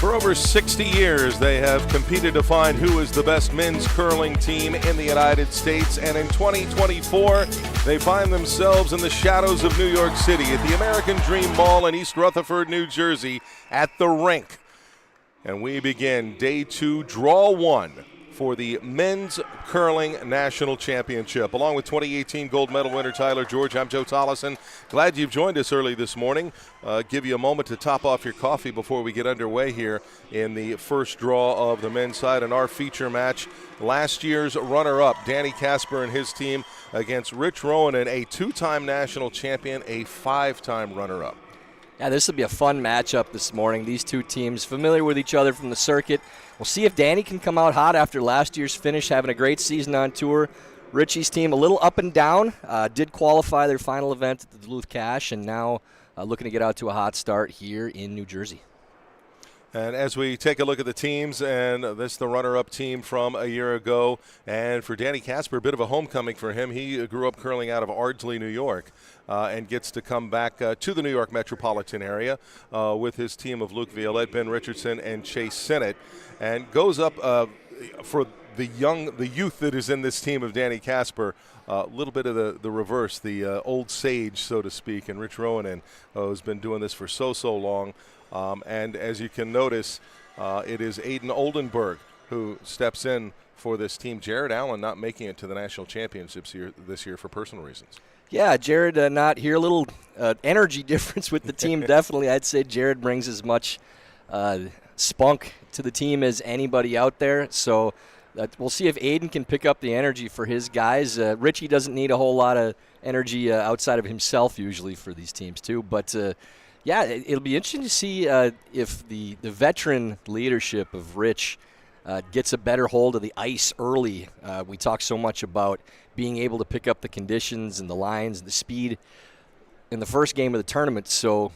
For over 60 years, they have competed to find who is the best men's curling team in the United States, and in 2024, they find themselves in the shadows of New York City at the American Dream Mall in East Rutherford, New Jersey, at the Rink. And we begin day 2, draw 1 for the Men's Curling National Championship. Along with 2018 gold medal winner Tyler George, I'm Joe Tollison. Glad you've joined us early this morning. Give you a moment to top off your coffee before we get underway here in the first draw of the men's side in our feature match. Last year's runner-up, Danny Casper and his team, against Rich Ruohonen, a 2-time national champion, a 5-time runner-up. Yeah, this will be a fun matchup this morning. These two teams familiar with each other from the circuit. We'll see if Danny can come out hot after last year's finish, having a great season on tour. Richie's team a little up and down, did qualify their final event at the Duluth Cash, and now looking to get out to a hot start here in New Jersey. And as we take a look at the teams, and this is the runner-up team from a year ago, and for Danny Casper, a bit of a homecoming for him. He grew up curling out of Ardsley, New York, and gets to come back to the New York metropolitan area with his team of Luke Violette, Ben Richardson, and Chase Sinnott, and goes up for the youth that is in this team of Danny Casper. A little bit of the reverse, the old sage, so to speak, and Rich Ruohonen has been doing this for so long. And as you can notice, it is Aiden Oldenburg who steps in for this team. Jared Allen not making it to the national championships this year for personal reasons. Yeah, Jared not here. A little energy difference with the team, definitely. I'd say Jared brings as much spunk to the team as anybody out there. So we'll see if Aiden can pick up the energy for his guys. Richie doesn't need a whole lot of energy outside of himself usually for these teams too. But yeah, it'll be interesting to see if the veteran leadership of Rich gets a better hold of the ice early. We talk so much about being able to pick up the conditions and the lines and the speed in the first game of the tournament. So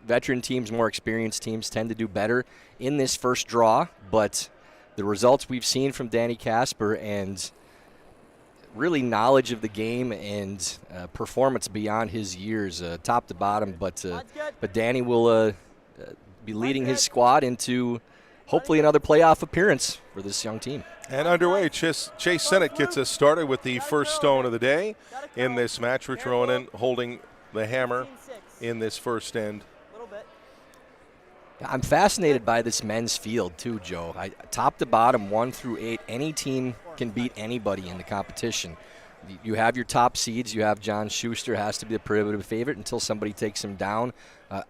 veteran teams, more experienced teams tend to do better in this first draw. But the results we've seen from Danny Casper and really knowledge of the game and performance beyond his years, top to bottom. But Danny will be leading his squad into hopefully another playoff appearance for this young team. And underway, Chase Sinnott gets us started with the first stone of the day in this match. Rich Ruohonen holding the hammer in this first end. I'm fascinated by this men's field too, Joe. Top to bottom, 1 through 8, any team can beat anybody in the competition. You have your top seeds. You have John Schuster, has to be the prohibitive favorite until somebody takes him down.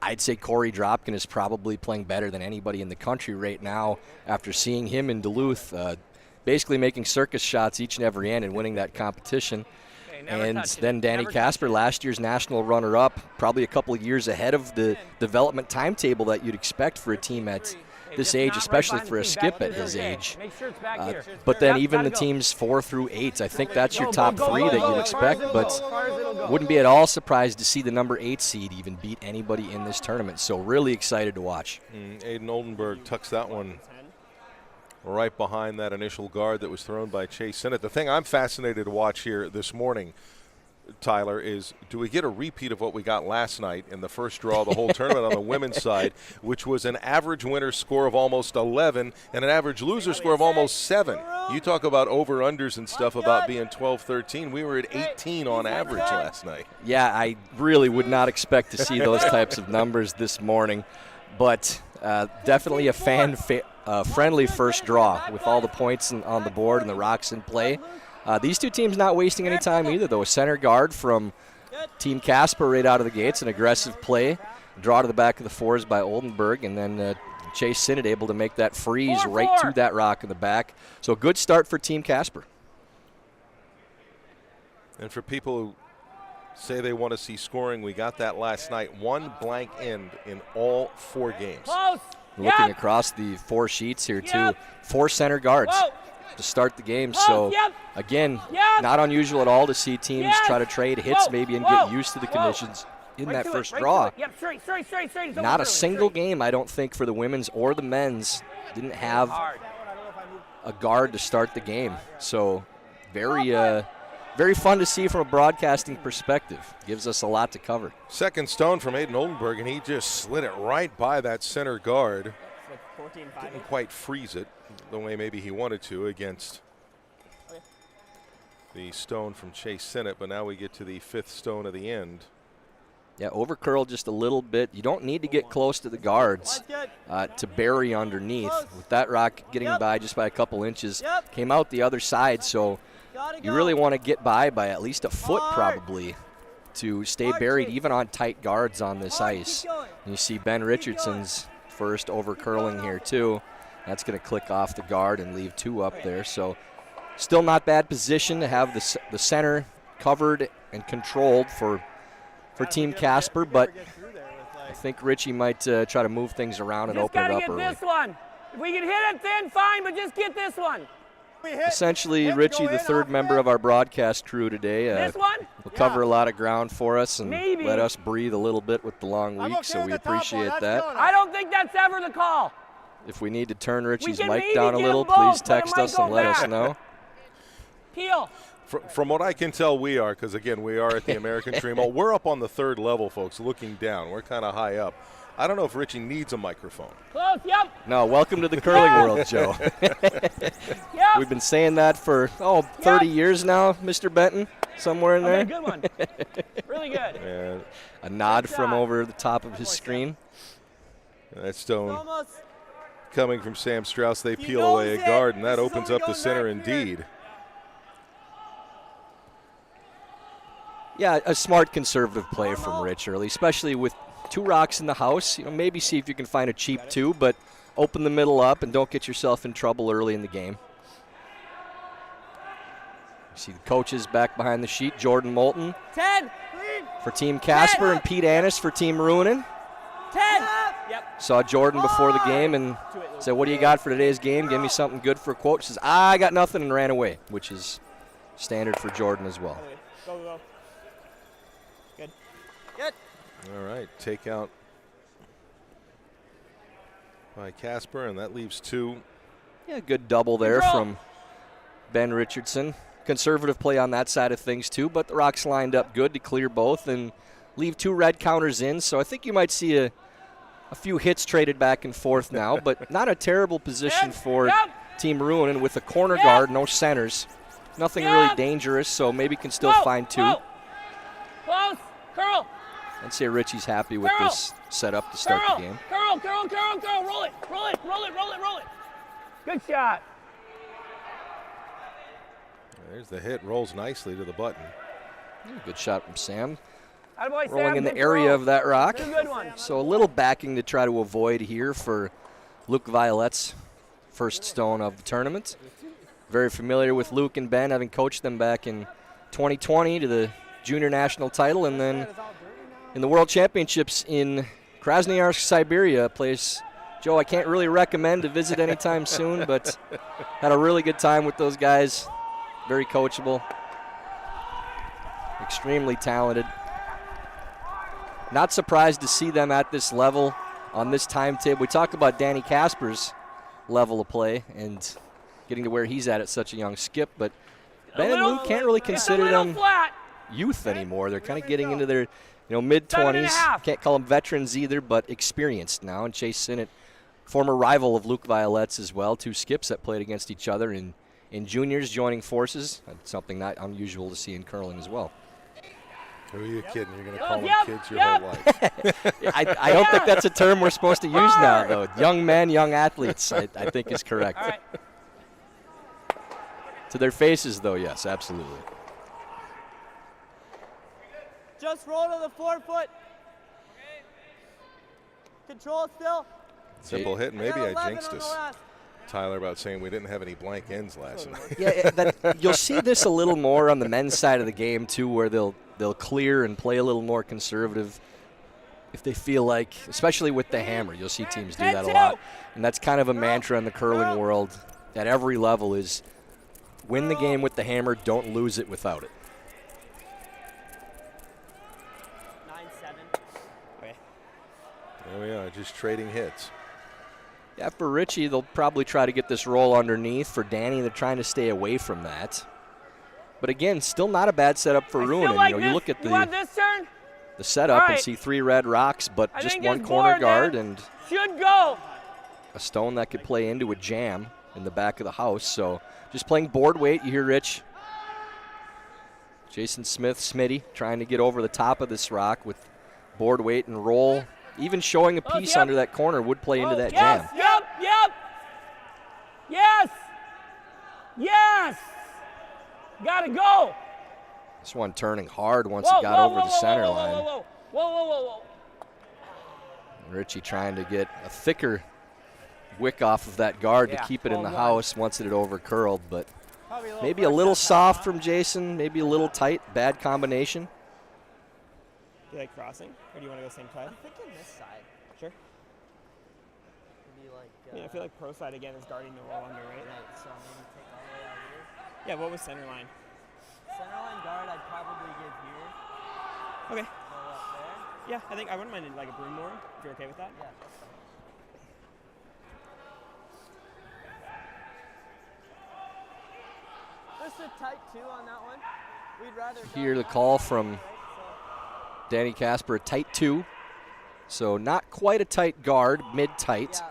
I'd say Corey Dropkin is probably playing better than anybody in the country right now after seeing him in Duluth, basically making circus shots each and every end and winning that competition. And then Danny Casper, last year's national runner-up, probably a couple of years ahead of the development timetable that you'd expect for a team at this age, especially for a skip at his age. But then even the teams 4 through 8, I think that's your top 3 that you'd expect, but wouldn't be at all surprised to see the number 8 seed even beat anybody in this tournament. So really excited to watch. Aiden Oldenburg tucks that one right behind that initial guard that was thrown by Chase Sinnott. The thing I'm fascinated to watch here this morning, Tyler, is do we get a repeat of what we got last night in the first draw of the whole tournament on the women's side, which was an average winner score of almost 11 and an average loser score of almost 7. You talk about over-unders and stuff about being 12-13. We were at 18 on average last night. Yeah, I really would not expect to see those types of numbers this morning, but definitely a fan-friendly first draw with all the points on the board and the rocks in play. These two teams not wasting any time either, though. A center guard from Team Casper right out of the gates, an aggressive play, draw to the back of the fours by Oldenburg, and then Chase Sinnott able to make that freeze right to that rock in the back. So good start for Team Casper. And for people who say they want to see scoring, we got that last night. One blank end in all 4 games. Looking across the 4 sheets here, too. 4 center guards to start the game. So, again, not unusual at all to see teams try to trade hits maybe and get used to the conditions in that first draw. Not a single game, I don't think, for the women's or the men's didn't have a guard to start the game. So, very fun to see from a broadcasting perspective. Gives us a lot to cover. Second stone from Aiden Oldenburg, and he just slid it right by that center guard. Didn't quite freeze it the way maybe he wanted to against the stone from Chase Sinnott, but now we get to the 5th stone of the end. Yeah, over curl just a little bit. You don't need to get close to the guards to bury underneath. With that rock getting by just by a couple inches, came out the other side, so you really want to get by at least a foot probably to stay buried even on tight guards on this ice. And you see Ben Richardson's first over curling here too. That's going to click off the guard and leave 2 up there. So still not bad position to have the center covered and controlled for Team Casper, but I think Richie might try to move things around and open it up early. This one. If we can hit it thin, fine, but just get this one. Essentially, Richie, the 3rd member of our broadcast crew today, will cover a lot of ground for us and let us breathe a little bit with the long week, so we appreciate that. I don't think that's ever the call. If we need to turn Richie's mic down a little, please text us and let us know. Peel. From what I can tell, we are, because, again, we are at the American Dream Hall. We're up on the 3rd level, folks, looking down. We're kind of high up. I don't know if Richie needs a microphone. Close, yep. No, welcome to the curling world, Joe. We've been saying that for, 30 years now, Mr. Benton, somewhere in there. Good one. Really good. And a nod from over the top of his screen. That stone coming from Sam Strauss. They peel away a guard, and that opens up the center indeed. Yeah, a smart conservative play from Rich early, especially with 2 rocks in the house. Maybe see if you can find a cheap 2, but open the middle up and don't get yourself in trouble early in the game. You see the coaches back behind the sheet. Jordan Moulton 10 for Team Casper and Pete Annis for Team Ruohonen. 10. Yep. Saw Jordan before the game and said, "What do you got for today's game? Give me something good for a quote." She says, "I got nothing," and ran away, which is standard for Jordan as well. Go. Good. All right, take out by Casper, and that leaves 2. Yeah, good double there from Ben Richardson. Conservative play on that side of things too, but the rocks lined up good to clear both and leave 2 red counters in. So I think you might see a few hits traded back and forth now, but not a terrible position for Team Ruohonen with a corner guard, no centers. Nothing really dangerous, so maybe can still find 2. Close. Curl. I'd say Richie's happy with this setup to start the game. Curl. Roll it. Good shot. There's the hit. Rolls nicely to the button. Good shot from Sam. Attaboy, Rolling Sam. in the Good area throw. of that rock. Good one. So a little backing to try to avoid here for Luke Violette's first stone of the tournament. Very familiar with Luke and Ben, having coached them back in 2020 to the junior national title, and then in the World Championships in Krasnoyarsk, Siberia, a place, Joe, I can't really recommend to visit anytime soon, but had a really good time with those guys. Very coachable, extremely talented. Not surprised to see them at this level on this timetable. We talk about Danny Casper's level of play and getting to where he's at such a young skip, but Ben and Luke can't really consider them youth anymore. They're kind of getting into their mid-20s. Can't call them veterans either, but experienced now. And Chase Sinnott, former rival of Luke Violette's as well, 2 skips that played against each other in juniors joining forces. That's something not unusual to see in curling as well. Who are you kidding? You're going to call them kids your whole life. I don't think that's a term we're supposed to use now, though. Young men, young athletes, I think is correct. All right. To their faces, though, yes, absolutely. Just roll to the forefoot. Control still. Simple hit, and maybe I jinxed us, Tyler, about saying we didn't have any blank ends last night. Yeah, you'll see this a little more on the men's side of the game, too, where they'll clear and play a little more conservative if they feel like, especially with the hammer. You'll see teams do that a lot. And that's kind of a mantra in the curling world at every level is win the game with the hammer, don't lose it without it. 9-7. Okay. There we are, just trading hits. Yeah, for Richie, they'll probably try to get this roll underneath. For Danny, they're trying to stay away from that. But again, still not a bad setup for Ruohonen. Like you look at you want this turn? the setup and see 3 red rocks, but just one corner guard and should go. A stone that could play into a jam in the back of the house. So just playing board weight. You hear Rich. Jason Smith, Smitty, trying to get over the top of this rock with board weight and roll. Even showing a piece under that corner would play into that jam. Yes. Gotta go. This one turning hard once it got over the center line. Whoa. Richie trying to get a thicker wick off of that guard to keep it in the house once it had over curled, but maybe a little soft from Jason, maybe a little tight, bad combination. Do you like crossing, or do you want to go same side? I'm thinking this side. Sure. Maybe like. I feel like pro side again is guarding the roll under, right? Right. So maybe take all the way out here. Yeah. What was center line? Center line guard, I'd probably give here. Okay. Go up there. Yeah, I think I wouldn't mind like a broom more if you're okay with that. Yeah, that's fine. Just a tight 2 on that one. We'd rather Hear the call from Danny Casper, a tight 2. So not quite a tight guard, mid-tight. Yeah.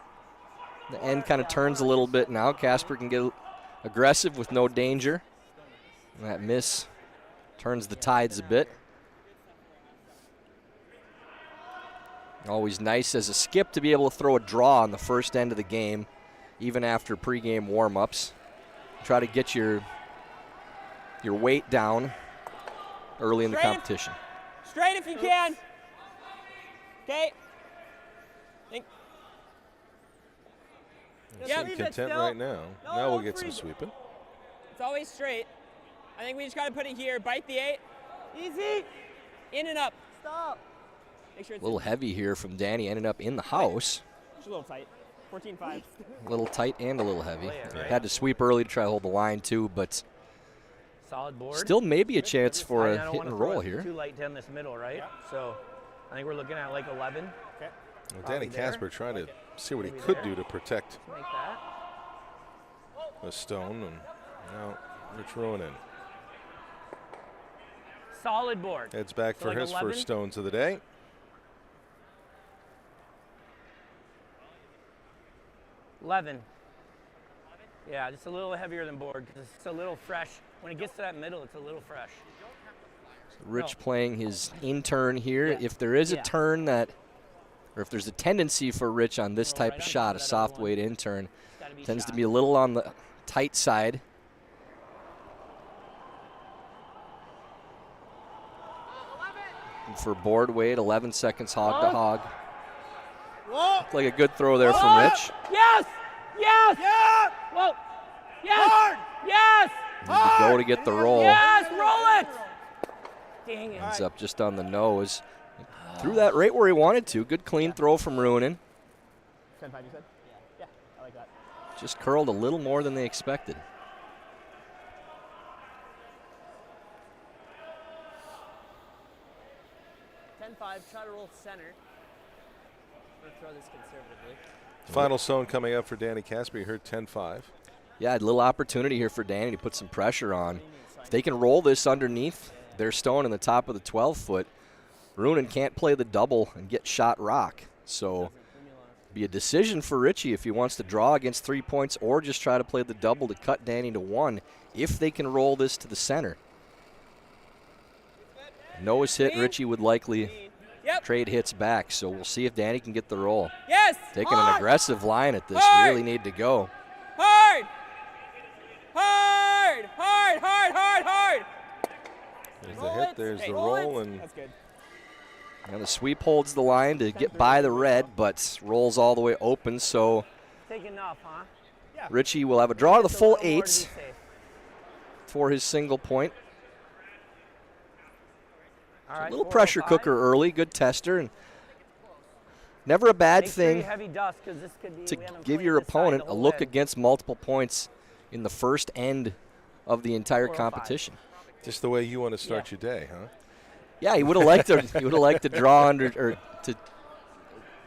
The end kind of turns a little bit now. Casper can get aggressive with no danger. And that miss turns the tides a bit. Always nice as a skip to be able to throw a draw on the first end of the game, even after pregame warm-ups. Try to get your weight down early in the competition. Straight if you can. Okay. Seem content right now. Now we'll get some sweeping. It's always straight. I think we just got to put it here. Bite the 8. Easy. In and up. Stop. Make sure it's A little heavy here from Danny, ended up in the house. just a little tight. 14-5. A little tight and a little heavy. Had to sweep early to try to hold the line too, but Solid board. still maybe a chance for a hit and roll here. Too light down this middle, right? Yeah. So I think we're looking at like 11. Okay. Well, Danny Casper trying to see what he could do to protect Make that. the stone, and now Rich Ruohonen Solid board. heads back So for like his 11? first stones of the day. 11. Yeah, just a little heavier than board because it's a little fresh. When it gets to that middle, it's a little fresh. Rich playing his in-turn here. If there is a turn that, or if there's a tendency for Rich on this type of shot, a soft weight in-turn, tends to be a little on the tight side. And for board weight, 11 seconds hog to hog. Looked like a good throw there from Rich. Yes! Whoa! Yes! Yes! Need to go to get the roll. Yes! Roll it! Dang it. Ends up just on the nose. Threw that right where he wanted to. Good clean throw from Ruohonen. 10-5 you said? Yeah, I like that. Just curled a little more than they expected. Try to roll center. I'm going to throw this conservatively. Final stone coming up for Danny Casper. You heard 10-5. Yeah, a little opportunity here for Danny to put some pressure on. If they can roll this underneath, their stone in the top of the 12-foot. Ruohonen can't play the double and get shot rock. So be a decision for Richie if he wants to draw against 3 points or just try to play the double to cut Danny to 1 if they can roll this to the center. Noah's hit, Richie would likely trade hits back, so we'll see if Danny can get the roll. Yes. Taking an aggressive line at this, really need to go. Hard. Hard. Hard. Hard. Hard. Hard. There's the hit, there's the roll, and That's good. And the sweep holds the line to get by the red, but rolls all the way open, so Take enough, huh? Yeah. Richie will have a draw to the Just a full little more to be 8 safe. for his single point. All A right, little 405. pressure cooker early, good tester, and never a bad Make sure you thing heavy dust, 'cause this could be, to we haven't give played your this side opponent the a whole look end. against multiple points in the first end of the entire 405. competition. just the way you want to start your day, huh? Yeah, he would have liked to. He would have liked to draw under or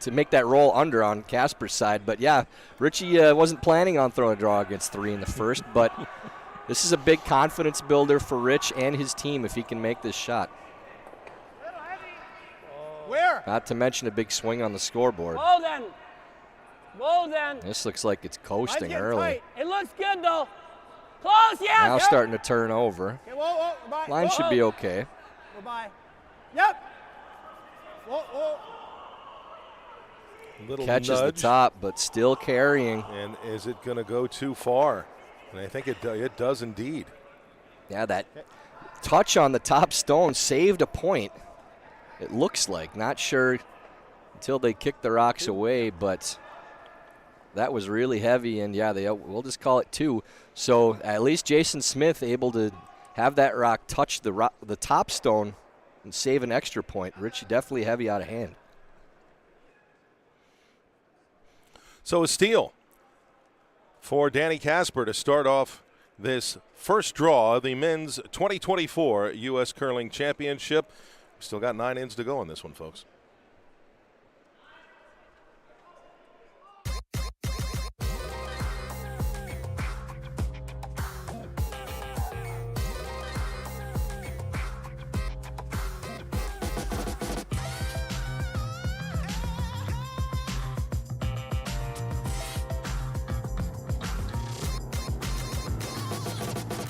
to make that roll under on Casper's side. But yeah, Richie wasn't planning on throwing a draw against 3 in the first. But this is a big confidence builder for Rich and his team if he can make this shot. Where? Not to mention a big swing on the scoreboard. Whoa, then. Whoa, then. This looks like it's coasting getting early. tight. It looks good, though. Close, yes. Now Yep. starting to turn over. Okay, whoa, bye. Line should be okay. Whoa, bye. Yep. Whoa. Little Catches the nudge, top, but still carrying. and is it going to go too far? And I think it does indeed. Yeah, that touch on the top stone saved a point. It looks like. Not sure until they kicked the rocks away, but that was really heavy, and yeah, we'll just call it 2. So at least Jason Smith able to have that rock touch the top stone and save an extra point. Richie definitely heavy out of hand. So a steal for Danny Casper to start off this first draw of the men's 2024 U.S. Curling Championship. Still got 9 ends to go on this one, folks.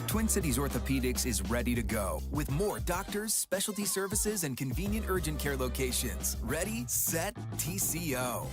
Twin Cities Orthopedics is ready to go with more doctors, specialty services, and convenient urgent care locations. Ready, set, TCO.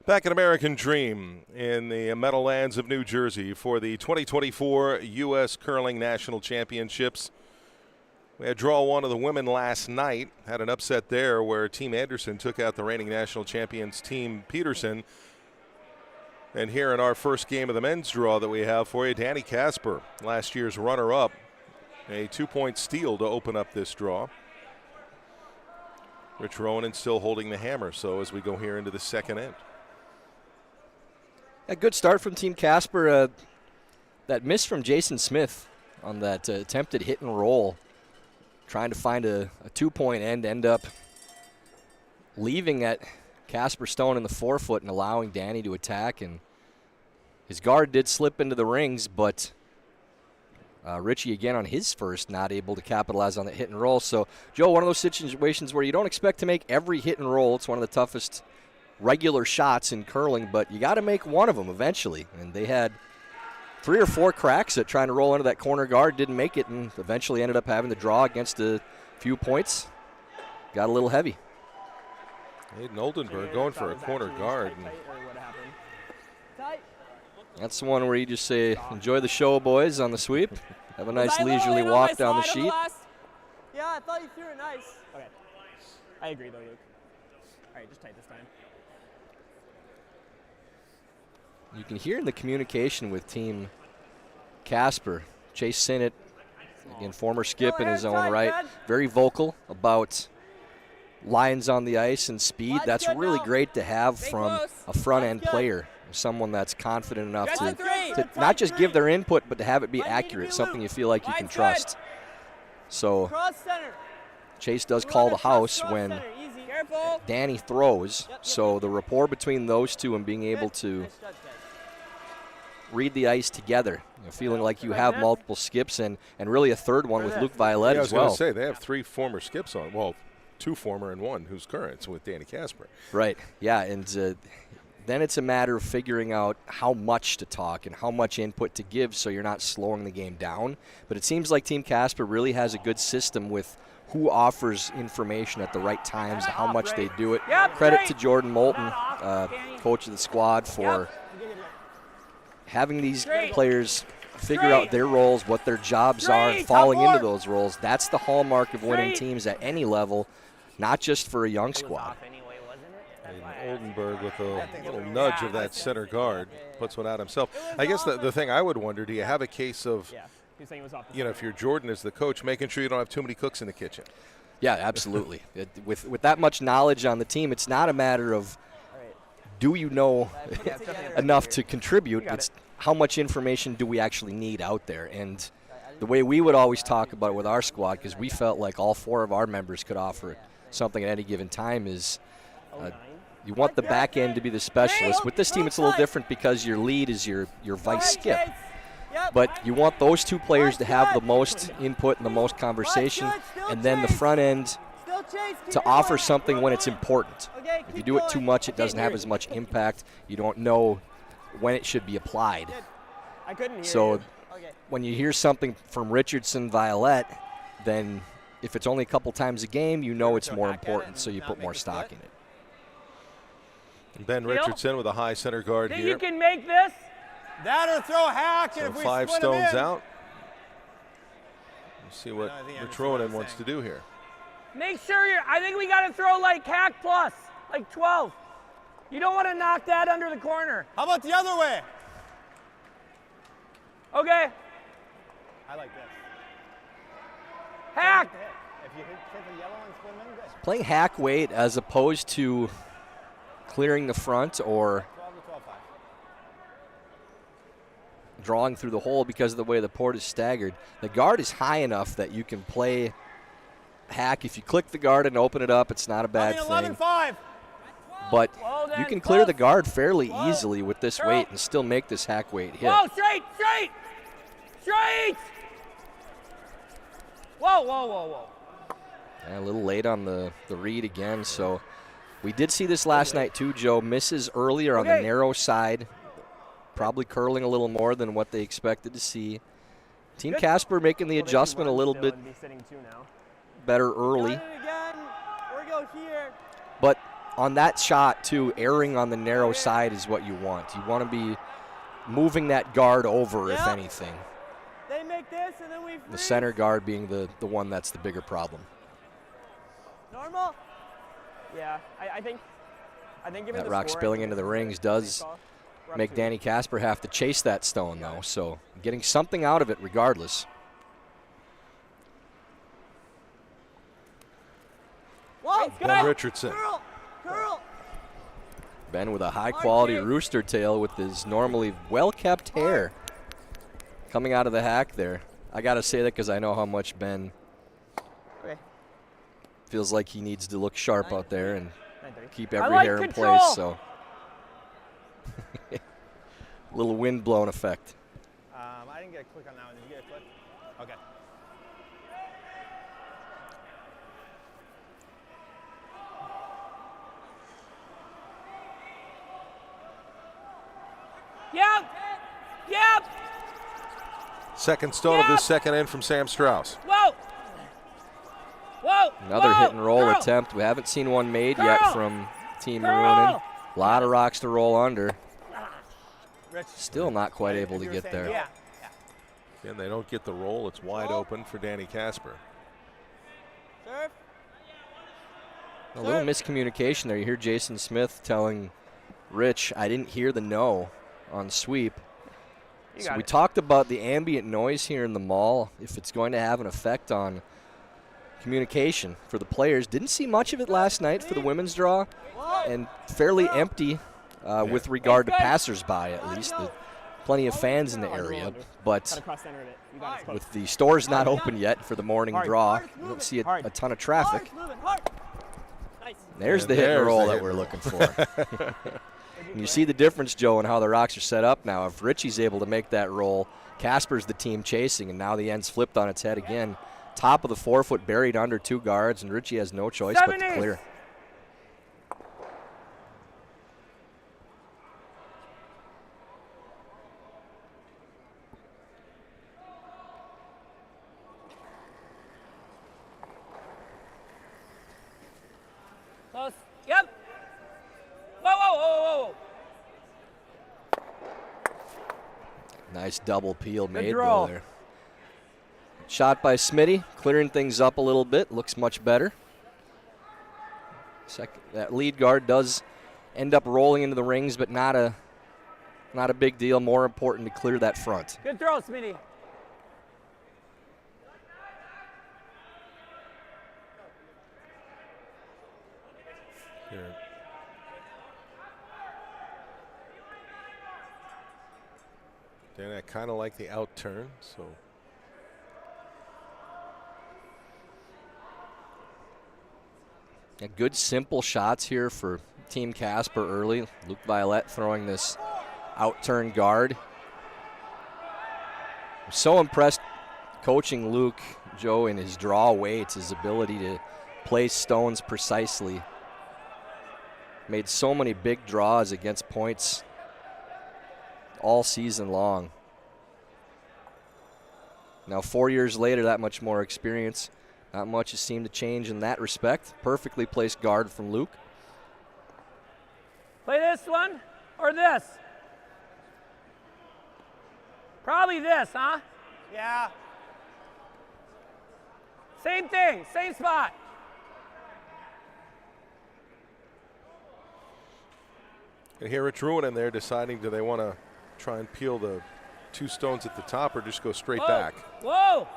Back at American Dream in the Meadowlands of New Jersey for the 2024 U.S. Curling National Championships. We had draw 1 of the women last night. Had an upset there where Team Anderson took out the reigning national champions, Team Peterson. And here in our first game of the men's draw that we have for you, Danny Casper, last year's runner-up. A 2-point steal to open up this draw. Rich Ruohonen still holding the hammer, so as we go here into the second end. A good start from Team Casper. That miss from Jason Smith on that attempted hit and roll, trying to find a 2-point end up leaving at Casper Stone in the 4-foot and allowing Danny to attack. And his guard did slip into the rings, but Richie again on his first not able to capitalize on that hit and roll. So, Joe, one of those situations where you don't expect to make every hit and roll. It's one of the toughest regular shots in curling, but you got to make one of them eventually. And they had 3 or 4 cracks at trying to roll into that corner guard, didn't make it, and eventually ended up having to draw against a few points. Got a little heavy. Hayden Oldenburg going for a corner guard. That's the one where you just say, enjoy the show, boys, on the sweep. Have a nice leisurely walk down the sheet. Yeah, I thought you threw it nice. Okay. I agree, though, Luke. All right, just tight this time. You can hear in the communication with Team Casper, Chase Sinnott, again, former skip in his own right, very vocal about lines on the ice and speed. That's really great to have from a front-end player, someone that's confident enough That's a three. to not just give their input, but to have it be accurate, something you feel like you can trust. So Cross center. Chase does call the house when Easy. Careful. Danny throws. So the rapport between those two and being able to Nice touch, guys. read the ice together, feeling like you have multiple skips and really a third one with Luke Violette Yeah, I as was going well. to say, they have 3 former skips on. Well, 2 former and 1 who's current with Danny Casper. Right, yeah, and then it's a matter of figuring out how much to talk and how much input to give so you're not slowing the game down. But it seems like Team Casper really has a good system with who offers information at the right times and how much they do it. Yep, Credit great. to Jordan Moulton, coach of the squad, for having these players figure out their roles, what their jobs are, and falling into those roles. That's the hallmark of winning teams at any level, not just for a young squad. Anyway, wasn't it? And Oldenburg with a little nudge of that center guard puts one out himself. I guess the thing I would wonder, do you have a case of, if you're Jordan as the coach, making sure you don't have too many cooks in the kitchen? Yeah, absolutely. With that much knowledge on the team, it's not a matter of do you know enough to contribute. It's how much information do we actually need out there. And the way we would always talk about it with our squad, because we felt like all 4 of our members could offer something at any given time, is you want the back end to be the specialist. With this team, it's a little different because your lead is your vice skip. But you want those 2 players to have the most input and the most conversation, and then the front end to offer something when it's important. If you do it too much, it doesn't have as much impact. You don't know when it should be applied. I couldn't hear So you. when you hear something from Richardson, Violette, then if it's only a couple times a game, you know it's more important, so you put more stock in it. And Ben Richardson with a high center guard Think here. you can make this? That or throw a hack. So if we 5 split 'em stones in. out. Let's see what Ruohonen wants to do here. Make sure I think we got to throw like hack plus, like 12. You don't want to knock that under the corner. How about the other way? Okay. I like this. Hack. If you hit the yellow and split them in, good. Playing hack weight as opposed to clearing the front or 12 to 12, 5. drawing through the hole because of the way the port is staggered. The guard is high enough that you can play hack. If you click the guard and open it up, it's not a bad thing. 11-5. But Well, you then, can clear the close. guard fairly Whoa. easily with this Girl. weight and still make this hack weight hit. Whoa, straight, straight, straight. Whoa, whoa, whoa, whoa. Yeah, a little late on the read again. So we did see this last night too, Joe. Misses earlier on the narrow side. Probably curling a little more than what they expected to see. Team Casper making the adjustment a little bit better early. But on that shot, too, erring on the narrow side is what you want. You want to be moving that guard over, if anything. They make this, and then we The center guard being the one that's the bigger problem. normal. Yeah, I think given That the rock score, I spilling think into the it's a rings good does call. We're up make 2. Danny Casper have to chase that stone, though. So getting something out of it regardless. Whoa, Ben Richardson. curl. Ben with a high-quality rooster tail with his normally well-kept hair coming out of the hack there. I got to say that because I know how much Ben feels like he needs to look sharp out there and keep every like hair in control. place. So, little wind-blown effect. I didn't get a click on that one. Did you get a click? Okay. Yep. Yep. Second stone of this second end from Sam Strauss. Whoa. Whoa. Another whoa. hit and roll Girl. attempt. We haven't seen one made yet Girl. from Team Girl. Ruohonen. A lot of rocks to roll under. Rich. Still not quite able to You were get saying there. Yeah. And they don't get the roll. It's wide open for Danny Casper. Serve. A little miscommunication there. You hear Jason Smith telling Rich, I didn't hear the no on sweep. So we talked about the ambient noise here in the mall, if it's going to have an effect on communication for the players. Didn't see much of it last night for the women's draw, and fairly empty with regard to passersby, at least. Plenty of fans in the area, but with the stores not open yet for the morning draw, you don't see a ton of traffic. There's the hit and roll that we're looking for. And you see the difference, Joe, in how the rocks are set up now. If Richie's able to make that roll, Casper's the team chasing, and now the end's flipped on its head again. Top of the 4-foot buried under 2 guards, and Richie has no choice but to clear. Close. Yep. Whoa, whoa, whoa, whoa. Nice double peel made though there. Shot by Smitty, clearing things up a little bit. Looks much better. That lead guard does end up rolling into the rings, but not a big deal. More important to clear that front. Good throw, Smitty. Here. Dan, I kind of like the out turn, so. Good simple shots here for Team Casper early. Luke Violette throwing this out turn guard. I'm so impressed coaching Luke, Joe, in his draw weights, his ability to place stones precisely. Made so many big draws against points all season long. Now 4 years later, that much more experience. Not much has seemed to change in that respect. Perfectly placed guard from Luke. Play this one or this? Probably this, huh? Yeah. Same thing, same spot. And here it's Ruohonen there deciding, do they want to try and peel the 2 stones at the top or just go straight back? Whoa!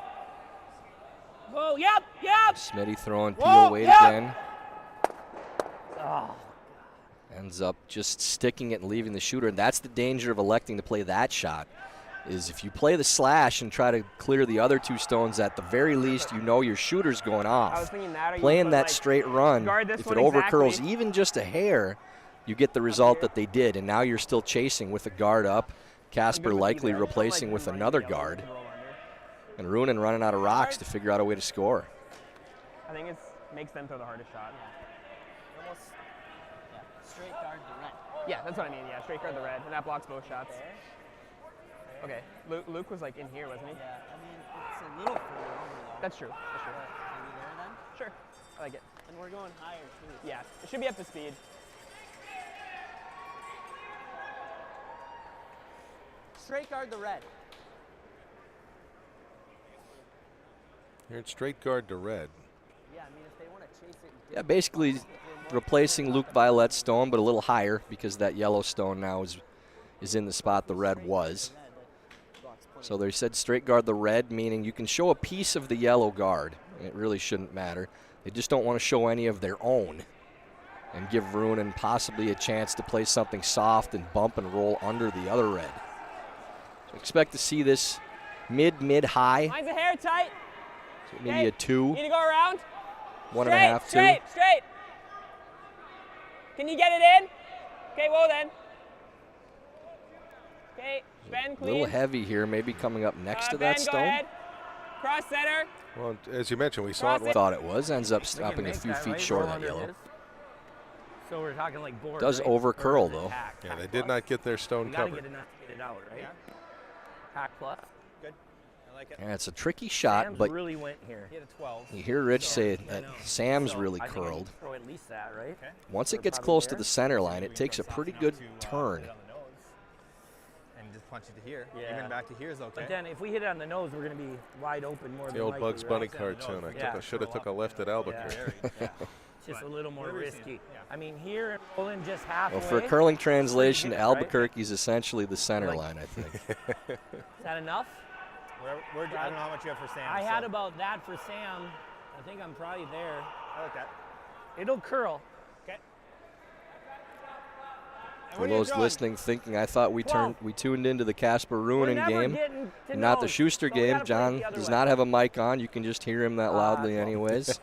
Whoa, yep, yep! Smitty throwing peel Whoa, weight yep. again. Oh. Ends up just sticking it and leaving the shooter, and that's the danger of electing to play that shot, is if you play the slash and try to clear the other 2 stones, at the very least you know your shooter's going off. Playing that straight run, if it overcurls even just a hair, you get the result that they did, and now you're still chasing with a guard up. Casper likely replacing with another guard. And Ruohonen running out of rocks to figure out a way to score. I think it makes them throw the hardest shot. Almost straight guard the red. Yeah, that's what I mean. Yeah, straight guard the red, and that blocks both shots. Okay, Luke was like in here, wasn't he? Yeah, I mean, it's a little further over though. That's true. That's true. Maybe there then? Sure, I like it. And we're going higher too. Yeah, it should be up to speed. Straight guard the red. Here it's straight guard to red. Yeah, I mean, if they want to chase it. Yeah, basically replacing Luke Violette's stone, but a little higher because that yellow stone now is in the spot the red was. So they said straight guard the red, meaning you can show a piece of the yellow guard. It really shouldn't matter. They just don't want to show any of their own and give Ruohonen possibly a chance to play something soft and bump and roll under the other red. So expect to see this mid-high. Mine's a hair tight. So maybe a 2. Need to go around. 1.5, 2. Straight. Can you get it in? Okay, whoa then. Okay, Ben, A clean. little heavy here, maybe coming up next to that Ben, go stone. ahead. Cross center. Well, as you mentioned, we saw it. Thought it was. Ends up stopping a few feet short of that yellow. So we're talking like board. Does right? overcurl though. Yeah, they did not get their stone You gotta covered. get enough to get it out, right? Hack plus. Good. I like it. And it's a tricky shot, Sam's but really went here. He had a 12. you hear Rich say I that know. Sam's So really I think I need curled. to throw at least that, right? Okay. Once it Or gets probably close to there. the center line, it takes a pretty good turn. And just punch it to here. Yeah. Even back to here is okay. But then if we hit it on the nose, we're going to be wide open more The than old likely, Bugs right? Bunny cartoon. I should have took a left at Albuquerque. Yeah. It's just a little more risky. I mean, here and rolling just halfway. Well, for a curling translation, right? Albuquerque is essentially the center Like- line, I think. Is that enough? I don't know how much you have for Sam. I had about that for Sam. I think I'm probably there. I like that. It'll curl. Okay. For those listening, thinking I thought we tuned into the Casper Ruohonen game, and not the Schuster game. John does not have a mic on. You can just hear him that loudly, anyways.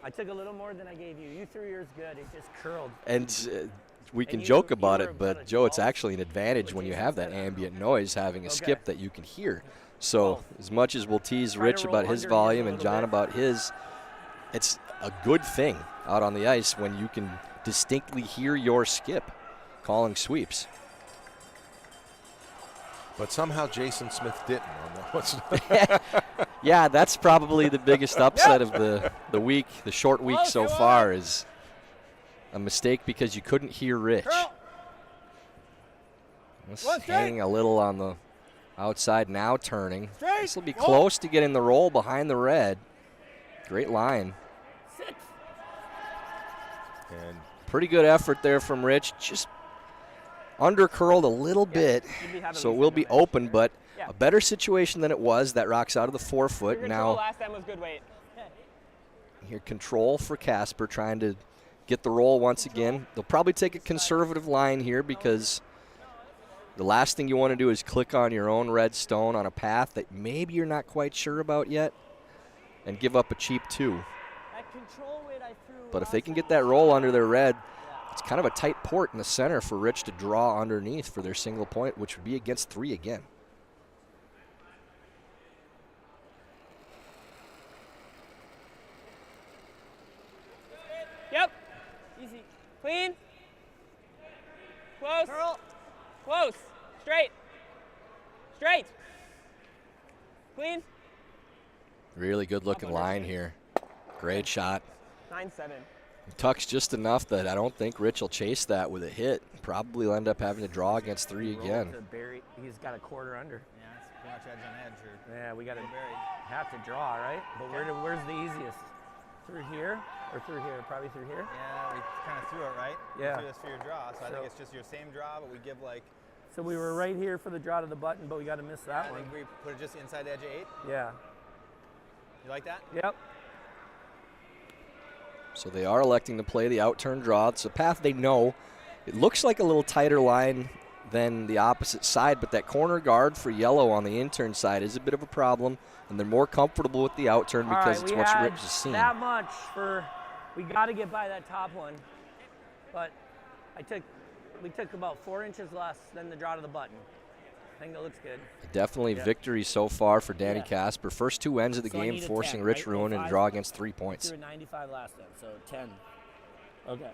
I took a little more than I gave you. You threw yours good. It just curled. And we can joke about it, but Joe, it's actually an advantage when you have that ambient noise, having a skip that you can hear. So as much as we'll tease Rich about his volume and John about his, it's a good thing out on the ice when you can distinctly hear your skip calling sweeps. But somehow Jason Smith didn't on that. Yeah, that's probably the biggest upset of the week, the short week so far, is a mistake because you couldn't hear Rich. Hanging a little on the outside, now turning. This will be close to getting the roll behind the red. Great line. And pretty good effort there from Rich. Just under-curled a little bit, so it will be open, but a better situation than it was. That rocks out of the forefoot. Now, last time was good weight. Here, control for Casper, trying to get the roll once again. They'll probably take a conservative line here because the last thing you want to do is click on your own red stone on a path that maybe you're not quite sure about yet and give up a cheap 2. But if they can get that roll under their red, it's kind of a tight port in the center for Rich to draw underneath for their single point, which would be against 3 again. Yep. Easy. Clean. Close. Curl. Close. Straight. Straight. Clean. Really good looking line here. Great shot. 9-7. Tucks just enough that I don't think Rich will chase that with a hit. Probably will end up having to draw against 3 again. He's got a quarter under. Yeah, it's pretty much edge on edge. Yeah, we got to have to draw, right? But where's the easiest? Through here or through here? Probably through here. Yeah, we kind of threw it, right? Yeah. We threw this for your draw, so I think it's just your same draw, but we give like. So we were right here for the draw to the button, but we got to miss that one. I think we put it just inside the edge of 8. Yeah. You like that? Yep. So they are electing to play the out-turn draw. It's a path they know. It looks like a little tighter line than the opposite side, but that corner guard for yellow on the in-turn side is a bit of a problem, and they're more comfortable with the out-turn because it's what Rich has seen. That much we got to get by that top one, but we took about 4 inches less than the draw to the button. I think that looks good. Definitely victory so far for Danny Casper. First 2 ends of the game, forcing 10, Rich right? Ruohonen to draw against 3 points. Threw a 95 last time, so 10. Okay.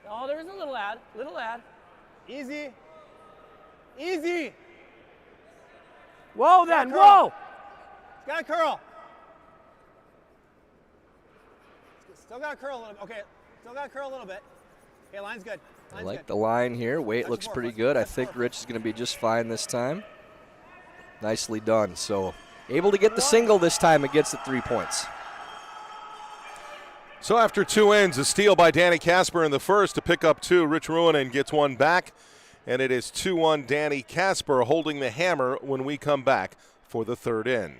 Oh, there is a little ad. Easy. Easy. Whoa, then. Whoa. It's got to curl. Still got to curl a little bit. Okay, still got to curl a little bit. Okay, line's good. I like the line here. Weight looks pretty good. I think Rich is going to be just fine this time. Nicely done. So able to get the single this time against the 3 points. So after 2 ends, a steal by Danny Casper in the first to pick up 2. Rich Ruohonen gets 1 back, and it is 2-1 Danny Casper holding the hammer when we come back for the 3rd end.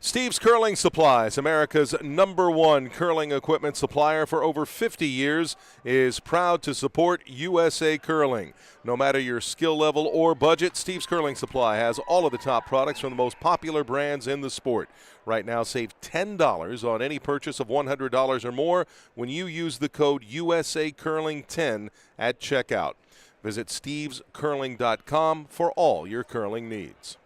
Steve's Curling Supplies, America's #1 curling equipment supplier for over 50 years, is proud to support USA Curling. No matter your skill level or budget, Steve's Curling Supply has all of the top products from the most popular brands in the sport. Right now, save $10 on any purchase of $100 or more when you use the code USACurling10 at checkout. Visit stevescurling.com for all your curling needs.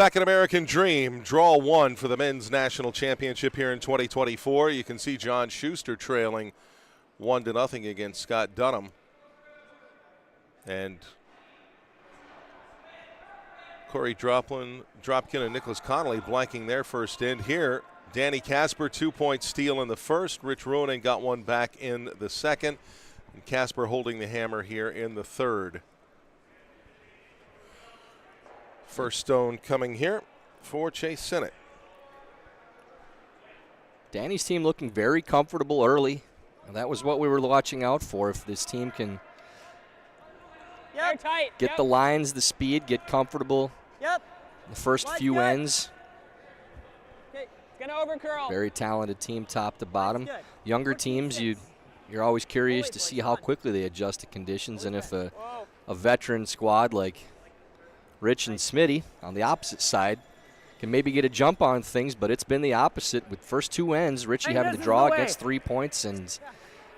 Back at American Dream, draw one for the men's national championship here in 2024. You can see John Schuster trailing 1-0 against Scott Dunham. And Corey Dropkin and Nicholas Connolly blanking their first end here. Danny Casper, 2-point steal in the first. Rich Ruohonen got one back in the second. And Casper holding the hammer here in the third. First stone coming here for Chase Sinnott. Danny's team looking very comfortable early. And that was what we were watching out for. If this team can get the lines, the speed, get comfortable. The first few ends. Okay, it's gonna overcurl. Very talented team, top to bottom. Younger teams, you're always curious to see how quickly they adjust to conditions, and if a veteran squad like Rich and Smitty on the opposite side can maybe get a jump on things, but it's been the opposite with first two ends. Richie having to draw, gets 3 points, and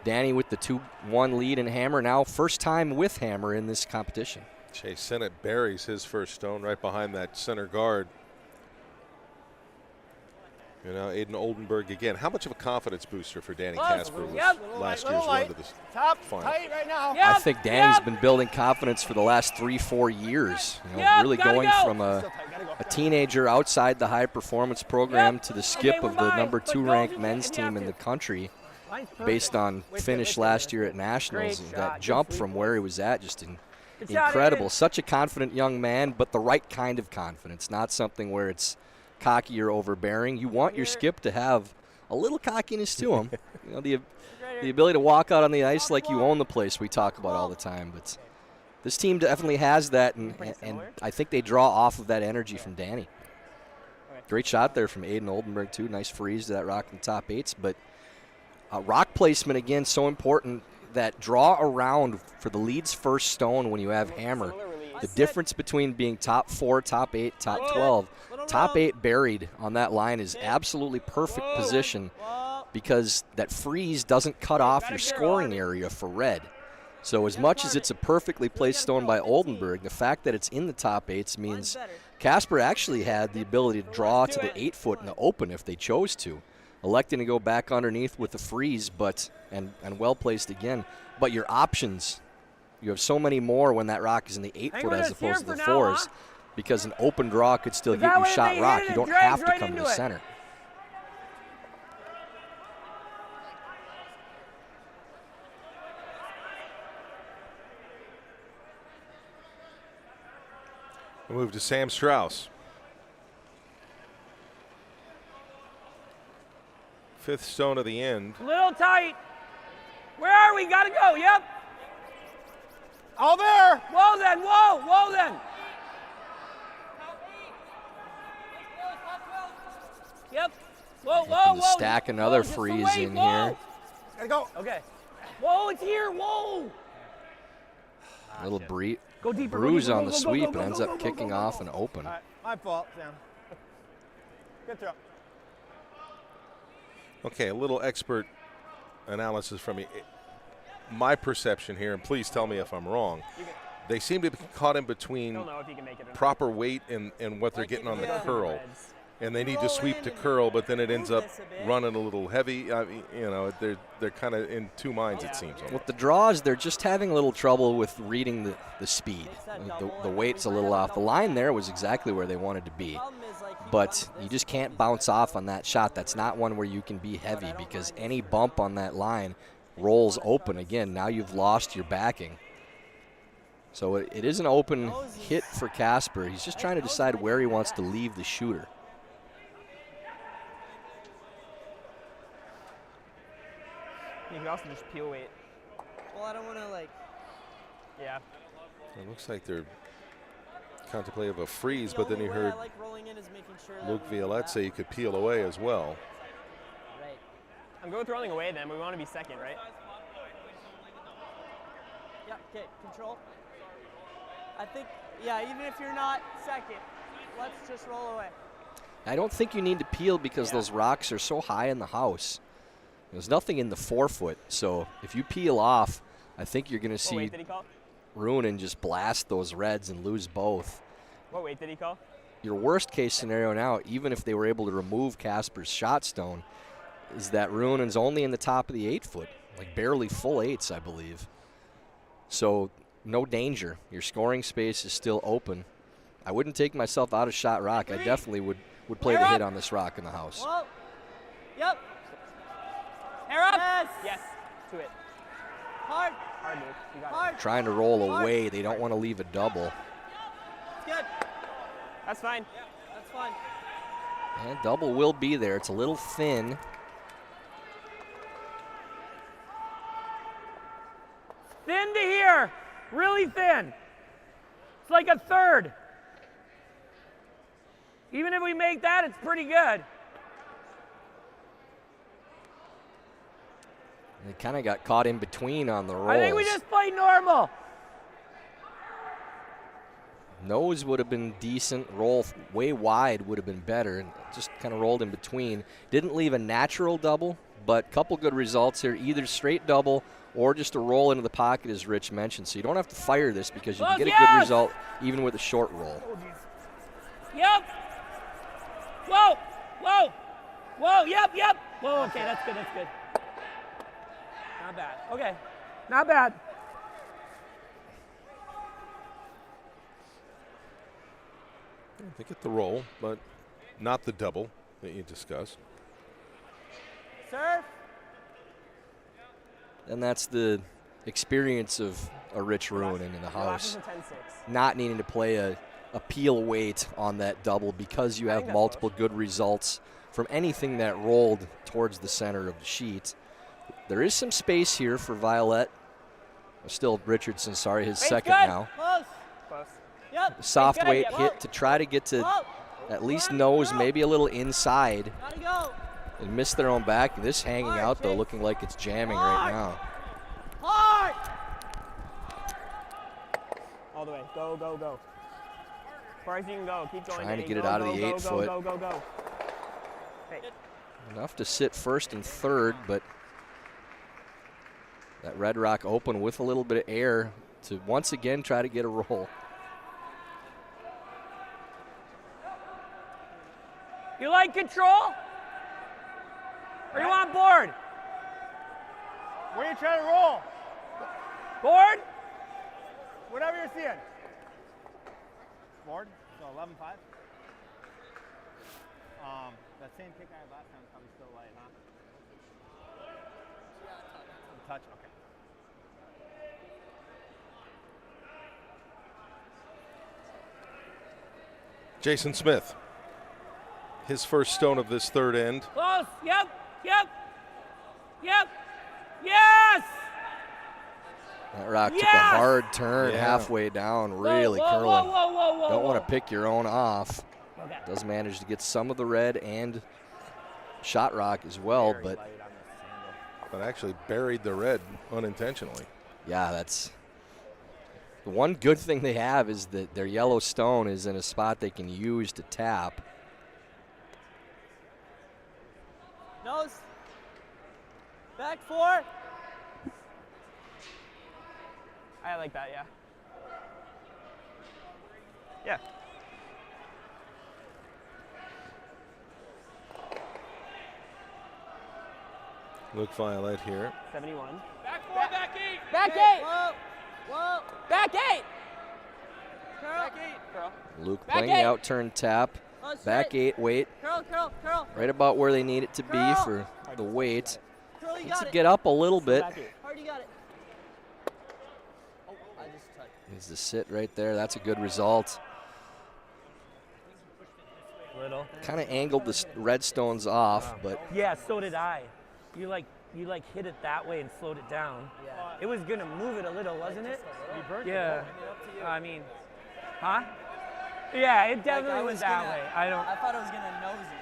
Danny with the 2-1 lead in hammer. Now first time with hammer in this competition. Chase Sinnott buries his first stone right behind that center guard. You know, Aiden Oldenburg again. How much of a confidence booster for Danny Casper was last year's run to the final? Tight right now. I think Danny's been building confidence for the last 3-4 years. You know, really going from a teenager outside the high performance program to the skip of the #2 ranked men's team in the country based on finish last year at Nationals. That jump from where he was at, just incredible. Such a confident young man, but the right kind of confidence, not something where it's cocky or overbearing. You want your skip to have a little cockiness to him. You know, the ability to walk out on the ice like you own the place we talk about all the time. But this team definitely has that, and I think they draw off of that energy from Danny. Great shot there from Aiden Oldenburg, too. Nice freeze to that rock in the top eights. But rock placement, again, so important. That draw around for the lead's first stone when you have hammer. The difference between being top 4, top 8, top 12, top 8 buried on that line is absolutely perfect position because that freeze doesn't cut off your scoring area for red. So as much as it's a perfectly placed stone by Oldenburg, the fact that it's in the top 8s means Casper actually had the ability to draw to the 8-foot in the open if they chose to, electing to go back underneath with the freeze, but and well placed again. But your options, you have so many more when that rock is in the 8-foot as opposed to the 4s, because an open draw could still get you shot rock. You don't have to come to the center. We'll move to Sam Strauss. 5th stone of the end. Little tight. Where are we? Gotta go. Yep. All there. Whoa then. Whoa then. Yep. Whoa. Stack another freeze in here. Gotta go. Okay. Whoa, it's here. Whoa. A little Go deeper, bruise go on the go, sweep go, and ends go, up go, kicking go, off and open. All right, my fault, Sam. Good throw. Okay, a little expert analysis from me. My perception here, and please tell me if I'm wrong, they seem to be caught in between proper weight and what they're getting on the curl. And they need to sweep to curl, but then it ends up running a little heavy. They're kind of in two minds, it seems. With the draws, they're just having a little trouble with reading the speed. The weight's a little off. The line there was exactly where they wanted to be. But you just can't bounce off on that shot. That's not one where you can be heavy, because any bump on that line rolls open again. Now you've lost your backing. So it is an open hit for Casper. He's just trying to decide where he wants to leave the shooter. You can also just peel weight. Well, I don't want to Yeah. It looks like they're contemplative of a freeze, but then you heard Luke Violette say you could peel away as well. Right. I'm going throwing away then. We want to be second, right? Yeah, okay, control. I think, yeah, even if you're not second, let's just roll away. I don't think you need to peel because those rocks are so high in the house. There's nothing in the 4-foot, so if you peel off, I think you're going to see Ruohonen just blast those reds and lose both. What weight did he call? your worst case scenario now, even if they were able to remove Casper's shot stone, is that Ruonen's only in the top of the 8-foot, like barely full 8s, I believe. So no danger. Your scoring space is still open. I wouldn't take myself out of shot rock. I definitely would play the hit on this rock in the house. Whoa. Yep. Hair up. Yes. Yes. To it. Hard. Hard move. You got Hard. Trying to roll away. They don't want to leave a double. Good. it. That's fine. That's fine. And double will be there. It's a little thin. Thin to here. Really thin. It's like a third. Even if we make that, it's pretty good. They kind of got caught in between on the rolls. I think we just play normal. Nose would have been decent. Roll way wide would have been better. And just kind of rolled in between. Didn't leave a natural double, but a couple good results here. Either straight double or just a roll into the pocket, as Rich mentioned. So you don't have to fire this because you can get a good result even with a short roll. Yep. Whoa. Whoa. Whoa. Yep. Yep. Whoa. Okay, that's good. That's good. Not bad. Okay. Not bad. They get the roll, but not the double that you discussed. Serve. And that's the experience of a Rich Ruohonen in the house. 10-6. Not needing to play a peel weight on that double because you have multiple good results from anything that rolled towards the center of the sheet. There is some space here for Violet. Still Richardson, sorry, his second good. now. Close. Close. Yep. Soft good. weight Yep. hit to try to get to Whoa. at least Run, nose, go. maybe a little inside, Gotta go. and miss their own back. This hanging Hard, out, though, Chase. looking like it's jamming right Hard. now. Hard. All the way. Go, go, go. As far as you can go. Keep going. Trying to Danny. get it Go, out of go, the go, 8-foot. Go, go, go, go. Okay. Enough to sit first and third, but that red rock open with a little bit of air to once again try to get a roll. You like control? Or you want board? Where are you trying to roll? Board? Whatever you're seeing. Board, so 11-5. That same kick I had last time is probably still light, huh? Touch, okay. Jason Smith, his first stone of this third end. Close. Yep. Yep. Yep. Yes! That rock took a Yes! hard turn Yeah. halfway down, really whoa, curling. Whoa, whoa, whoa, whoa, Don't want whoa. to pick your own off. Okay. Does manage to get some of the red and shot rock as well, Very but light on this handle. But actually buried the red unintentionally. yeah, that's the one good thing they have is that their yellow stone is in a spot they can use to tap. Nose. Back 4. I like that, yeah. Yeah. Luke Violet here. 71. Back 4, back 8. Back Okay, 8. Whoa. Whoa. Back 8. Curl. Girl. Luke Back playing the eight. out-turn tap. Oh, Back straight. 8 weight, Curl, curl, curl. right about where they need it to be Curl. for the weight. Curl, you Needs got to it. get up a little bit. Back 8. Hard, you got it. Oh, I just touched. Needs to sit right there. That's a good result. Little. Kind of angled the red stones off, but Yeah, so did I. You hit it that way and slowed it down. Yeah. It was gonna move it a little, wasn't it? You burnt Yeah. Up to you. I mean, huh? Yeah, it Like, definitely I went was that gonna- way. I thought I was gonna nose it.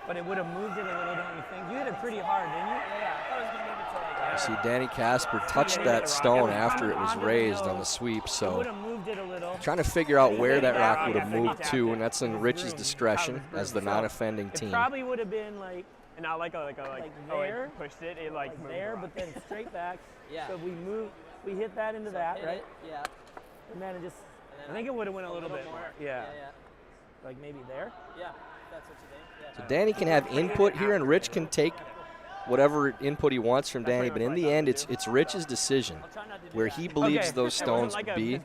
but it would have moved it a little, don't you think? You hit it pretty hard, didn't you? Yeah. I thought I was gonna move it to like. you see Danny Casper touched Yeah, that it stone was after coming it was onto the raised on the nose. sweep, It so would have moved it a little. trying to figure out where that rock Yeah, would have I guess moved I to, tapped and that's in it. Rich's Room. discretion That was as the room. So non-offending It team. probably would have been like And not like there, pushed it. It like moved there, the rock. but then straight back. Yeah. So we hit that into that, Hit right? it. Yeah. And then it just, And then I think it would have went a little bit more. more. Yeah. Like maybe there? Yeah, that's what you think. Yeah. So Danny can have input here, and Rich can take whatever input he wants from Danny, but in the end, it's Rich's decision where he believes those stones would be.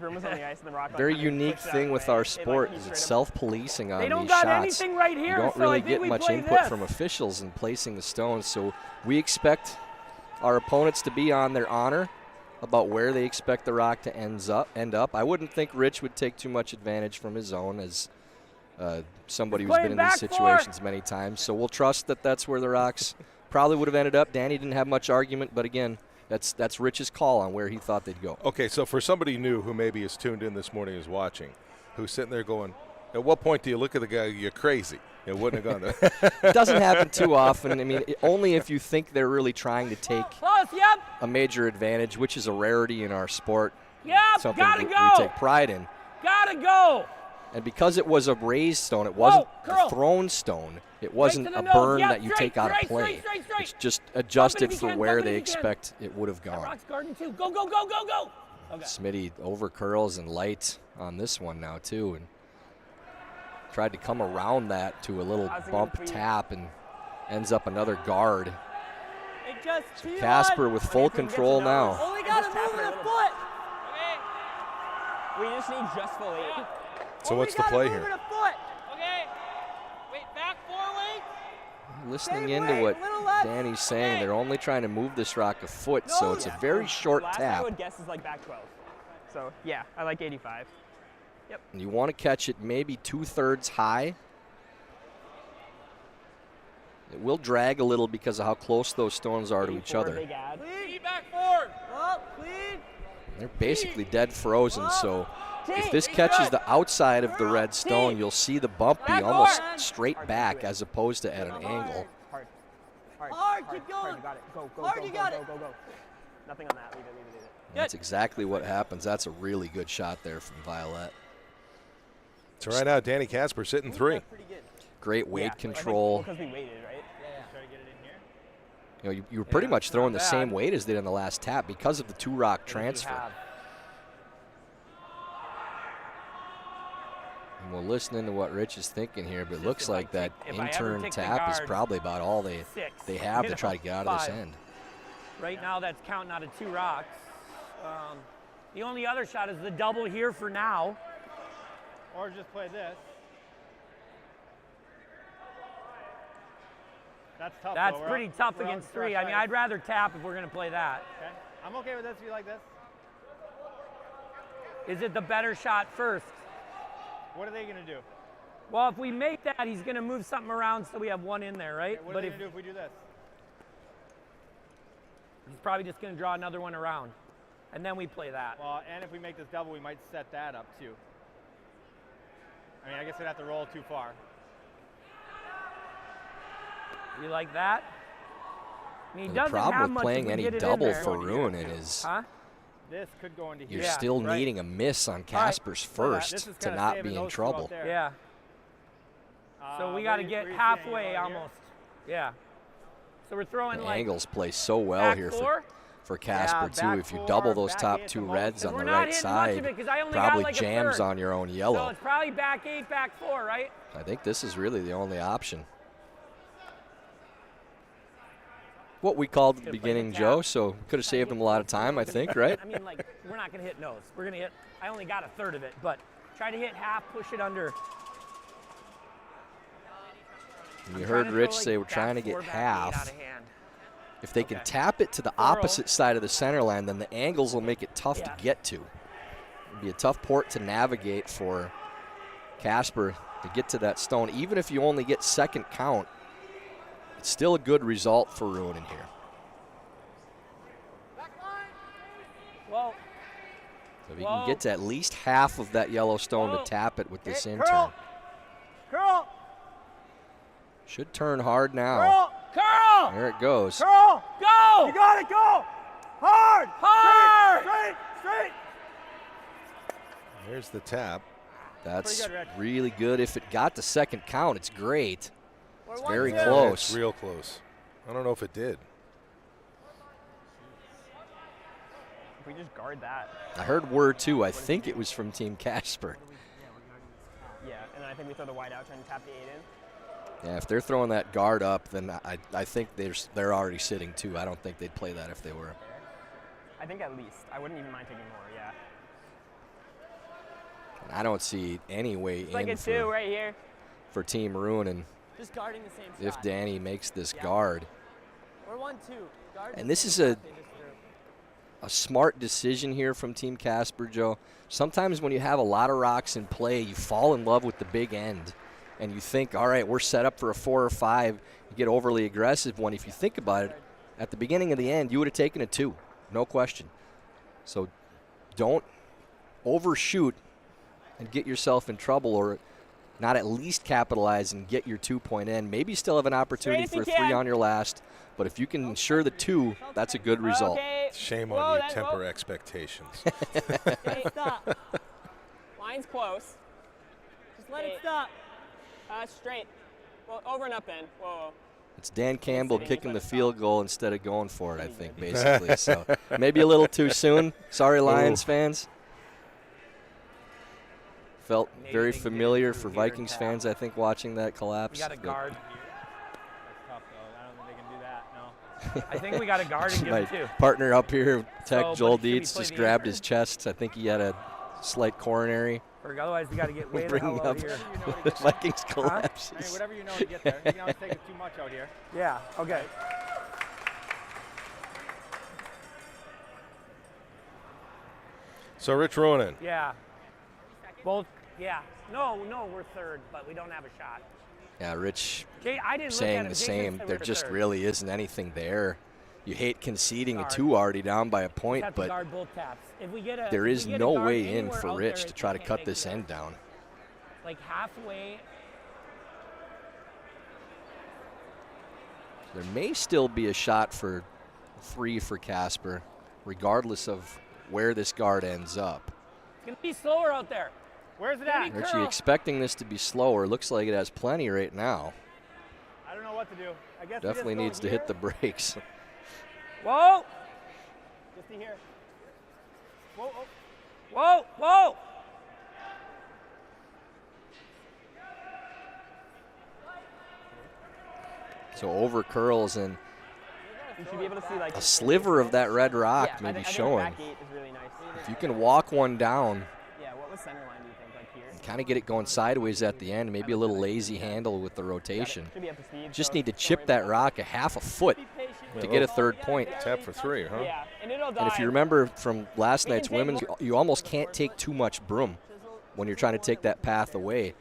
Very unique thing with our sport is it's self-policing on They don't these got shots. anything right here, You don't so really I think get we much play input this. from officials in placing the stones, so we expect our opponents to be on their honor about where they expect the rock to end up. I wouldn't think Rich would take too much advantage from his own as somebody who's been in these situations many times, so we'll trust that that's where the rocks probably would have ended up. Danny didn't have much argument, but again, that's Rich's call on where he thought they'd go. Okay, so for somebody new who maybe is tuned in this morning, is watching, who's sitting there going, at what point do you look at the guy, you're crazy? It wouldn't have gone there. It doesn't happen too often. I mean, only if you think they're really trying to take a major advantage, which is a rarity in our sport. Something gotta we go. take pride in. Gotta go. And because it was a raised stone, it wasn't a thrown stone. It wasn't to the a nose. burn Yep, that you straight, take out of straight, play. straight, straight. It's just adjusted if you for can, where bump it they if you can. expect it would have That gone. rock's guarding too. Go, go, go, go, go. Okay. Smitty over curls and light on this one now too, and tried to come around that to a little bump tap and ends up another guard. It just So Casper with full control now. Only got to move a foot. We just need just full 8. So what's the play here? Okay. Wait, back 4 weights. Listening Same into way, what little left. Danny's saying, they're only trying to move this rock a foot, so it's a very short Last I tap. would guess is like back 12. So yeah, I like 85. And you want to catch it maybe 2/3 high. It will drag a little because of how close those stones are to each 84, other. big ad. Clean, back 4. Up, clean. They're basically dead frozen, so if this catches the outside of the red stone, you'll see the bump be almost straight back as opposed to at an angle. Hard, keep going. You got it. Go, go, Hard, go, you go, got go, it. go, go. Nothing on that. Leave it, leave it, leave it. That's exactly what happens. That's a really good shot there from Violet. So right now, Danny Casper sitting 3. Pretty good. Great weight control. Because we waited, right? You know, you were pretty much throwing the same weight as they did in the last tap because of the 2-rock transfer. And we'll listen into what Rich is thinking here, but it looks like that in-turn tap is probably about all they have to try to get out of this end. Right now, that's counting out of 2 rocks. The only other shot is the double here for now. Or just play this. That's tough. That's though. pretty tough against 3. I mean, I'd rather tap if we're going to play that. Okay. I'm okay with this if you like this. Is it the better shot first? What are they going to do? Well, if we make that, he's going to move something around so we have 1 in there, right? Okay, what But are they going to do if we do this? he's probably just going to draw another one around. And then we play that. Well, and if we make this double, we might set that up too. I mean, I guess we'd have to roll too far. You like that? I mean, he And the doesn't have problem with much playing if we any get it in double there. for Ruohonen is Huh? This could go into here. you're Yeah, still right. needing a miss on Casper's This first is to kinda not saving be in those two trouble. out there. Yeah. So we got to get halfway almost. Yeah. So we're throwing The like angles play so well back here 4. for Casper, back too. If you 4, double those back top 8 2 at the reds most. on We're the not right hitting much of side, it 'cause I only got probably like a jams third. on your own So yellow. it's probably back 8, back 4, right? I think this is really the only option. What we called at the beginning, Joe, so could have saved him a lot of time, I think, right? I mean, like, we're not going to hit nose. We're going to hit, I only got a third of it, but try to hit half, push it under. And you heard Rich say we're trying to get half. If they can tap it to the opposite side of the center line, then the angles will make it tough to get to. It'll be a tough port to navigate for Casper to get to that stone. Even if you only get second count, it's still a good result for Ruohonen here. Well, So if you can get to at least half of that yellow stone to tap it with this in turn. Curl! Should turn hard now. Curl! There it goes. Curl! Go! You got it, go! Hard! Hard! Straight! Straight! There's the tap. That's Pretty good, Rich. really good. If it got the second count, it's great. It's very Yeah, close. it's real close. I don't know if it did. If we just guard that. I heard word, too. I think it was from Team Casper. Yeah, and then I think we throw the wide out, trying to tap the 8 in. Yeah, if they're throwing that guard up, then I think they're already sitting too. I don't think they'd play that if they were. I think at least. I wouldn't even mind taking more, yeah. I don't see any way It's like in a 2 right here. for Team Ruohonen Just guarding the same if shot. Danny makes this guard. Or 1-2. Guard And the this same is shot a they just threw. a smart decision here from Team Casper, Joe. Sometimes when you have a lot of rocks in play, you fall in love with the big end. And you think, all right, we're set up for a 4 or 5. You get overly aggressive when, if you think about it, at the beginning of the end, you would have taken a 2, no question. So don't overshoot and get yourself in trouble, or not at least capitalize and get your 2-point end. Maybe still have an opportunity Straight for if a you 3 can. on your last. But if you can ensure the 2, that's a good result. Okay. Shame Whoa, on you. that- Temper whoa. expectations. Hey, stop. Line's close. Just let it Okay. stop. Straight. Well, over and up in. Whoa. It's Dan Campbell sitting, kicking the just let it field goal instead of going for it, I think, basically. So maybe a little too soon. Sorry, Lions fans. Felt Maybe very they can get it familiar through for here and Vikings tap. fans, I think, watching that collapse. We got a but guard. That's tough, though. I don't think they can do that, no. I think we got a guard and give My it 2. partner up here, Tech So, Joel but should we Dietz, play just the grabbed answer? his chest. I think he had a slight coronary. Or otherwise, we got to get way the Bringing hell out up here. the Vikings I collapses. mean, whatever you know to get there. You can always take it too much out here. Yeah, okay. So Rich Ruohonen. Yeah. Both, yeah. No, we're 3rd, but we don't have a shot. Yeah, Rich I didn't look at saying him. the Jason same. said we There were just 3rd. really isn't anything there. You hate conceding a Guard. 2 already down by a point, Have to but guard both taps. If we get a, there if is we get no a guard way in anywhere for out Rich there, to they try to can't cut make this it. end down. Like halfway. There may still be a shot for 3 for Casper, regardless of where this guard ends up. It's going to be slower out there. Where's it Maybe at? Richie Curl. expecting this to be slower. Looks like it has plenty right now. I don't know what to do. I guess Definitely we needs just to go hit the here. brakes. Whoa, Just to here. Whoa, oh. whoa, whoa. So over curls and You should be able to see like a sliver of that red rock yeah, maybe I think showing. the back 8 is really nice. If you can walk one down, Yeah, what was center line do you think? Like here? kind of get it going sideways at the end, maybe a little lazy handle with the rotation. Should be up to speed. Just so need to don't chip worry that about rock a half a foot to get a 3rd point. Tap for 3, huh? it. Yeah, and it'll die. And if you remember from last We can night's take women's, more. you almost can't take too much broom when you're trying to take that path away.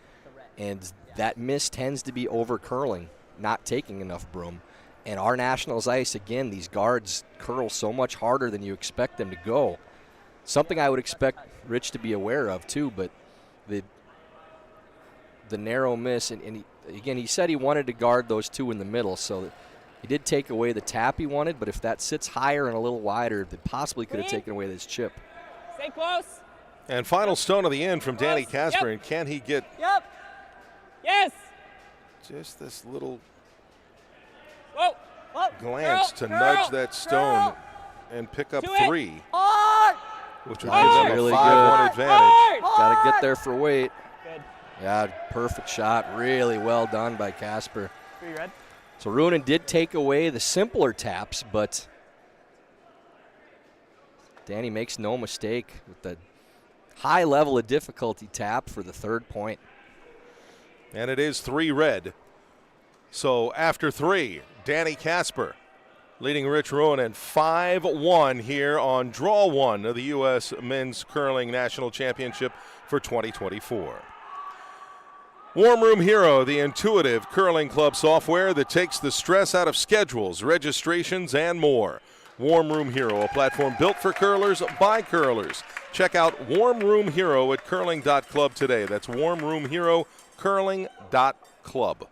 And that miss tends to be over curling, not taking enough broom. And our Nationals ice, again, these guards curl so much harder than you expect them to go. Something I would expect Rich to be aware of too, but the narrow miss, and he said he wanted to guard those 2 in the middle, so he did take away the tap he wanted, but if that sits higher and a little wider, they possibly could have taken away this chip. Stay close. And final stone of the end from Danny Close. Casper. Yep. And can he get Yep. Yes. just this little Whoa. Whoa. glance to Curl. nudge that stone Curl. and pick up Do it. 3, Hard. which would Nice. give them Really a good. 5-1 advantage. Hard. Got to get there for weight. Good. Yeah, perfect shot. Really well done by Casper. Are you red? So Ruohonen did take away the simpler taps, but Danny makes no mistake with the high level of difficulty tap for the 3rd point. And it is 3 red. So after 3, Danny Casper leading Rich Ruohonen 5-1 here on Draw 1 of the U.S. Men's Curling National Championship for 2024. Warm Room Hero, the intuitive curling club software that takes the stress out of schedules, registrations, and more. Warm Room Hero, a platform built for curlers by curlers. Check out Warm Room Hero at curling.club today. That's Warm Room Hero, curling.club.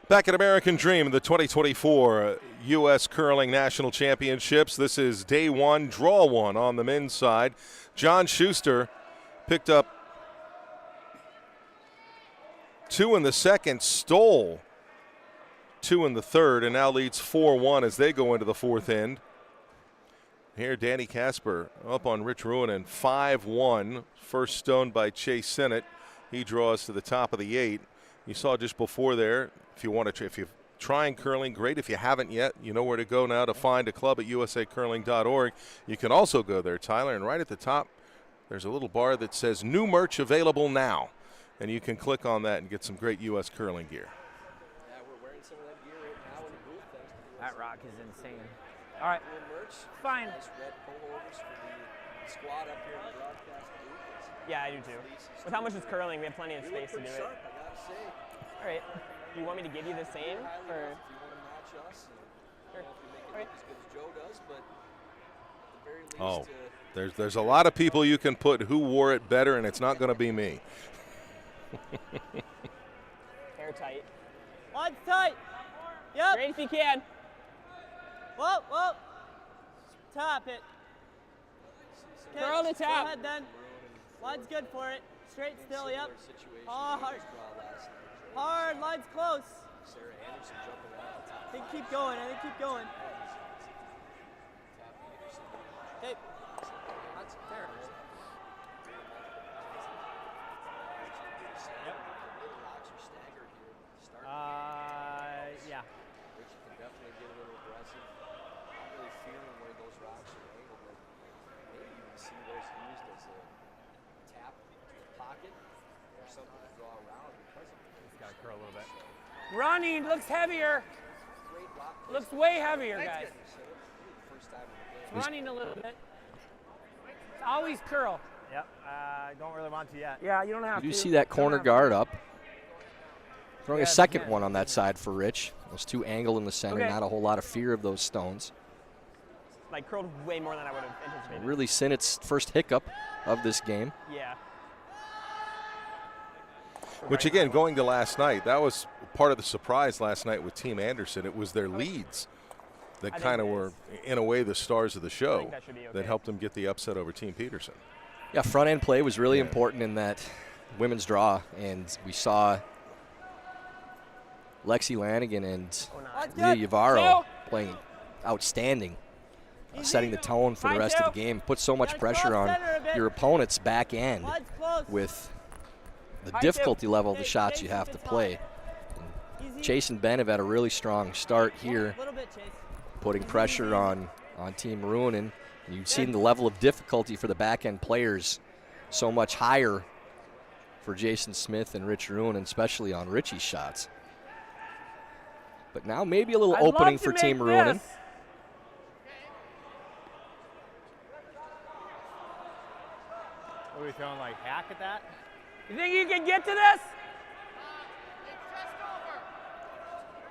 Back at American Dream, the 2024 U.S. Curling National Championships. This is day one, draw one on the men's side. John Schuster picked up 2 in the second, stole 2 in the third, and now leads 4-1 as they go into the fourth end. Here, Danny Casper up on Rich Ruohonen, 5-1. First stone by Chase Sennett. He draws to the top of the 8. You saw just before there, if you're trying curling, great. If you haven't yet, you know where to go now to find a club at usacurling.org. You can also go there, Tyler, and right at the top, there's a little bar that says new merch available now. And you can click on that and get some great U.S. curling gear. Yeah, we're wearing some of that gear right now in the booth. That rock is insane. All right. Merch. Fine. Nice red pullovers for the squad up here in the broadcast booth. Yeah, I do too. With how much is curling, we have plenty of space to do it. Sharp, I gotta say. All right. Do you want me to give you the same? Or? If you want to match us, Sure. I don't know if you make it All right. look as good as Joe does, but at the very least, There's a lot of people you can put who wore it better, and it's not going to be me. Airtight. Line's tight. Yep. Great if you can. Whoa, whoa. Tap it. Okay, Curl to Go tap. ahead then. Line's good for it. Straight still, yep. Hard. Hard, line's close. I think keep going, keep going. Okay. That's fair. Yeah. Rich can definitely get a little aggressive. Not really feeling where those rocks are angled, but maybe even see those used as a tap to the pocket or something to draw around because of it. Just gotta curl a little bit. Running looks heavier. Great rock. Looks way heavier, guys. First time in the game. It's running a little bit. It's always curl. Yep. I don't really want to yet. Yeah, you don't have You to. do see that corner guard up. Throwing a Yeah, second yeah. one on that side for Rich. Those two angle in the center, Okay. not a whole lot of fear of those stones. Like curled way more than I would have anticipated. Really Sennett's first hiccup of this game. Yeah. Which, again, going to last night, that was part of the surprise last night with Team Anderson. It was their leads that think kind of it were, is. in a way, the stars of the show that should be okay. that helped them get the upset over Team Peterson. Yeah, front end play was really important in that women's draw, and we saw Lexi Lanigan and Leah Yavaro playing outstanding, setting the tone for the rest of the game. Put so much pressure on your opponent's back end with the difficulty level of the shots you have to play. And Chase and Ben have had a really strong start here, putting pressure on Team Ruohonen. And you've seen the level of difficulty for the back end players so much higher for Jason Smith and Rich Ruohonen, especially on Richie's shots. But now maybe a little I'd opening love to for make Team Ruohonen. this. Are we throwing like hack at that? You think you can get to this?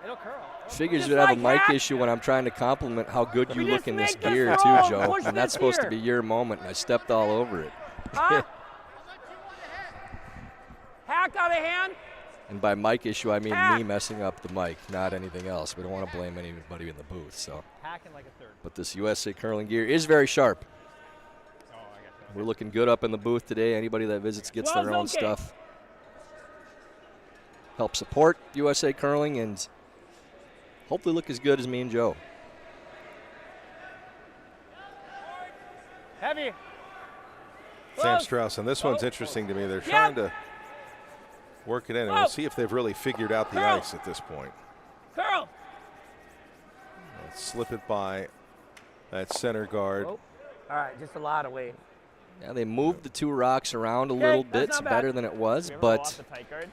It'll curl. Figures Just you'd have like a mic hack. issue when I'm trying to compliment how good you We look just in this make this gear roll, too, Joe. push And that's this supposed to here. be your moment, and I stepped all over it. Huh? Hack out of hand? And by mic issue, I mean Hack. me messing up the mic, not anything else. We don't want to blame anybody in the booth. So, Hacking like a third. but this USA curling gear is very sharp. Oh, I got you. We're looking good up in the booth today. Anybody that visits gets their own okay. stuff. Help support USA curling and hopefully look as good as me and Joe. Heavy. Sam Strauss, and this one's interesting to me. They're trying to work it in, and we'll see if they've really figured out the ice at this point. Curl. Slip it by that center guard. Oh. All right, just a lot of weight. Yeah, they moved the two rocks around a Okay, little that's bit, not bad. better than it was, Do you ever roll but off the tight guard?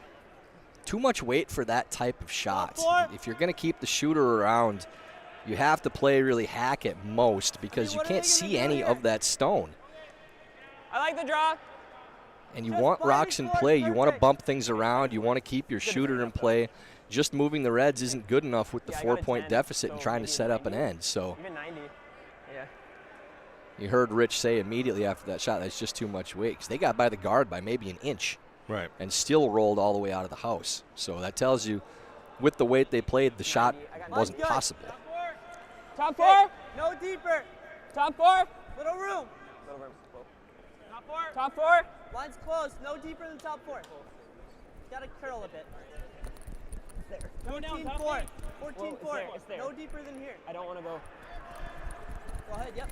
too much weight for that type of shot. Four. If you're going to keep the shooter around, you have to play really hack at most because you what are they can't gonna see do any here? of that stone. I like the draw. And you Just want body rocks in forward, play. You want to perfect. bump things around. You want to keep your shooter in play. Just moving the Reds isn't good enough with the Yeah, I got a 4-point 10, deficit and so trying to maybe set up an 90. end. So Even 90. Yeah. you heard Rich say immediately after that shot, that's just too much weight. Because they got by the guard by maybe an inch Right. and still rolled all the way out of the house. So that tells you with the weight they played, the shot wasn't possible. Top 4. No deeper. Top 4. Little room. Top 4. Top 4. Line's closed. No deeper than top 4. Gotta curl a bit. Go down, 14-4. top 14-4. It's there. No deeper than here. I don't want to go. Go ahead, yep.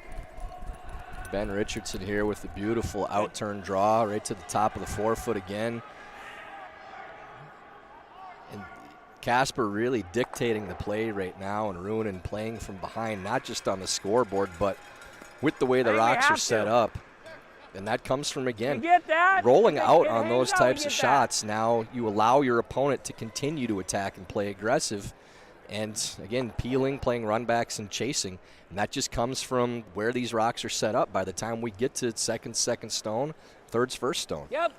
Ben Richardson here with the beautiful out-turn draw right to the top of the forefoot again. And Casper really dictating the play right now, and Ruohonen playing from behind, not just on the scoreboard, but with the way the rocks are set up. And that comes from, again, get that? rolling It out hangs on those out, types we of get that. shots. Now you allow your opponent to continue to attack and play aggressive. And, again, peeling, playing runbacks, and chasing. And that just comes from where these rocks are set up. By the time we get to second stone, third's first stone. Yep.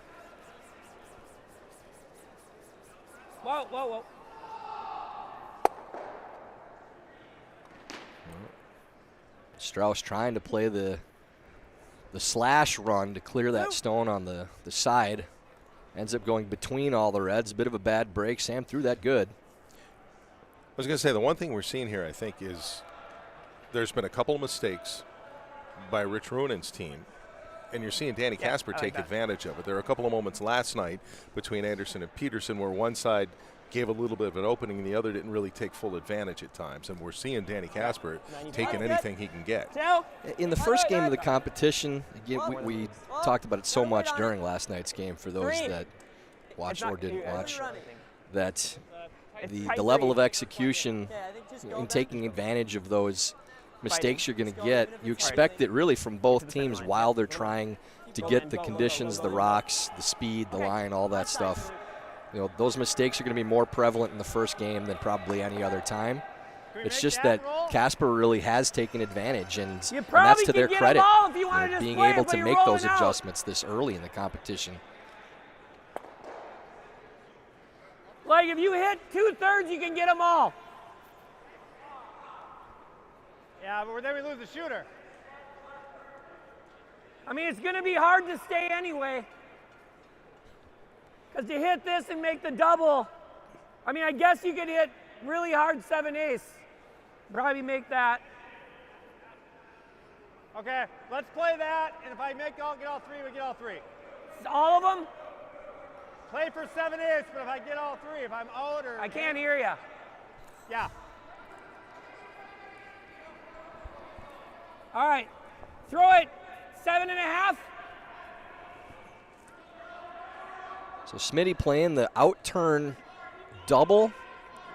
Whoa, whoa, whoa. Strauss trying to play the slash run to clear that stone on the side. Ends up going between all the reds. A bit of a bad break. Sam threw that good. I was going to say, the one thing we're seeing here, I think, is there's been a couple of mistakes by Rich Ruonen's team, and you're seeing Danny Casper take advantage of it. There were a couple of moments last night between Anderson and Peterson where one side gave a little bit of an opening and the other didn't really take full advantage at times, and we're seeing Danny Casper taking anything he can get. In the first game of the competition, again, we talked about it so much during last night's game for those that watched or didn't watch, that the level of execution in taking advantage of those mistakes you're going to get, you expect it really from both teams while they're trying to get the conditions, the rocks, the speed, the line, all that stuff. You know, those mistakes are going to be more prevalent in the first game than probably any other time. It's just that Casper really has taken advantage, and that's to their credit, being able to make those adjustments this early in the competition. Like if you hit 2/3, you can get them all. Yeah, but then we lose the shooter. I mean, it's going to be hard to stay anyway. Because to hit this and make the double, I mean, I guess you could hit really hard 7/8. Probably make that. Okay, let's play that, and if I get all 3, we get all 3. All of them? Play for 7/8, but if I get all 3, if I'm out or... I can't hear you. Yeah. All right, throw it 7.5. So Smitty playing the out-turn double,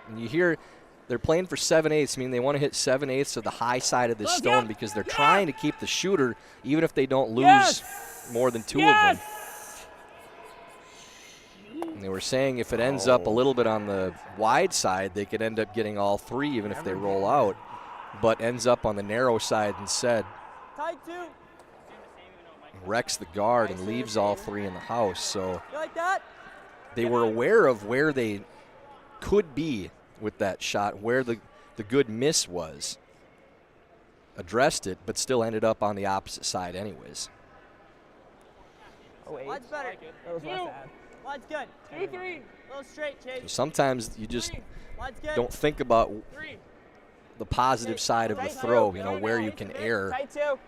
and you hear they're playing for 7/8. I mean, they want to hit 7/8 of the high side of this stone because they're trying to keep the shooter, even if they don't lose more than 2 of them. And they were saying if it ends up a little bit on the wide side, they could end up getting all 3 even if they roll out, but ends up on the narrow side instead. Tight 2. Wrecks the guard and leaves all 3 in the house. So You like that? they were aware of where they could be with that shot, where the good miss was. Addressed it, but still ended up on the opposite side anyways. Oh, 8. Line's better. That was less bad. Line's good. 2-3. A little straight, Chase. So sometimes you just Line's good. don't think about the positive side of the throw, you know, where you can err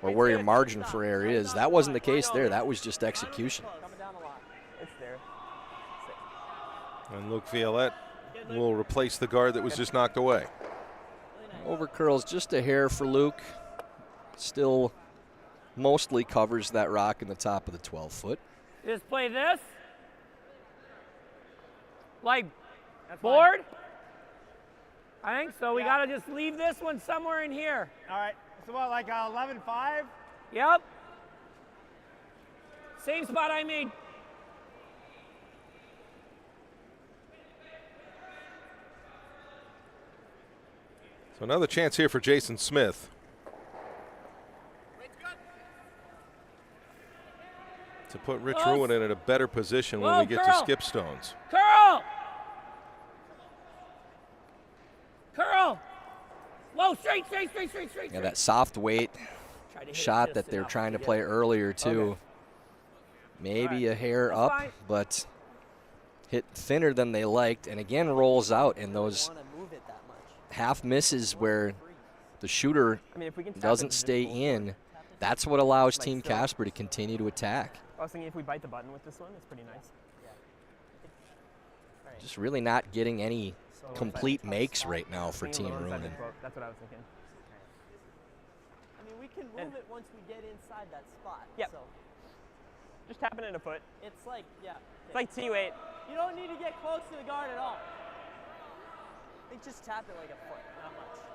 or where your margin for error is. That wasn't the case there. That was just execution. Coming down a lot. It's there. And Luke Violette will replace the guard that was just knocked away. Over curls just a hair for Luke. Still mostly covers that rock in the top of the 12-foot. Just play this. Like board? I think so. We got to just leave this one somewhere in here. All right, so what, like 11-5? Yep. Same spot I made. So another chance here for Jason Smith. To put Rich Ruohonen in a better position when we get to skip stones. Curl! Curl! Whoa, straight. Yeah, that soft weight shot that they're trying to play earlier too. Maybe a hair up, but hit thinner than they liked, and again rolls out, and those Want to move it that much. half misses where the shooter I mean, if we can tap doesn't it, just stay go in, for it. that's what allows Like Team still. Casper to continue to attack. I was thinking if we bite the button with this one, it's pretty nice. Just really not getting any So complete makes right now for Swing a Team little inside the Ruohonen. throat. That's what I was thinking. I mean, we can move it once we get inside that spot. Yep. So Just tap it in a foot. it's like, yeah. It's like T8. You don't need to get close to the guard at all. I think just tap it like a foot, not much.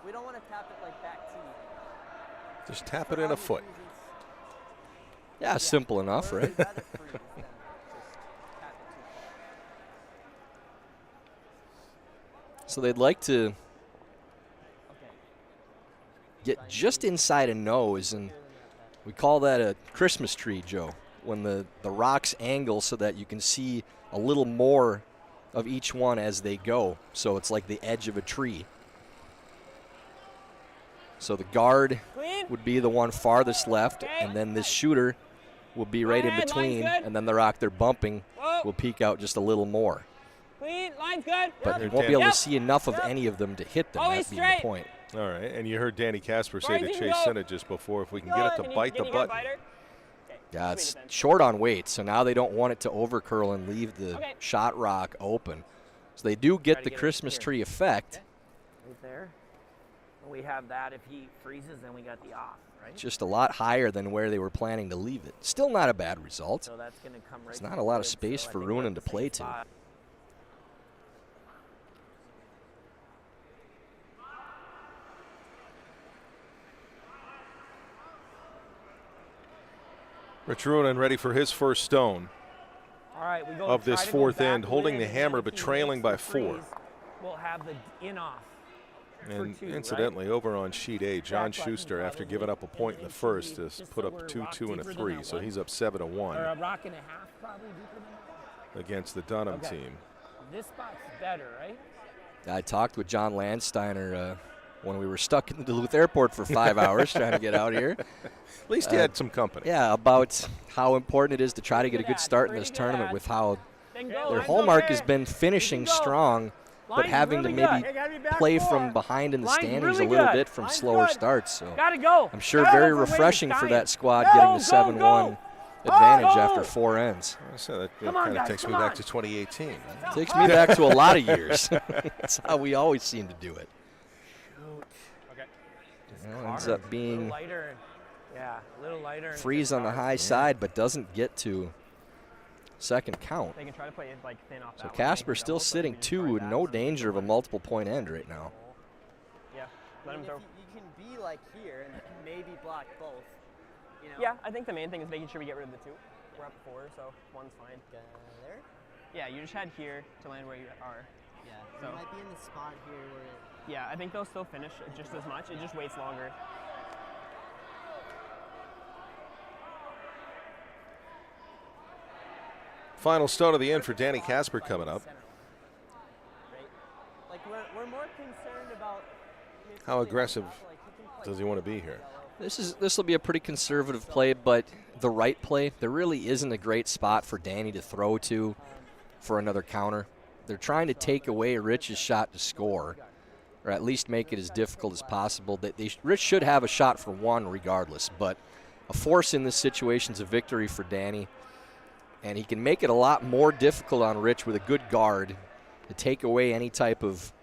We don't want to tap it like back T. Just tap it in a foot. Yeah, simple enough, right? So they'd like to get just inside a nose, and we call that a Christmas tree, Joe, when the rocks angle so that you can see a little more of each one as they go. So it's like the edge of a tree. So the guard Clean. would be the one farthest left, Okay. and then this shooter will be right in ahead, line's between, good. and then the rock they're bumping Whoa. will peek out just a little more. Clean. Line's good. But Yep. you won't be able Yep. to see enough of Yep. any of them to hit them. Always That being the straight. point. All right, and you heard Danny Casper say to Guards, you Chase can go. Sinnott just before, if we can get it Can to you- bite can the you get a button. biter? Okay. Yeah, Sweet it's defense. short on weight, so now they don't want it to overcurl and leave the Okay. shot rock open. So they do get to the get it Christmas here. tree effect, Right there. And we have that. If he freezes, then we got the off, right? just a lot higher than where they were planning to leave it. Still not a bad result. So that's going to come right. There's to not the a lot of lid, space so I for think we're Ruohonen at to the same play to. spot. Rich Ruohonen ready for his first stone. All right, we go Of this try to go fourth back end, holding lid, the and hammer, then but if he trailing makes by the 4. freeze, We'll have the in off. And for 2, incidentally, over on sheet A, John Back button Schuster, after probably, giving up a point in and the it should first, be has just put so up we're 2, rock 2, and a deeper than 3. that So one. he's up 7-1 Or a rock and a half, probably deeper than that. against the Dunham Okay. team. This spot's better, right? I talked with John Landsteiner when we were stuck in Duluth Airport for 5 hours trying to get out here. At least he had some company. Yeah, about how important it is to try to get a Good good ad, start in pretty this good tournament ad. with how Then go. their Line's hallmark over. has been finishing go. strong, but Line's having to really maybe good. Hey, gotta be back play 4. from behind in the Line's standings really a little good. bit from Line's slower good. starts. So Gotta go. I'm sure Go, very we're waiting, refreshing for dying. that squad Go, getting the go, 7-1 go. advantage Go. after 4 ends. So that Come on, kind of guys, takes me come back on. to 2018. Takes me back to a lot of years. That's how we always seem to do it. Okay. Ends up A little being lighter. Yeah, a little lighter. and freeze on the hard. high side, but doesn't get to second count. They can try to play it like thin off that So one, Casper make it still double, so sitting maybe just 2 try with that no one. danger of a multiple point end right now. Yeah. Let him If throw. you can be like here and maybe block both, you know. Yeah, I think the main thing is making sure we get rid of the 2. We're up 4, so 1's fine. There? Yeah, you just had here to land where you are. Yeah. So- You might be in the spot here where it, Yeah, I think they'll still finish it just as much. It just waits longer. Final stone of the end for Danny Casper coming up. right? Like we're more concerned about I mean, How something aggressive like he can play does he want to be here? This will be a pretty conservative play, but the right play, there really isn't a great spot for Danny to throw to for another counter. They're trying to take away Rich's shot to score, or at least make it as difficult as possible. Rich should have a shot for 1 regardless, but a force in this situation is a victory for Danny, and he can make it a lot more difficult on Rich with a good guard to take away any type of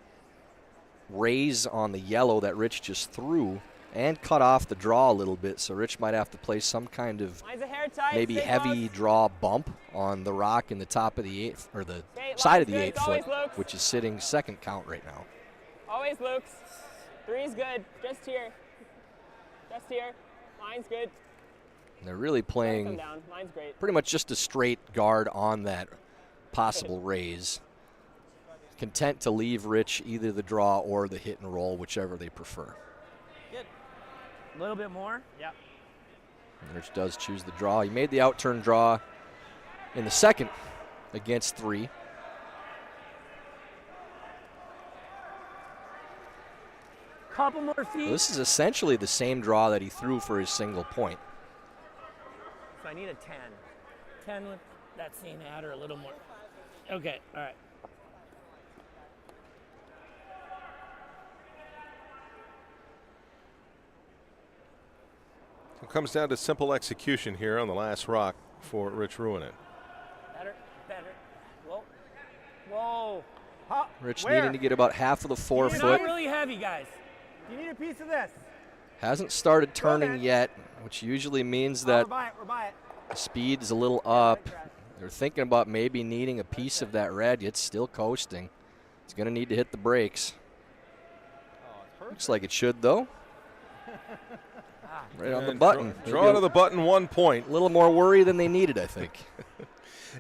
raise on the yellow that Rich just threw and cut off the draw a little bit, so Rich might have to play some kind of Line's a hair tight. maybe stay heavy close. draw bump on the rock in the top of the 8 or the Okay, side of line's the good, 8 foot, always looks. which is sitting second count right now. Always Luke's. 3's good. Just here. Just here. Line's good. And they're really Come playing down. Line's great. pretty much just a straight guard on that possible raise. Content to leave Rich either the draw or the hit and roll, whichever they prefer. Good. A little bit more. Yep. And Rich does choose the draw. He made the outturn draw in the second against 3. Couple more feet. This is essentially the same draw that he threw for his single point. So I need a 10. 10 with that same ad or a little more. Okay, all right. It comes down to simple execution here on the last rock for Rich Ruohonen. Better. Whoa. Whoa. Huh? Rich Where? needing to get about half of the 4 You're foot. not really heavy, guys. Do you need a piece of this? Hasn't started turning man. yet, which usually means Oh, that we're by it. the speed is a little up. They're thinking about maybe needing a piece of that red. It's still coasting. It's going to need to hit the brakes. Looks like it should, though. Right on the And button. Draw to the button, 1 point. A little more worry than they needed, I think.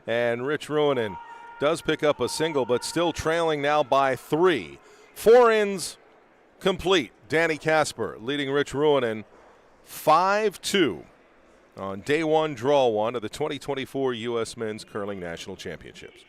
And Rich Ruohonen does pick up a single, but still trailing now by 3. 4 ins complete. Danny Casper leading Rich Ruohonen 5-2 on day 1, draw 1 of the 2024 U.S. Men's Curling National Championships.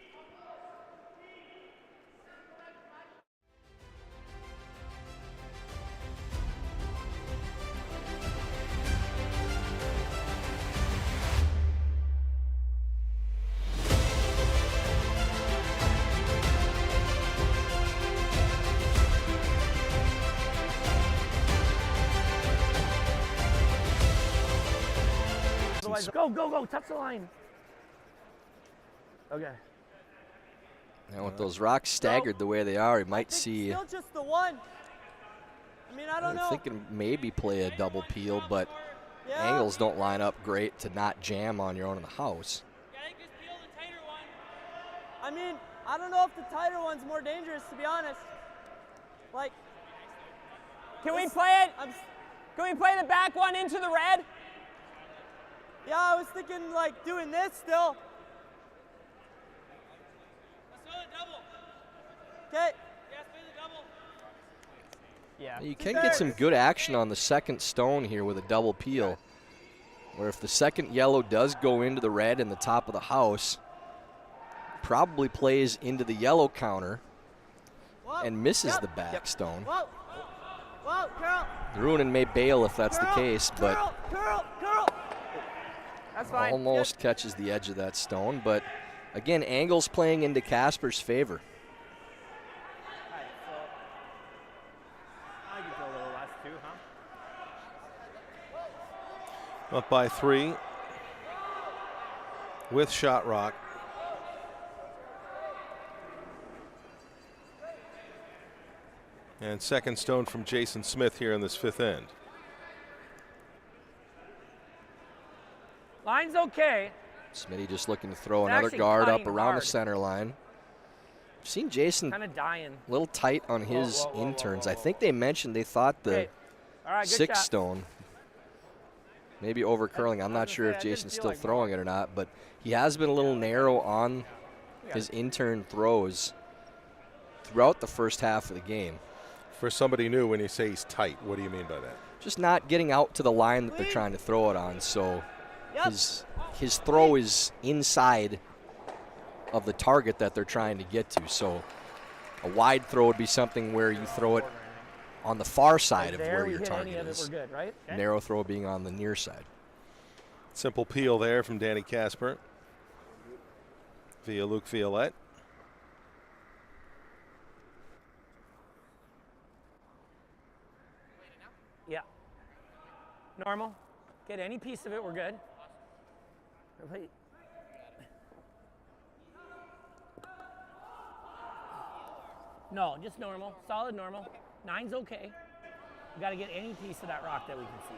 Go, touch the line. Okay. Now with those rocks staggered the way they are, you might see. Still just the one. I mean, I don't know. Thinking maybe play a double peel, but Yeah. angles don't line up great to not jam on your own in the house. I mean, I don't know if the tighter one's more dangerous, to be honest. Like, Can we play it? Can we play the back one into the red? yeah, I was thinking like doing this still. Okay. Yeah. You can get some good action on the second stone here with a double peel, where if the second yellow does go into the red in the top of the house, probably plays into the yellow counter and misses the back stone. Whoa. Whoa, Carl. Ruohonen may bail if that's the case, but Curl. That's fine. almost catches the edge of that stone. But again, angles playing into Casper's favor. I could go a little less too, huh? Up by 3 with shot rock. And second stone from Jason Smith here in this 5th end. Line's okay. Smitty just looking to throw It's another actually guard up cutting around hard. the center line. I've seen Jason Kind of dying. a little tight on his whoa, whoa, interns. whoa, I think they mentioned they thought the Okay. All right, good 6 shot. stone maybe over curling. I'm not sure if Jason's still throwing it or not, but he has been a little narrow on his intern throws throughout the first half of the game. For somebody new, when you say he's tight, what do you mean by that? Just not getting out to the line that they're trying to throw it on. So his throw is inside of the target that they're trying to get to. So a wide throw would be something where you throw it on the far side of There, where we your hit any target of it, is. we're good, right? Narrow throw being on the near side. Simple peel there from Danny Casper via Luke Violette. Yeah. Normal. Get any piece of it, we're good. Repeat. No, just normal. Solid normal. 9's okay. We got to get any piece of that rock that we can see.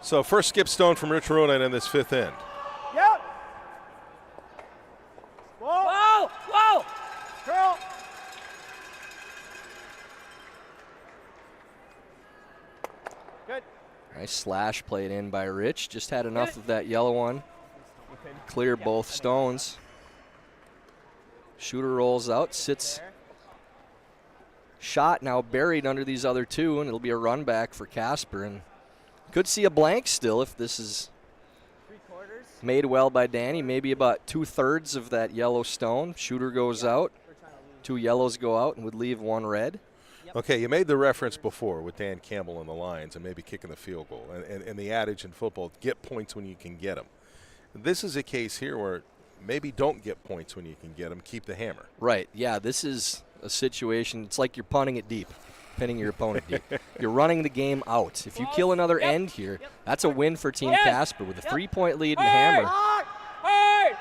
So first skip stone from Rich Ruohonen in this 5th end. Yep. Whoa. Whoa! Curl. Good. Nice slash played in by Rich. Just had enough of that yellow one. Clear both stones. Shooter rolls out, sits shot now buried under these other 2, and it'll be a run back for Casper. And could see a blank still if this is made well by Danny. Maybe about 2/3 of that yellow stone. Shooter goes out. 2 yellows go out and would leave 1 red. Okay, you made the reference before with Dan Campbell in the lines and maybe kicking the field goal. And the adage in football, get points when you can get them. This is a case here where maybe don't get points when you can get them. Keep the hammer. Right. Yeah, this is a situation. It's like you're punting it deep, pinning your opponent deep. You're running the game out. If you kill another end here, that's a win for Team Casper with a 3-point lead in the hammer.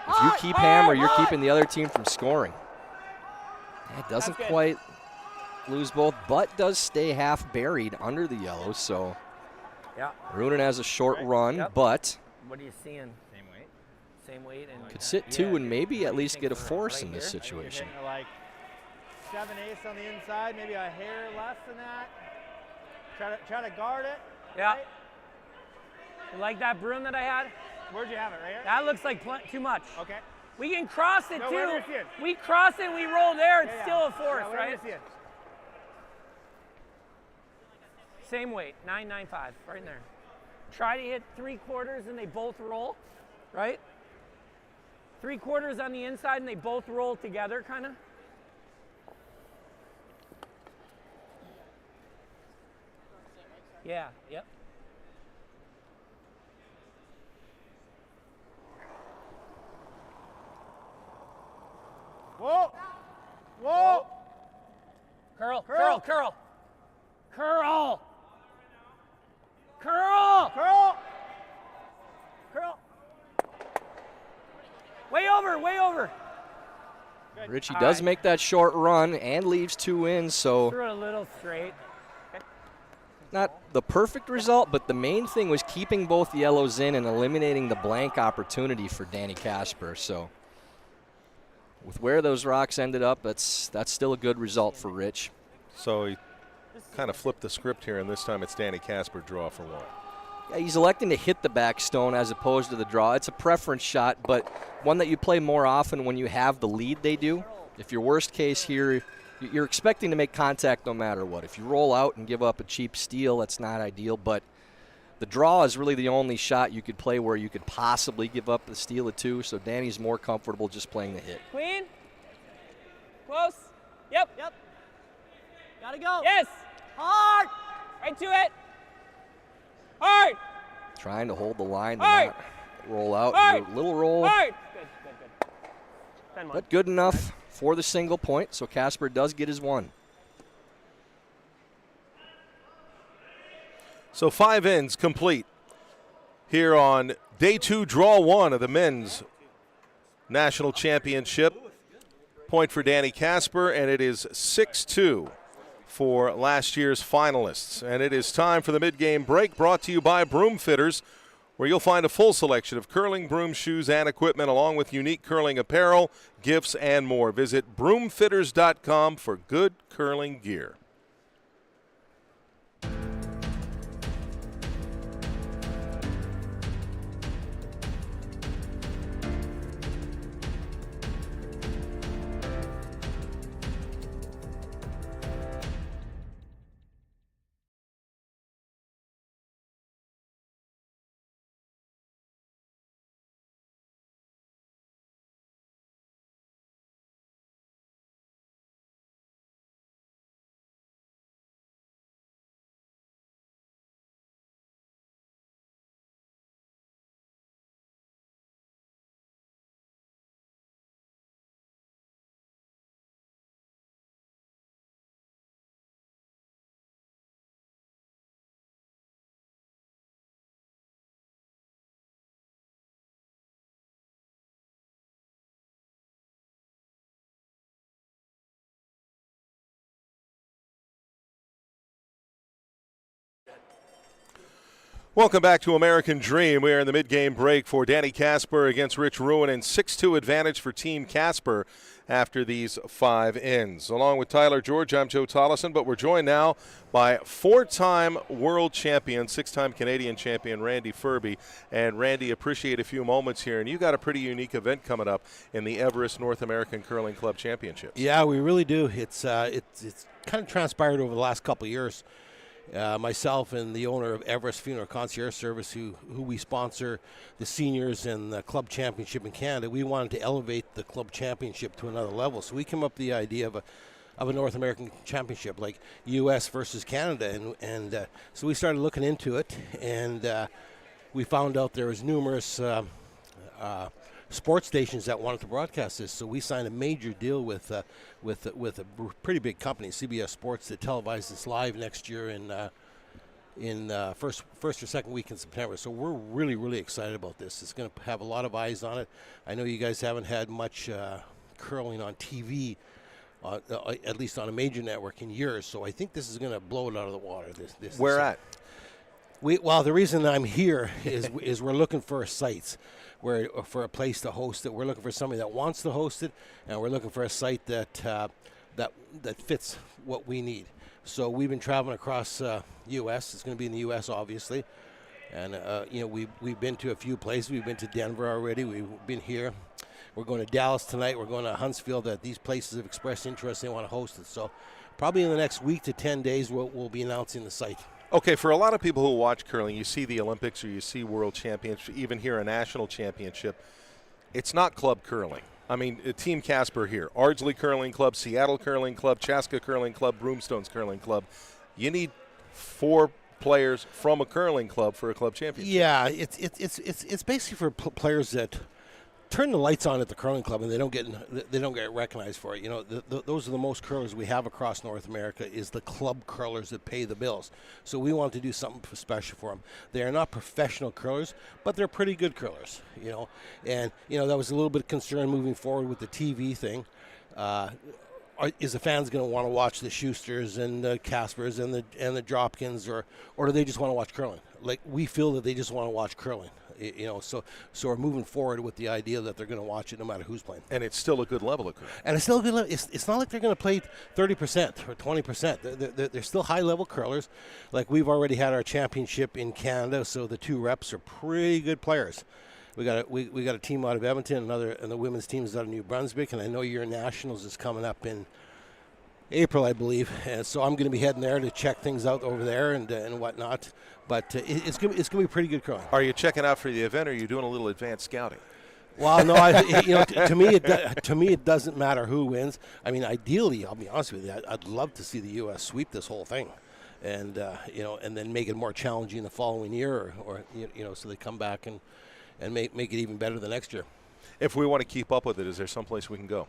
If you keep hammer, you're keeping the other team from scoring. It doesn't quite lose both, but does stay half buried under the yellow. So Ruohonen has a short run, but What are you seeing? Same weight and could sit 2 and maybe at least get a force in this situation. Like 7/8 on the inside, maybe a hair less than that. Try to guard it. Yeah. Right? You like that broom that I had? Where'd you have it? Right here? That looks like too much. Okay. We can cross it No, too. where do you see it? We cross it, we roll there, it's Yeah, still a force, yeah, where right? do you see it? Same weight, 995, right in there. Try to hit 3/4 and they both roll, right? 3/4 on the inside and they both roll together, kind of. Yeah, yep. Whoa! Whoa! Curl, Curl. curl, curl. Curl. Curl. Curl! Curl. Way over, way over. Richie All does right. make that short run and leaves 2 in, so Threw it a little straight. not the perfect result, but the main thing was keeping both yellows in and eliminating the blank opportunity for Danny Casper. So with where those rocks ended up, that's still a good result for Rich. So he kind of flipped the script here, and this time it's Danny Casper draw for 1. Yeah, he's electing to hit the back stone as opposed to the draw. It's a preference shot, but one that you play more often when you have the lead they do. If your worst case here, you're expecting to make contact no matter what. If you roll out and give up a cheap steal, that's not ideal, but the draw is really the only shot you could play where you could possibly give up the steal of 2, so Danny's more comfortable just playing the hit. Queen. Close. Yep. Yep. Gotta go. Yes. Hard. Right to it. Hard. Trying to hold the line to Hard. not roll out. Hard. Little roll, Hard. Good, good, good. 10-1. but good enough for the single point, so Casper does get his 1. So 5 ends complete here on day 2, draw 1 of the men's national championship. Point for Danny Casper, and it is 6-2 for last year's finalists. And it is time for the mid-game break, brought to you by Broom Fitters, where you'll find a full selection of curling broom shoes and equipment, along with unique curling apparel, gifts, and more. Visit broomfitters.com for good curling gear. Welcome back to American Dream. We are in the mid-game break for Danny Casper against Rich Ruohonen. 6-2 advantage for Team Casper after these 5 ends. Along with Tyler George, I'm Joe Tollison, but we're joined now by 4-time world champion, 6-time Canadian champion Randy Ferbey. And Randy, appreciate a few moments here. And you got a pretty unique event coming up in the Everest North American Curling Club Championships. Yeah, we really do. It's kind of transpired over the last couple of years. Myself and the owner of Everest Funeral Concierge Service, who we sponsor the seniors and the club championship in Canada, we wanted to elevate the club championship to another level. So we came up with the idea of a North American championship, like U.S. versus Canada, and so we started looking into it, and we found out there was numerous sports stations that wanted to broadcast this. So we signed a major deal with a pretty big company, CBS Sports, to televise this live next year in first or second week in September. So we're really excited about this. It's going to have a lot of eyes on it. I know you guys haven't had much curling on TV, at least on a major network, in years. So I think this is going to blow it out of the water. Where at? Well, the reason I'm here is we're looking for sites, for a place to host it. We're looking for somebody that wants to host it, and we're looking for a site that fits what we need. So we've been traveling across U.S. It's going to be in the U.S. obviously, and we've been to a few places. We've been to Denver already. We've been here. We're going to Dallas tonight. We're going to Huntsville. That these places have expressed interest. They want to host it. So probably in the next week to 10 days, we'll be announcing the site. Okay, for a lot of people who watch curling, you see the Olympics or you see World Championships, even here a national championship. It's not club curling. I mean, Team Casper here, Ardsley Curling Club, Seattle Curling Club, Chaska Curling Club, Broomstones Curling Club. You need 4 players from a curling club for a club championship. Yeah, it's basically for players that turn the lights on at the curling club and they don't get recognized for it. You know, those are the most curlers we have across North America, is the club curlers that pay the bills. So we want to do something special for them. They are not professional curlers, but they're pretty good curlers. You know, and that was a little bit of concern moving forward with the TV thing. Is the fans going to want to watch the Schusters and the Caspers and the Dropkins, or do they just want to watch curling? Like, we feel that they just want to watch curling. So we're moving forward with the idea that they're going to watch it no matter who's playing. And it's still a good level of curling. And it's still a good level. It's not like they're going to play 30% or 20%. They're still high-level curlers. Like, we've already had our championship in Canada, so the 2 reps are pretty good players. We got a team out of Edmonton, and the women's team is out of New Brunswick, and I know your nationals is coming up in April, I believe, and so I'm going to be heading there to check things out over there and whatnot. But it's going to be pretty good curling. Are you checking out for the event, or are you doing a little advanced scouting? Well, no, to me it doesn't matter who wins. I mean, ideally, I'll be honest with you, I'd love to see the U.S. sweep this whole thing, and and then make it more challenging the following year, or so they come back and make it even better the next year. If we want to keep up with it, is there someplace we can go?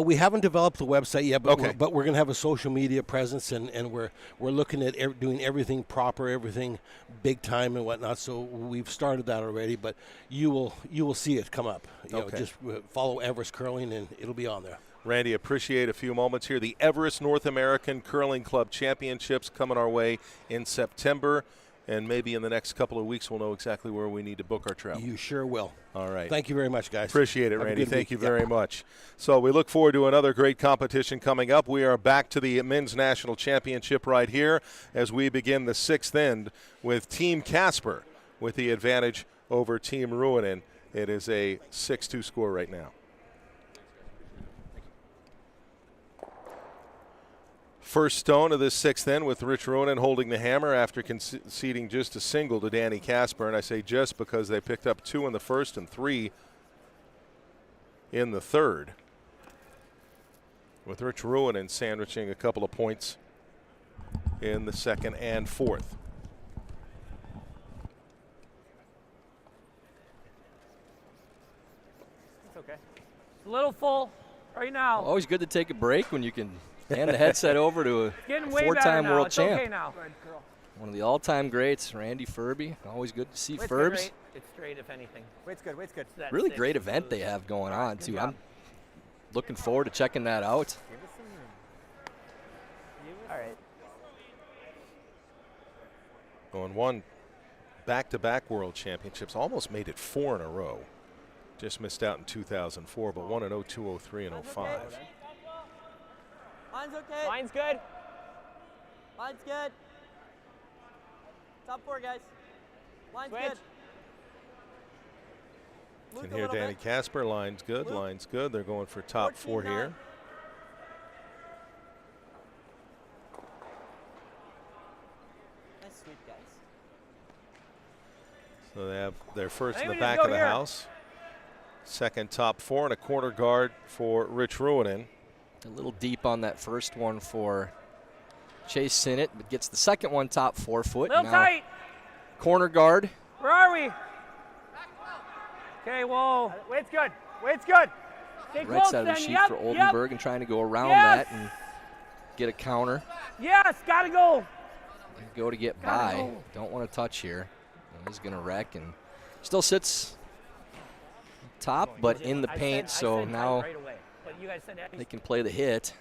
We haven't developed the website yet, but okay. we're going to have a social media presence, and we're looking at doing everything proper, everything big time and whatnot. So we've started that already, but you will see it come up. Just follow Everest Curling, and it'll be on there. Randy, appreciate a few moments here. The Everest North American Curling Club Championships coming our way in September. And maybe in the next couple of weeks, we'll know exactly where we need to book our travel. You sure will. All right. Thank you very much, guys. Appreciate it, Randy. Thank you very much. So we look forward to another great competition coming up. We are back to the Men's National Championship right here as we begin the 6th end with Team Casper with the advantage over Team Ruohonen. It is a 6-2 score right now. First stone of this 6th end with Rich Ruohonen holding the hammer after conceding just a single to Danny Casper. And I say just because they picked up 2 in the first and 3 in the third. With Rich Ruohonen sandwiching a couple of points in the second and fourth. It's okay. It's a little full right now. Always good to take a break when you can hand the headset over to a 4-time world champ. Okay now. One of the all-time greats, Randy Ferbey. Always good to see Ferbs. It's straight, if anything. Weight's good. Really great event they have going on, too. I'm looking forward to checking that out. All right. Going one back-to-back world championships. Almost made it 4 in a row. Just missed out in 2004, but 1 in 02, 03, and 05. Line's okay. Line's good. Line's good. Top 4, guys. Line's Switch. good. You Luke can hear Danny Casper. Line's good. Luke. Line's good. They're going for top 4 here. Nice sweep, guys. So they have their first in the we back just of go the here. house. Second top 4 and a corner guard for Rich Ruohonen. A little deep on that first one for Chase Sinnott, but gets the second one top 4 foot. Little Now tight. corner guard. Where are we? Okay, whoa. Weight's good. Weight's good. Stay Right close side of the then. sheet Yep, for yep. Oldenburg and trying to go around Yes. that and get a counter. Yes, gotta go. Go to get Gotta by. go. Don't want to touch here. He's going to wreck and still sits top, but in the paint, so I said now right away, but you guys said that. they can play the hit.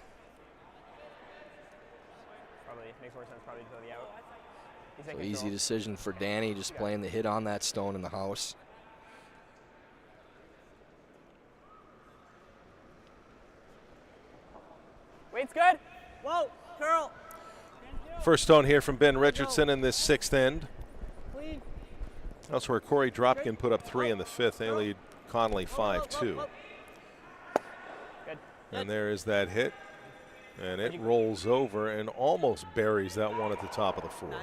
Probably makes more sense probably to go the out. He's in So control. easy decision for Danny, just playing the hit on that stone in the house. Weight's good. Whoa, curl. First stone here from Ben Richardson in this 6th end. Clean. That's where Corey Dropkin put up 3 in the 5th. They lead Conley 5-2. Good. And there is that hit. And it rolls over and almost buries that one at the top of the 4. 9-8.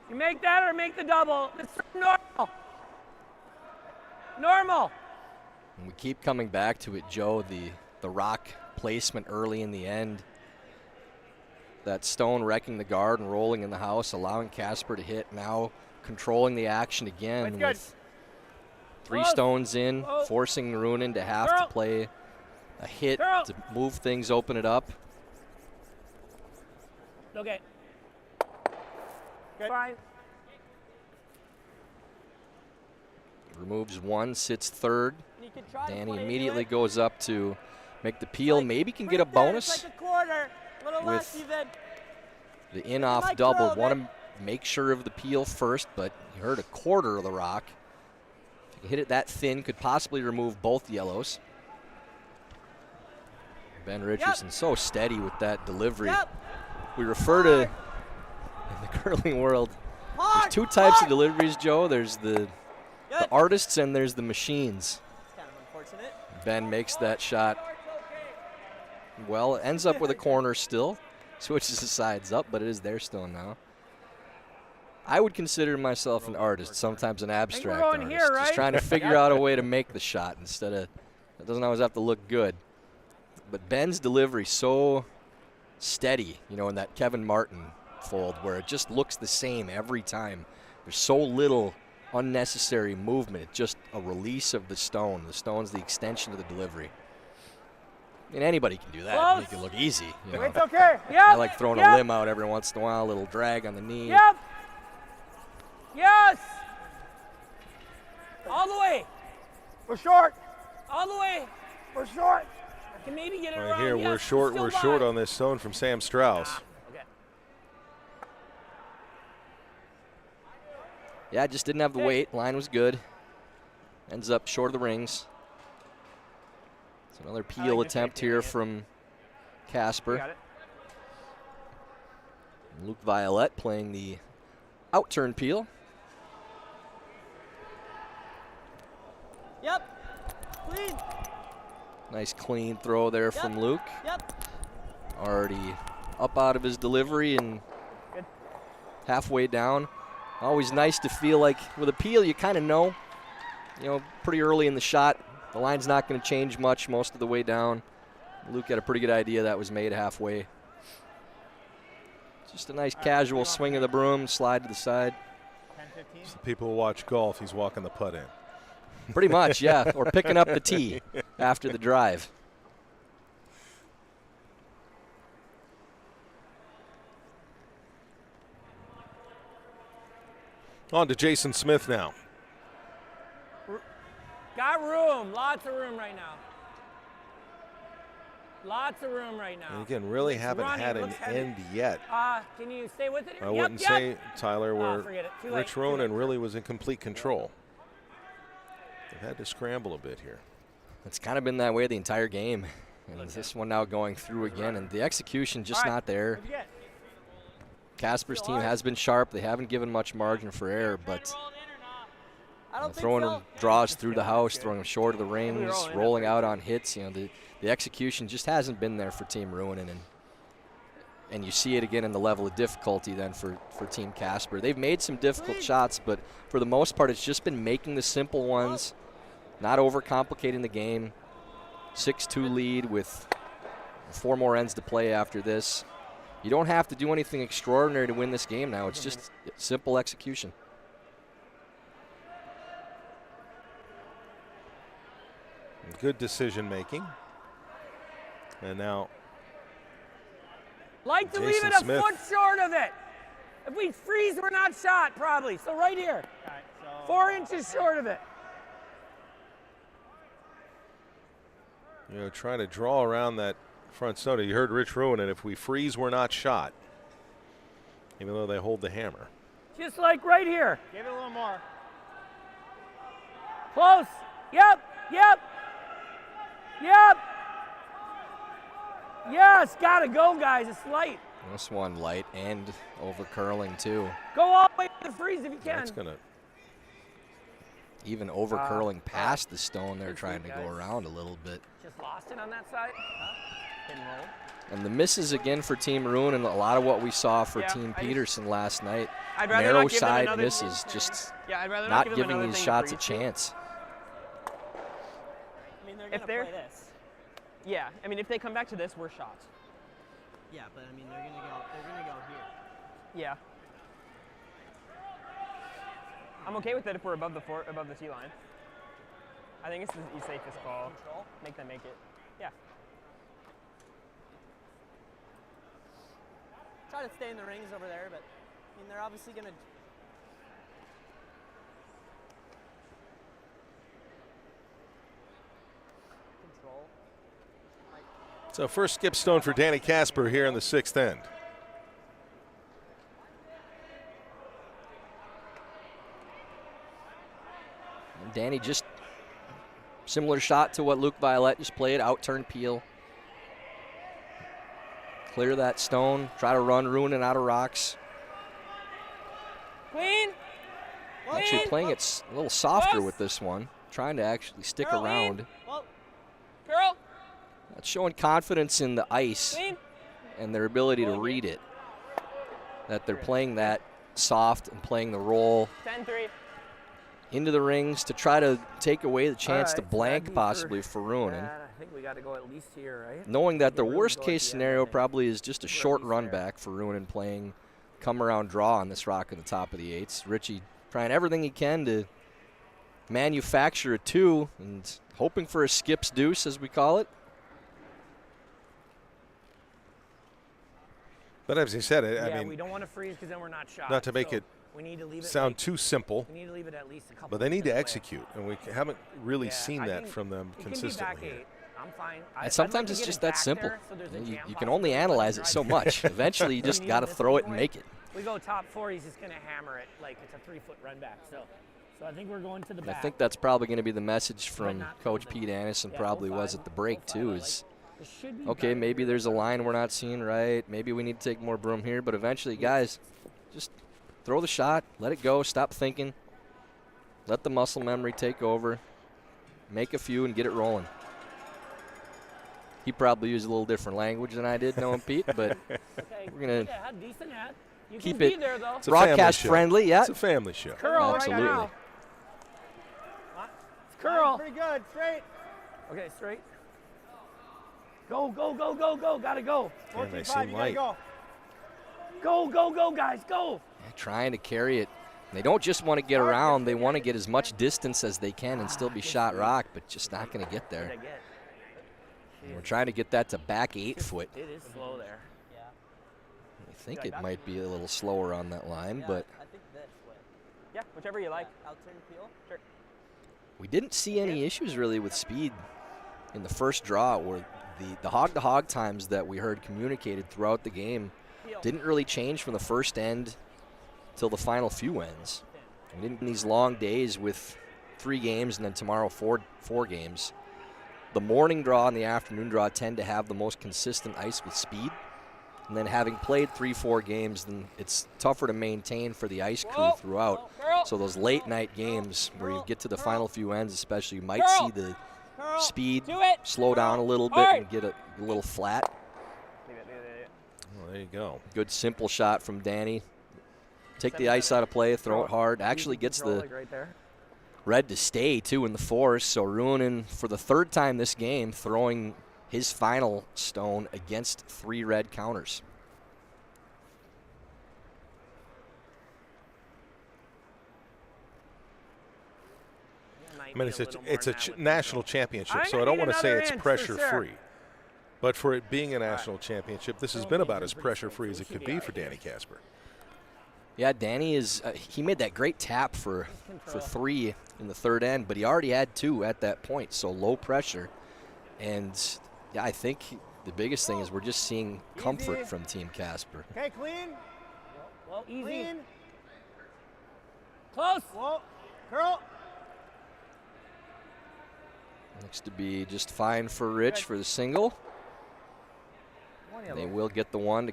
You make that or make the double. It's normal. Normal. And we keep coming back to it, Joe, the rock placement early in the end. That stone wrecking the guard and rolling in the house, allowing Casper to hit, now controlling the action again with 3 stones in, forcing Ruohonen to have to play a hit to move things, open it up. Okay. Fine. Removes 1, sits 3rd. You can try to Danny play immediately into it. goes up to make the peel. Like, Maybe can right get a there, bonus. It's like a quarter. A little less with even. The in-off Mike double. Curl, Want man. to make sure of the peel first, but you heard a quarter of the rock. If you hit it that thin, could possibly remove both yellows. Ben Richardson so steady with that delivery. Yep. We refer to, in the curling world, there's 2 types of deliveries, Joe. There's the artists and there's the machines. It's kind of unfortunate. Ben makes that shot. Well, ends up with a corner still. Switches the sides up, but it is their stone now. I would consider myself an artist, sometimes an abstract going artist. here, Just right? trying to figure out a way to make the shot instead of, it doesn't always have to look good. But Ben's delivery so steady, you know, in that Kevin Martin fold where it just looks the same every time. There's so little unnecessary movement. It's just a release of the stone. The stone's the extension of the delivery. I mean, anybody can do that and make it look easy. You know? It's okay. Yep. I like throwing a limb out every once in a while, a little drag on the knee. Yep. Yes. All the way. We're short. All the way. We're short. I can maybe get it Right around. here, Yes, we're short. still We're by. short on this stone from Sam Strauss. Okay. Yeah, just didn't have the weight. Line was good. Ends up short of the rings. So another peel attempt here from Casper. Got it. Luke Violette playing the out-turn peel. Yep. Clean. Nice clean throw there from Luke. Yep. Already up out of his delivery and Good. halfway down. Always nice to feel like with a peel you kind of know, pretty early in the shot, the line's not going to change much most of the way down. Luke had a pretty good idea that was made halfway. Just a nice casual swing of the broom, slide to the side. 10-15. So people who watch golf, he's walking the putt in. Pretty much, yeah, or picking up the tee after the drive. On to Jason Smith now. Got room. Lots of room right now. Lots of room right now. And again, really It's haven't running, had an looks heavy. end yet. Can you stay with it? I wouldn't say, Tyler, where forget it. Too late. Rich Ruohonen really was in complete control. They've had to scramble a bit here. It's kind of been that way the entire game. And this one now going through again, and the execution just not there. Casper's team has been sharp. They haven't given much margin for error, but throwing them draws through the house, throwing them short of the rings, rolling out on hits. The execution just hasn't been there for Team Ruohonen, and you see it again in the level of difficulty then for Team Casper. They've made some difficult shots, but for the most part, it's just been making the simple ones, not overcomplicating the game. 6-2 lead with 4 more ends to play after this. You don't have to do anything extraordinary to win this game now. It's just simple execution. good decision making. And now Like to leave Jason it a Smith. foot short of it. If we freeze, we're not shot, probably. So right here. All right, so 4 inches short of it. Trying to draw around that front stone. You heard Rich Ruohonen, if we freeze, we're not shot. Even though they hold the hammer. Just like right here. give it a little more. Close. Yep. Yep. Yep. Yes, gotta go, guys. It's light. This one light and over curling too. Go all the way to the freeze if you can. That's gonna. Even over curling past the stone, they're trying to go around a little bit. Just lost it on that side. Didn't roll. And the misses again for Team Ruohonen, and a lot of what we saw for Yeah, Team Peterson last night. I'd rather Narrow not give them side another misses, just Yeah, I'd rather not give them giving another these thing to shots a breathe to. chance. I mean, they're If gonna they're- play this. Yeah, I mean, if they come back to this, we're shots. Yeah, but I mean, they're gonna go here. Yeah. I'm okay with it if we're above the tee line. I think it's the safest call. Control. Make them make it. Yeah. Try to stay in the rings over there, but I mean, they're obviously gonna. Control. So first skip stone for Danny Casper here in the 6th end. And Danny just similar shot to what Luke Violette just played, out-turn peel. Clear that stone, try to run Ruohonen out of rocks. Clean. Actually playing it a little softer with this one, trying to actually stick Curl, around. lean. Curl. That's showing confidence in the ice Clean. and their ability to read it. That they're playing that soft and playing the roll 10-3. into the rings to try to take away the chance to All right, blank that'd be possibly for Ruohonen. I think we got to go at least here, right? Knowing that the Really worst go at case the end, scenario I think. probably is just a Go at short least run there. back for Ruohonen playing come around draw on this rock at the top of the 8s. Richie trying everything he can to manufacture a 2 and hoping for a skip's deuce, as we call it. But as he said, Yeah, I mean, we don't want to freeze because then we're not shot. not to make so it we need to leave it sound like, too simple, we need to leave it at least a couple. but they need to minutes away. execute, and we haven't really Yeah, seen I that think from them It consistently. Can be back here. 8. I'm fine. And sometimes it's just that simple. You can only analyze it so much. Eventually, you just need got to this throw it and anyway. make it. We go top 4, he's just going to hammer it like it's a 3-foot run back. So I think we're going to the I back. think that's probably going to be the message from not Coach frozen. Pete Anderson, Yeah, probably 05, was at the break, 05, too, I is, It should be okay, better maybe here. there's a line we're not seeing right. Maybe we need to take more broom here. But eventually, guys, just throw the shot, let it go, stop thinking. Let the muscle memory take over. Make a few and get it rolling. He probably used a little different language than I did, knowing Pete, but Okay, we're gonna yeah, decent hat. You keep can it- be there, though. It's a family broadcast show. friendly, yeah. It's a family show. Curl Absolutely. right now. Curl. Pretty good. Straight. Okay, straight. Go, go, go, go, go. Gotta go. And they 14-5, seem you light. gotta Go, go, go, guys, go. Yeah, trying to carry it. They don't just want to get around. They want to get as much distance as they can and still be shot rock, but just not going to get What did I there. get? And we're trying to get that to back 8 foot. It is slow there. Yeah. I think it might be a little slower on that line, Yeah, but I think this way. Yeah, whichever you like. Out-turn peel. Sure. we didn't see any issues really with speed in the first draw, where the hog-to-hog times that we heard communicated throughout the game didn't really change from the first end till the final few ends. We didn't these long days with 3 games and then tomorrow four games. The morning draw and the afternoon draw tend to have the most consistent ice with speed. And then having played 3-4 games, then it's tougher to maintain for the ice crew throughout. So those late night games where you get to the final few ends especially, you might see the speed Do it. slow down a little bit Hard. and get a little flat. Leave it, leave it, leave it. Well, there you go. Good simple shot from Danny. Take the ice out of play, throw it hard. Actually gets Control, the like right there. red to stay, too, in the force. So Ruohonen, for the 3rd time this game, throwing his final stone against 3 red counters. Yeah, I mean, it's a national championship, so I don't want to say it's pressure-free. But for it being a national championship, this has been about as pressure-free as it could be for Danny Casper. Yeah, Danny is. He made that great tap for 3 in the third end, but he already had 2 at that point, so low pressure. And yeah, I think the biggest thing is we're just seeing comfort from Team Casper. Okay, clean. Well, easy. Clean. Close. Whoa. Curl. Looks to be just fine for Rich for the single. They will get the 1 to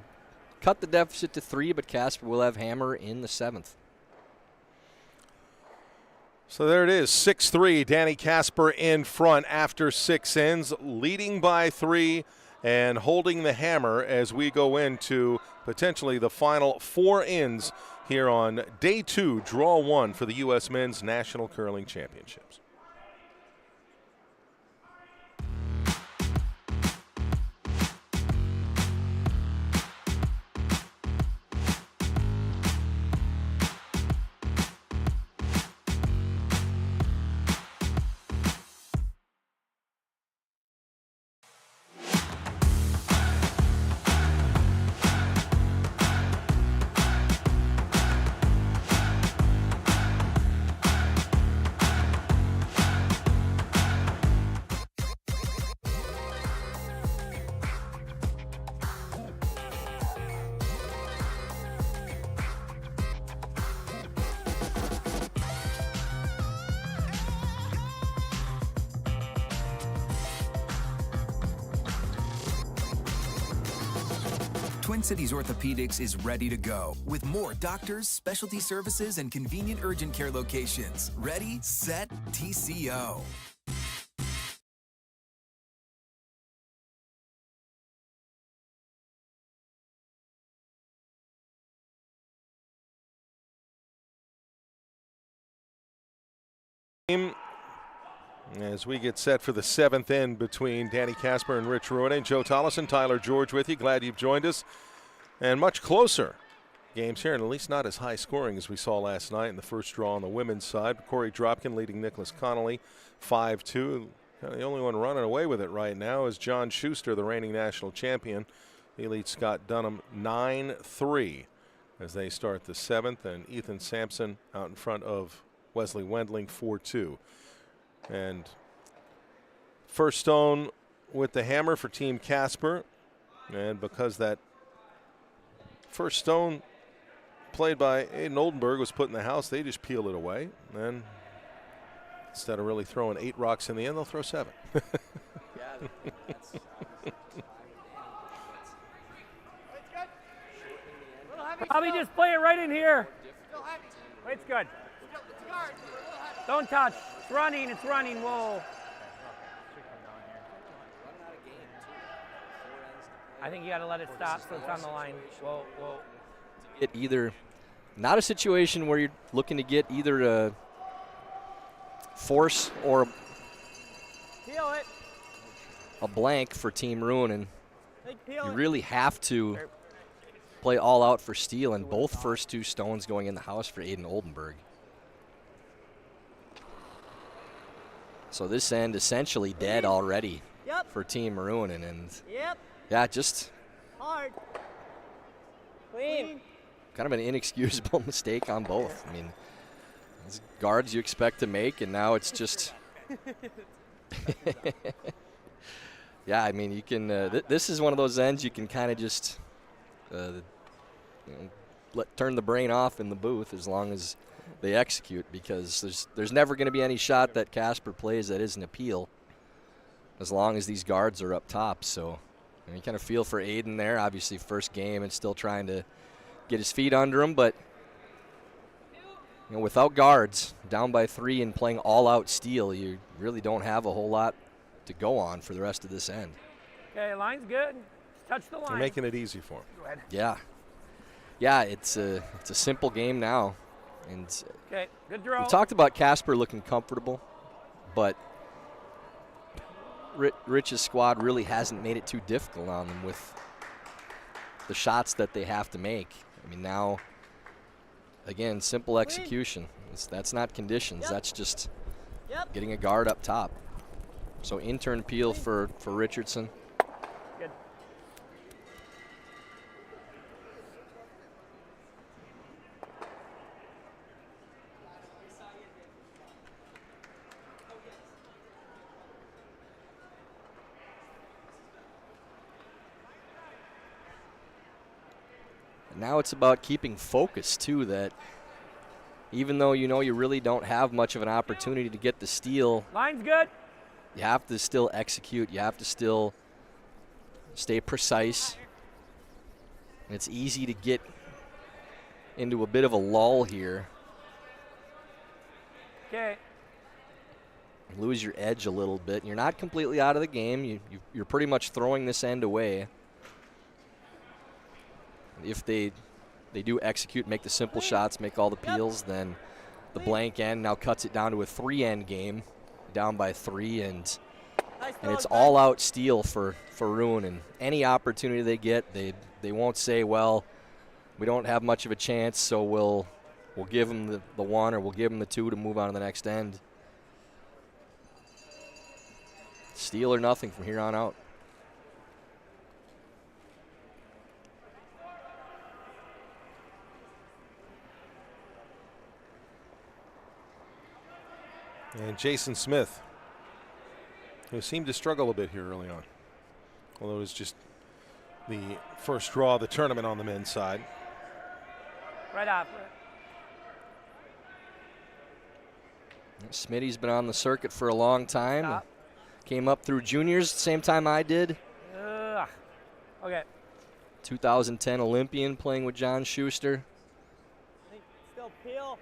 cut the deficit to 3, but Casper will have hammer in the 7th. So there it is, 6-3. Danny Casper in front after 6 ends, leading by 3 and holding the hammer as we go into potentially the final 4 ends here on day 2, draw 1 for the U.S. Men's National Curling Championships. Twin Cities Orthopedics is ready to go with more doctors, specialty services, and convenient urgent care locations. Ready, set, TCO. As we get set for the 7th end between Danny Casper and Rich Ruohonen. Joe Tollison, Tyler George with you. Glad you've joined us. And much closer games here, and at least not as high scoring as we saw last night in the first draw on the women's side. Corey Dropkin leading Nicholas Connolly 5-2. The only one running away with it right now is John Schuster, the reigning national champion. He leads Scott Dunham 9-3 as they start the 7th, and Ethan Sampson out in front of Wesley Wendling 4-2. And first stone with the hammer for Team Casper. And because that first stone played by Aiden Oldenburg was put in the house, they just peel it away. And instead of really throwing 8 rocks in the end, they'll throw 7. Probably just play it right in here. It's good. Don't touch. It's running. It's running. Whoa. I think you got to let it stop so it's on the line. Whoa, whoa. Get either, not a situation where you're looking to get either a force or a blank for Team Ruohonen. You really have to play all out for steal, and both first 2 stones going in the house for Aiden Oldenburg. So this end essentially dead already for Team Ruohonen, and yeah, just hard. Clean. Kind of an inexcusable mistake on both. I mean, these guards you expect to make, and now it's just yeah, I mean, you can this is one of those ends you can kind of just turn the brain off in the booth as long as they execute, because there's never going to be any shot that Casper plays that isn't a peel as long as these guards are up top. So you kind of feel for Aiden there. Obviously first game and still trying to get his feet under him, but without guards, down by 3 and playing all out steal, you really don't have a whole lot to go on for the rest of this end. Okay, line's good. Just touch the line. They're making it easy for him. Go ahead. Yeah, it's a simple game now. And okay, good draw. we talked about Casper looking comfortable, but Rich's squad really hasn't made it too difficult on them with the shots that they have to make. I mean, now, again, simple execution. That's not conditions. That's just Yep. getting a guard up top. So intern peel for Richardson. Good. Now it's about keeping focus too, that even though you know you really don't have much of an opportunity to get the steal, Line's good. you have to still execute. You have to still stay precise. And it's easy to get into a bit of a lull here. Okay. Lose your edge a little bit. You're not completely out of the game. You're pretty much throwing this end away. If they do execute, make the simple shots, make all the peels, then the blank end now cuts it down to a 3-end game, down by 3, and it's all-out steal for Ruohonen. Any opportunity they get, they won't say, well, we don't have much of a chance, so we'll give them the 1 or we'll give them the 2 to move on to the next end. Steal or nothing from here on out. And Jason Smith, who seemed to struggle a bit here early on, although it was just the first draw of the tournament on the men's side. Right off. Smitty's been on the circuit for a long time. Stop. Came up through juniors same time I did. Okay. 2010 Olympian, playing with John Schuster. Still peel.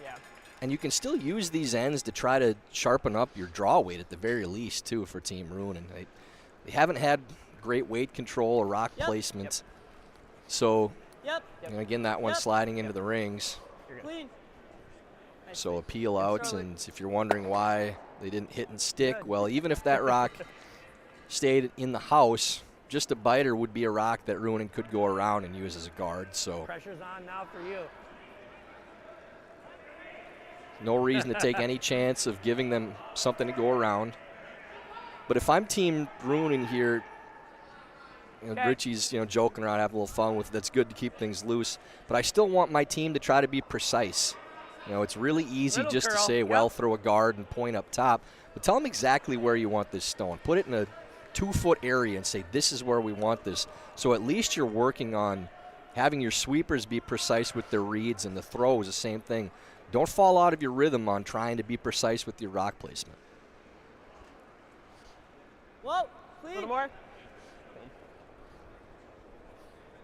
Yeah. And you can still use these ends to try to sharpen up your draw weight at the very least, too, for Team Ruohonen. They haven't had great weight control or rock placement. So, and again, that one sliding into the rings. Clean. So a peel out, and if you're wondering why they didn't hit and stick, well, even if that rock stayed in the house, just a biter would be a rock that Ruohonen could go around and use as a guard. So Pressure's on now for you. no reason to take any chance of giving them something to go around. But if I'm Team Ruohonen here, Richie's joking around, having a little fun with it. That's good to keep things loose. But I still want my team to try to be precise. It's really easy just to say, well, throw a guard and point up top. But tell them exactly where you want this stone. Put it in a 2-foot area and say, this is where we want this. So at least you're working on having your sweepers be precise with their reads, and the throw is the same thing. Don't fall out of your rhythm on trying to be precise with your rock placement. Whoa, clean. A little more.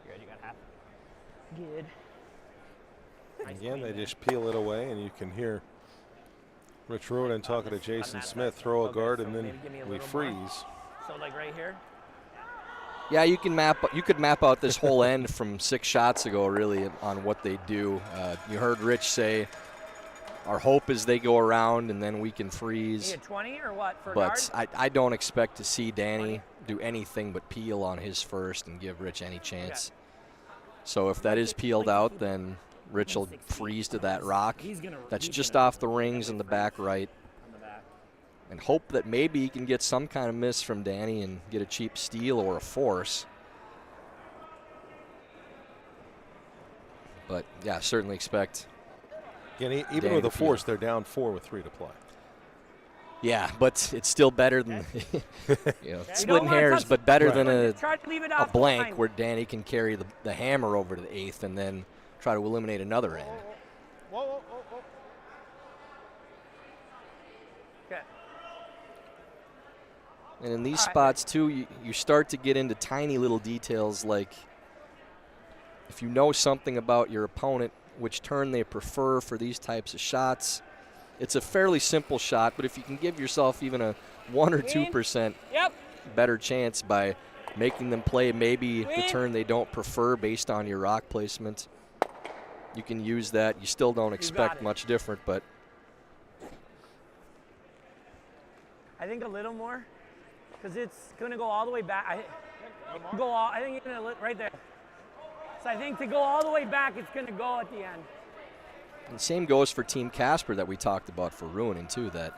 Good, you got half. Good. Again, they just peel it away, and you can hear Rich Ruohonen talking to Jason Smith, throw a guard, and then we freeze. So like right here? Yeah, you could map out this whole end from 6 shots ago, really, on what they do. You heard Rich say, our hope is they go around and then we can freeze. You get 20 or what for But guard? I don't expect to see Danny do anything but peel on his first and give Rich any chance. So if that is peeled out, then Rich will freeze to that rock. That's just off the rings in the back right. And hope that maybe he can get some kind of miss from Danny and get a cheap steal or a force. But, yeah, certainly expect. Again, even with a force, they're down 4 with 3 to play. Yeah, but it's still better than splitting hairs, but better than a blank where Danny can carry the hammer over to the 8th and then try to eliminate another end. Whoa. Okay. And in these spots, too, you start to get into tiny little details like if you know something about your opponent, which turn they prefer for these types of shots. It's a fairly simple shot, but if you can give yourself even a 1 or 2% better chance by making them play maybe the turn they don't prefer based on your rock placement, you can use that. You still don't expect much different, but I think a little more, because it's going to go all the way back. I think it's going to right there. So I think to go all the way back, it's going to go at the end. And same goes for Team Casper that we talked about for Ruohonen too, that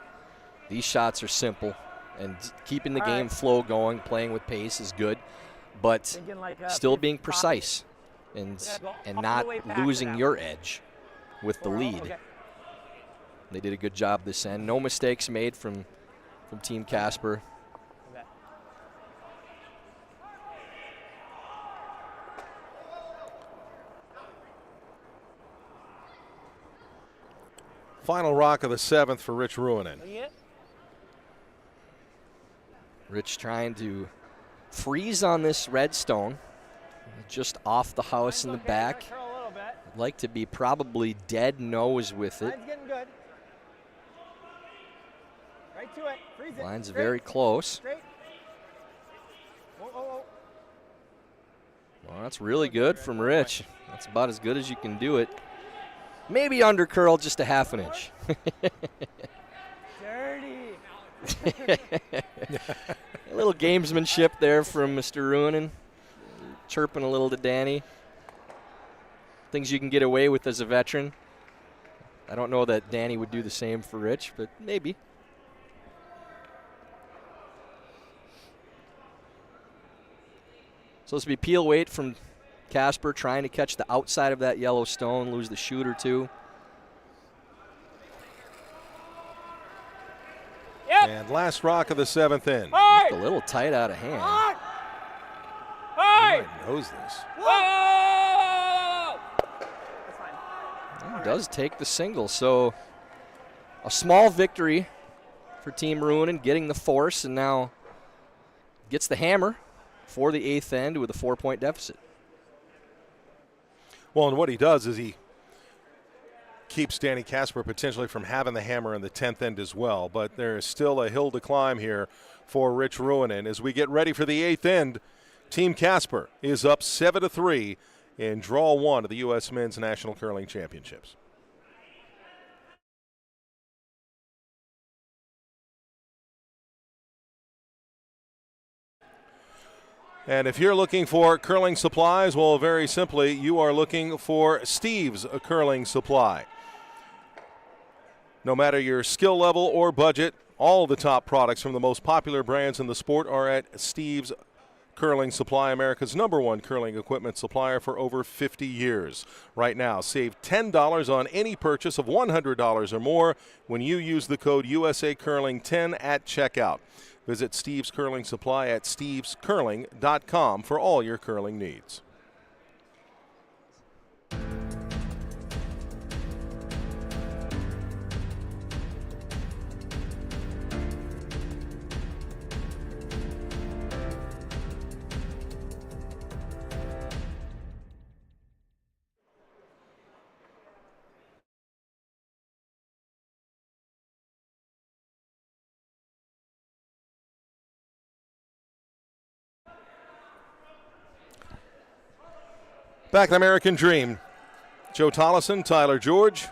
these shots are simple and keeping the game flow going, playing with pace is good, but still being precise and not losing your edge with the lead. Okay. They did a good job this end. No mistakes made from Team Casper. Okay. Final rock of the 7th for Rich Ruohonen. Rich trying to freeze on this red stone, just off the house in the back. Like to be probably dead nose with it. Line's getting good. Right to it. Freeze it. Line's Straight. very close. Straight. Whoa, whoa, whoa. Well, that's really good from Rich. That's about as good as you can do it. Maybe under curl just a half an inch. Dirty. A little gamesmanship there from Mr. Ruohonen, chirping a little to Danny. Things you can get away with as a veteran. I don't know that Danny would do the same for Rich, but maybe. So this will be peel weight from Casper, trying to catch the outside of that yellow stone, lose the shoot or two. Yep. And last rock of the 7th in. A little tight out of hand. Hey! He knows this. Whoa! That's fine. He does take the single, so a small victory for Team Ruohonen, getting the force, and now gets the hammer for the 8th end with a 4-point deficit. Well, and what he does is he keeps Danny Casper potentially from having the hammer in the 10th end as well, but there is still a hill to climb here for Rich Ruohonen. As we get ready for the 8th end, Team Casper is up 7-3 in draw 1 of the U.S. Men's National Curling Championships. And if you're looking for curling supplies, well, very simply, you are looking for Steve's Curling Supply. No matter your skill level or budget, all the top products from the most popular brands in the sport are at Steve's Curling Supply, America's #1 curling equipment supplier for over 50 years. Right now, save $10 on any purchase of $100 or more when you use the code USACurling10 at checkout. Visit Steve's Curling Supply at stevescurling.com for all your curling needs. Back in American Dream, Joe Tollison, Tyler George.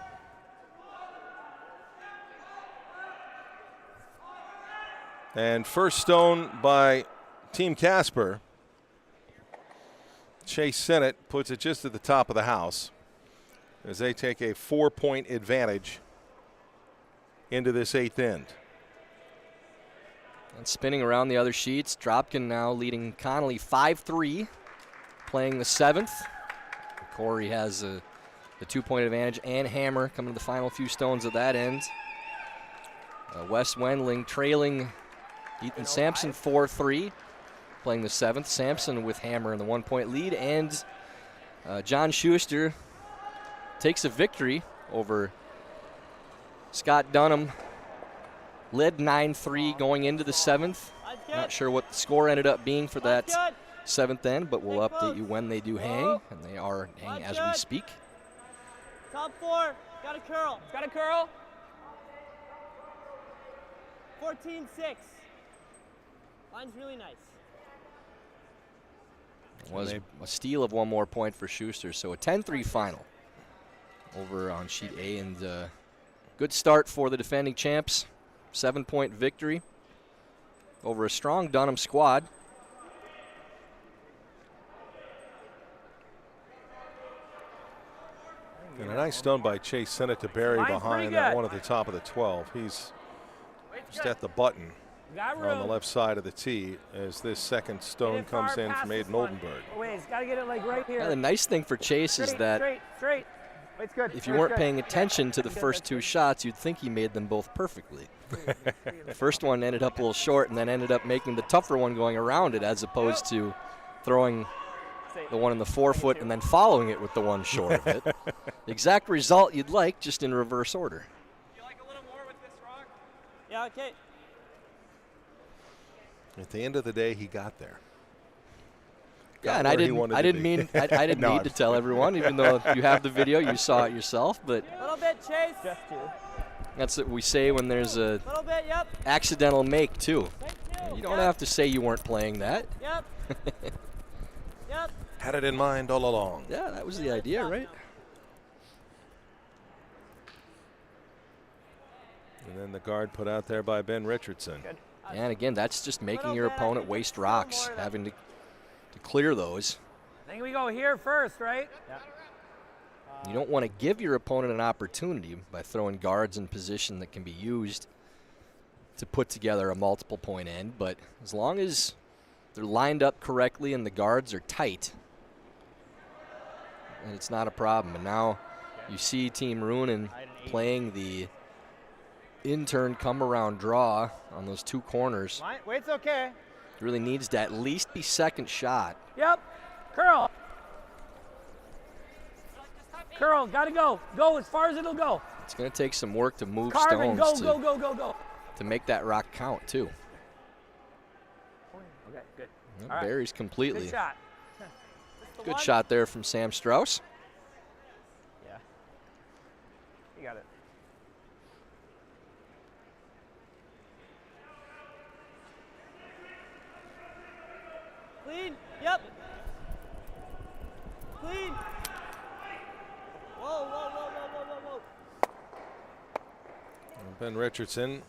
And first stone by Team Casper. Chase Sennett puts it just at the top of the house as they take a 4-point advantage into this 8th end. And spinning around the other sheets, Dropkin now leading Connolly 5-3, playing the 7th. Corey has the 2-point advantage, and Hammer coming to the final few stones of that end. Wes Wendling trailing Ethan Sampson 4-3, playing the 7th. Sampson with Hammer in the 1-point lead, and John Schuster takes a victory over Scott Dunham. Led 9-3 going into the 7th. Not sure what the score ended up being for that 7th end, but we'll update you when they do hang, and they are hanging as we speak. Top 4, got a curl. Got a curl. 14-6. Line's really nice. Was a steal of 1 more point for Schuster, so a 10-3 final over on sheet A, and good start for the defending champs. 7-point victory over a strong Dunham squad. And a nice stone by Chase sent it to Barry Line's behind pretty that good. one at the top of the 12. He's just at the button Got on the room. left side of the tee as this second stone Get it comes far in past from this Aiden one. Oldenburg. Oh, wait, he's got to get it like right here. Yeah, the nice thing for Chase is Straight, that straight, straight. It's good. if you weren't paying attention to the first two shots, you'd think he made them both perfectly. The first one ended up a little short and then ended up making the tougher one going around it, as opposed to throwing the one in the 4-foot and then following it with the one short of it. The exact result you'd like, just in reverse order. You like a little more with this rock? Yeah, okay. At the end of the day, he got there. Yeah, Got and I where he didn't. wanted I to didn't be. mean. I didn't No, need to tell everyone, even though you have the video, you saw it yourself. But A little bit, Chase. Just two. that's what we say when there's a A little bit, yep. accidental make too. Thank You don't have to say you weren't playing that. Yep. Yep. Had it in mind all along. Yeah, that was the idea, right? And then the guard put out there by Ben Richardson. And again, that's just making your opponent waste rocks, having to clear those. I think we go here first, right? You don't want to give your opponent an opportunity by throwing guards in position that can be used to put together a multiple point end, but as long as they're lined up correctly and the guards are tight, and it's not a problem. And now you see Team Ruohonen playing the in-turn come-around draw on those two corners. Wait's okay. Really needs to at least be second shot. Yep. Curl. Curl, gotta go. Go as far as it'll go. It's going to take some work to move Carvin, stones go, go, go, go, go. to make that rock count, too. Okay, good. Well, All right. Barry's completely. Good shot. Good shot there from Sam Strauss. Yeah. You got it. Clean. Yep. Clean. Whoa, whoa, whoa, whoa, whoa, whoa, whoa. Ben Richardson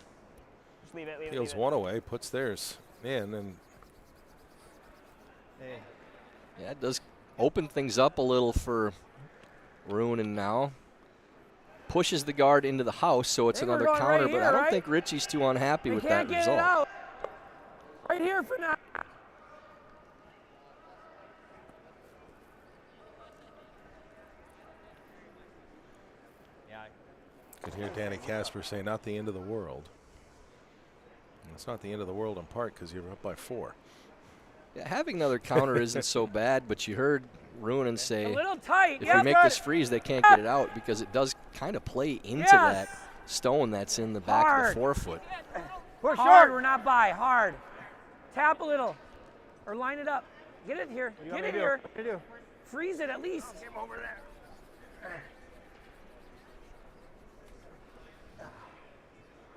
Just leave it, peels one away, puts theirs in, and Yeah, it does open things up a little for Ruohonen now. Pushes the guard into the house, so it's Hey, we're another going counter, right but here, I don't right? think Richie's too unhappy We with can't that get result. it out. Right here for now. Yeah. could hear Danny Casper say, not the end of the world. And it's not the end of the world in part because you're up by 4. Yeah, having another counter isn't so bad, but you heard Ruohonen A say little tight. if Yep. we make this freeze, they can't get it out because it does kind of play into that stone that's in the back of the Hard. 4-foot. Push hard, we're not by. Hard. Tap a little. Or line it up. Get it here. Get it here. What do you do? Freeze it at least.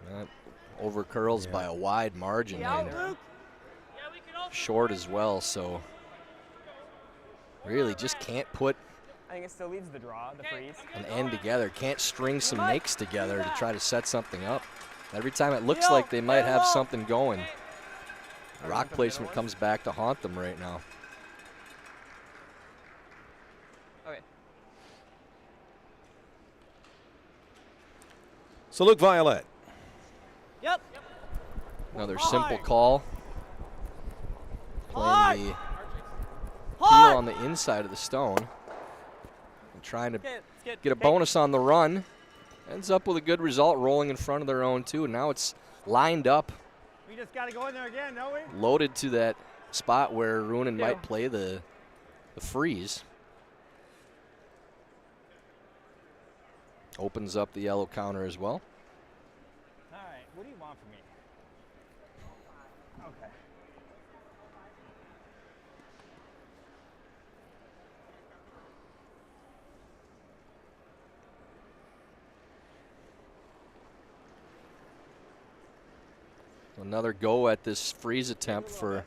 That over curls by a wide margin Yeah, and Luke. short as well, so really just can't put I think it still leads the draw, the freeze. an end together, can't string some makes together to try to set something up. Every time it looks like they might have something going, rock placement comes back to haunt them right now. Okay. So Luke Violet. Yep. Another simple call. Hard. Playing the Hard. heel on the inside of the stone. And trying to Okay, let's get a bonus on the run. Ends up with a good result, rolling in front of their own too. Now it's lined up, We just got to go in there again, don't we? loaded to that spot where Ruohonen might play the freeze. Opens up the yellow counter as well. All right. What do you want from me? Okay. Another go at this freeze attempt for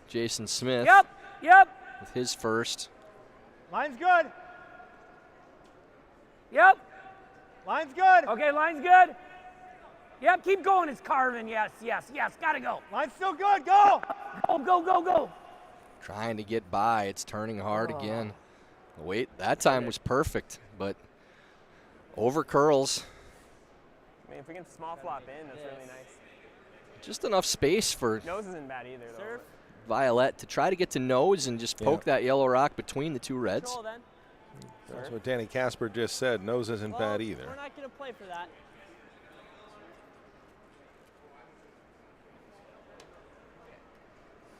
Jason Smith. Yep. Yep. With his first. Line's good. Yep. Line's good. Okay, line's good. Yep, keep going. It's carving. Yes, yes, yes. Gotta go. Line's still good. Go. Go, go, go, go. Trying to get by. It's turning hard again. Wait, that time was perfect, but over curls. I mean, if we can small flop in, that's really nice. Just enough space for Nose isn't bad either, though. Serve. Violet to try to get to nose and just poke that yellow rock between the two reds. Control then. That's what Danny Casper just said. Nose isn't Well, bad either. We're not going to play for that.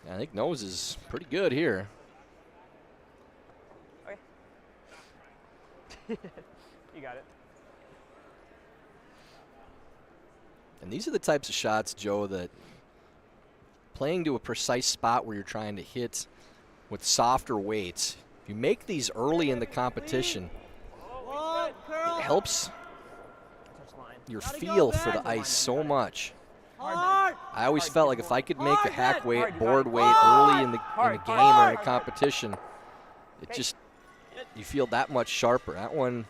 I think nose is pretty good here. Okay. You got it. And these are the types of shots, Joe, that playing to a precise spot where you're trying to hit with softer weights, if you make these early in the competition, it helps your feel for the ice so much. I always felt like if I could make a hack weight, board weight early in the game or in a competition, it just, you feel that much sharper. That one,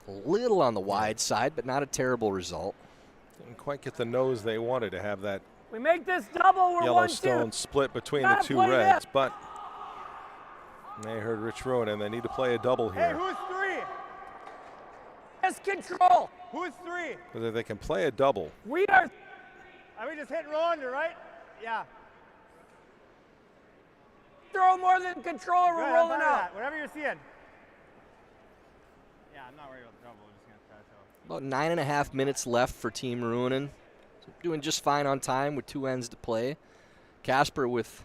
a little on the wide side, but not a terrible result. Didn't quite get the nose they wanted to have that We make this double. We're 1-2. Yellowstone split between the Gotta two play reds, this. but they heard Rich Ruohonen. They need to play a double Hey, here. who's 3? Yes, control. Who's 3? Because if they can play a double, We are. Are we just hitting roll under, right? Yeah. Throw more than control. Good, We're I'm rolling fine with out. that. Whatever you're seeing. Yeah, I'm not worried about the double. We're just going to try to tell. About 9.5 minutes left for Team Ruohonen. So doing just fine on time with 2 ends to play. Casper with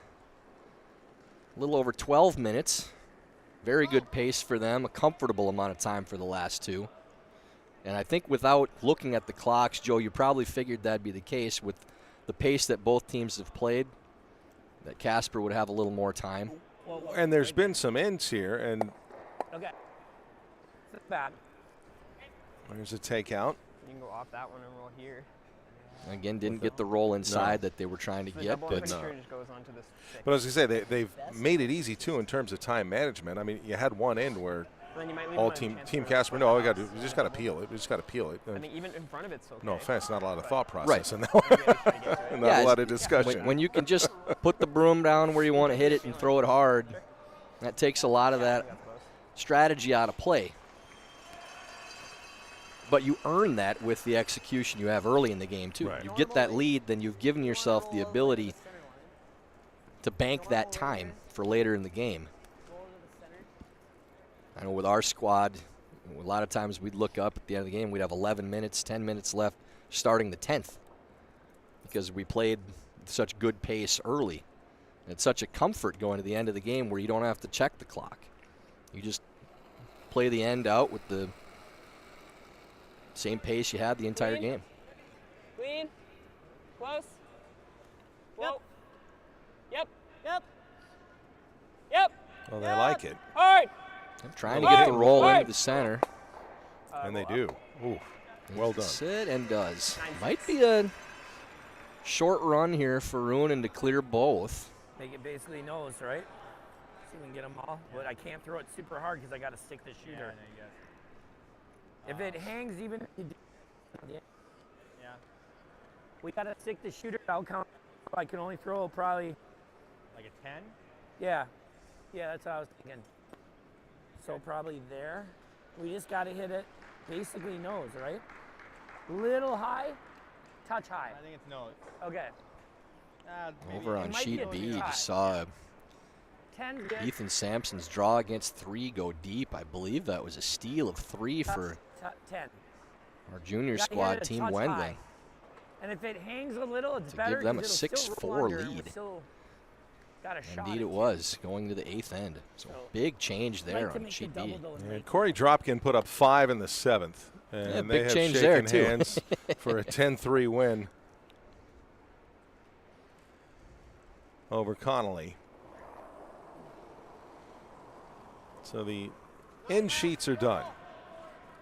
a little over 12 minutes. Very good pace for them. A comfortable amount of time for the last two. And I think without looking at the clocks, Joe, you probably figured that'd be the case with the pace that both teams have played, that Casper would have a little more time. and there's been some ends here, and Okay. That's bad. there's a takeout. You can go off that one and roll here. Again, didn't get the roll inside that they were trying to The get, double but fixture just goes onto this stick. But as I say, they've made it easy too in terms of time management. I mean, you had one end where Then you might leave all one on team chance Team for Casper. a No, pass. we just got to peel it. We just got to peel it. I mean, even in front of it's okay. No offense, not a lot of thought Right. process in that one. Maybe I should get to it. Not Yeah, a lot of discussion. when you can just put the broom down where you want to hit it and throw it hard, that takes a lot of that strategy out of play. But you earn that with the execution you have early in the game, too. Right. You get that lead, then you've given yourself the ability to bank that time for later in the game. I know with our squad, a lot of times we'd look up at the end of the game, we'd have 11 minutes, 10 minutes left starting the 10th because we played such good pace early. And it's such a comfort going to the end of the game where you don't have to check the clock. You just play the end out with the same pace you had the entire game. Clean. Close. Whoa. Yep. Yep. Yep. Well, they like it, Hard. I'm trying to get the roll Right. into the center. and they do. Ooh, well done. Sit and does. Might be a short run here for Ruohonen to clear both. Make it basically nose, right? See if we can get them all. But I can't throw it super hard because I got to stick the shooter. If it hangs even, Yeah. we got to stick the shooter. I'll count. I can only throw probably, Like a 10? yeah. Yeah, that's what I was thinking. So probably there. We just got to hit it basically nose, right? Little high, touch high. I think it's no. Okay. Maybe Over on might be sheet a B, little you high. saw 10 good. Ethan Sampson's draw against 3 go deep. I believe that was a steal of 3 for 10. our junior Gotta hit squad, it a Team touch Wendling. high. And if it hangs a little, it's To better. give them a 'cause it'll still 6-4 roll under and we lead. still got a shot. Indeed at it was, going to the 8th end. So big change Like there to on make sheet the double B. though and And make- Corey Dropkin put up 5 in the 7th, and Yeah, they big have change shaken there, too. hands for a 10-3 win over Connolly. So the end sheets are done